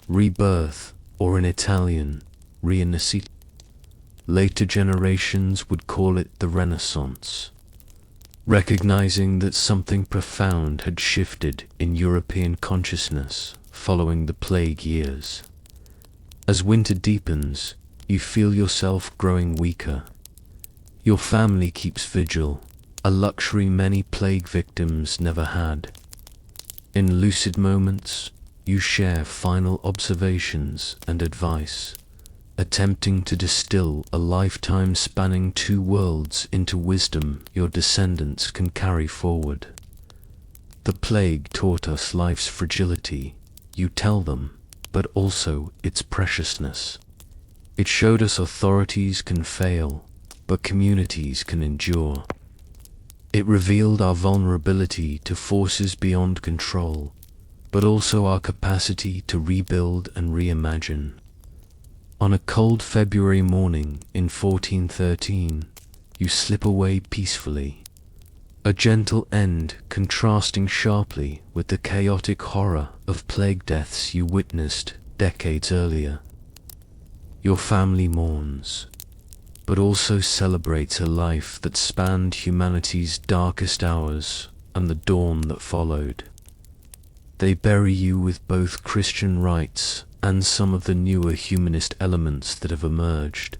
Rebirth, or in Italian, rinascita. Later generations would call it the Renaissance, recognizing that something profound had shifted in European consciousness following the plague years. As winter deepens, you feel yourself growing weaker. Your family keeps vigil, a luxury many plague victims never had. In lucid moments, you share final observations and advice, attempting to distill a lifetime spanning 2 worlds into wisdom your descendants can carry forward. The plague taught us life's fragility, you tell them, but also its preciousness. It showed us authorities can fail, but communities can endure. It revealed our vulnerability to forces beyond control, but also our capacity to rebuild and reimagine. On a cold February morning in 1413, you slip away peacefully, a gentle end contrasting sharply with the chaotic horror of plague deaths you witnessed decades earlier. Your family mourns, but also celebrates a life that spanned humanity's darkest hours and the dawn that followed. They bury you with both Christian rites and some of the newer humanist elements that have emerged.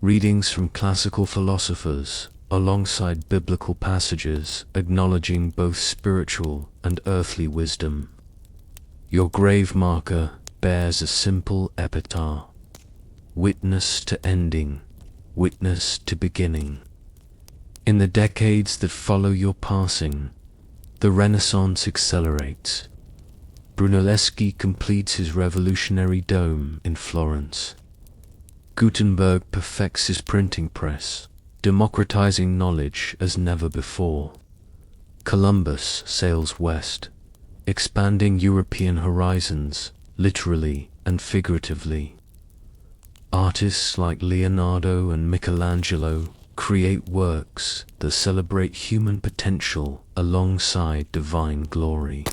Readings from classical philosophers alongside biblical passages acknowledging both spiritual and earthly wisdom. Your grave marker bears a simple epitaph: witness to ending, witness to beginning. In the decades that follow your passing, the Renaissance accelerates. Brunelleschi completes his revolutionary dome in Florence. Gutenberg perfects his printing press, democratizing knowledge as never before. Columbus sails west, expanding European horizons, literally and figuratively. Artists like Leonardo and Michelangelo create works that celebrate human potential alongside divine glory.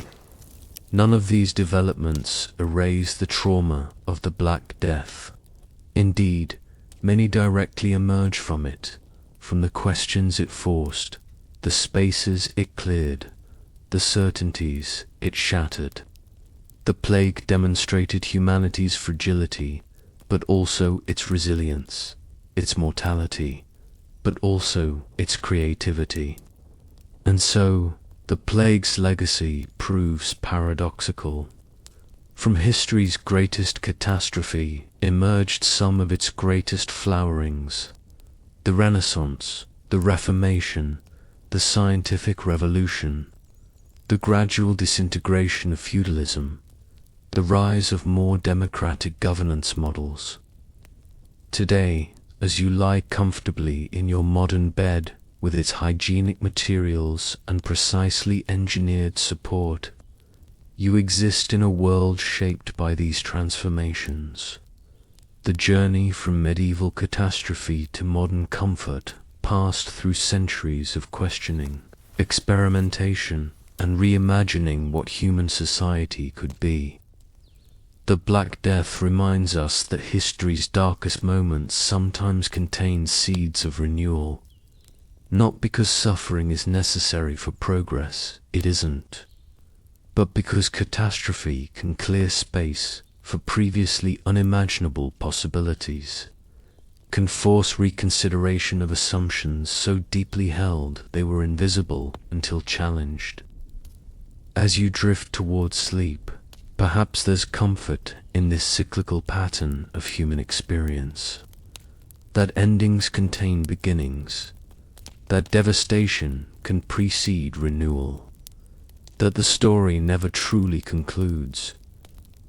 None of these developments erase the trauma of the Black Death. Indeed, many directly emerge from it, from the questions it forced, the spaces it cleared, the certainties it shattered. The plague demonstrated humanity's fragility, but also its resilience, its mortality, but also its creativity. And so, the plague's legacy proves paradoxical. From history's greatest catastrophe emerged some of its greatest flowerings. The Renaissance, the Reformation, the scientific revolution, the gradual disintegration of feudalism, the rise of more democratic governance models. Today, as you lie comfortably in your modern bed with its hygienic materials and precisely engineered support, you exist in a world shaped by these transformations. The journey from medieval catastrophe to modern comfort passed through centuries of questioning, experimentation, and reimagining what human society could be. The Black Death reminds us that history's darkest moments sometimes contain seeds of renewal. Not because suffering is necessary for progress, it isn't, but because catastrophe can clear space for previously unimaginable possibilities, can force reconsideration of assumptions so deeply held they were invisible until challenged. As you drift towards sleep, perhaps there's comfort in this cyclical pattern of human experience, that endings contain beginnings, that devastation can precede renewal, that the story never truly concludes,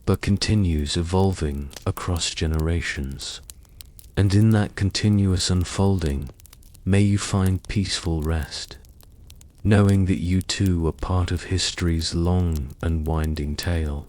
but continues evolving across generations. And in that continuous unfolding, may you find peaceful rest, knowing that you too are part of history's long and winding tale.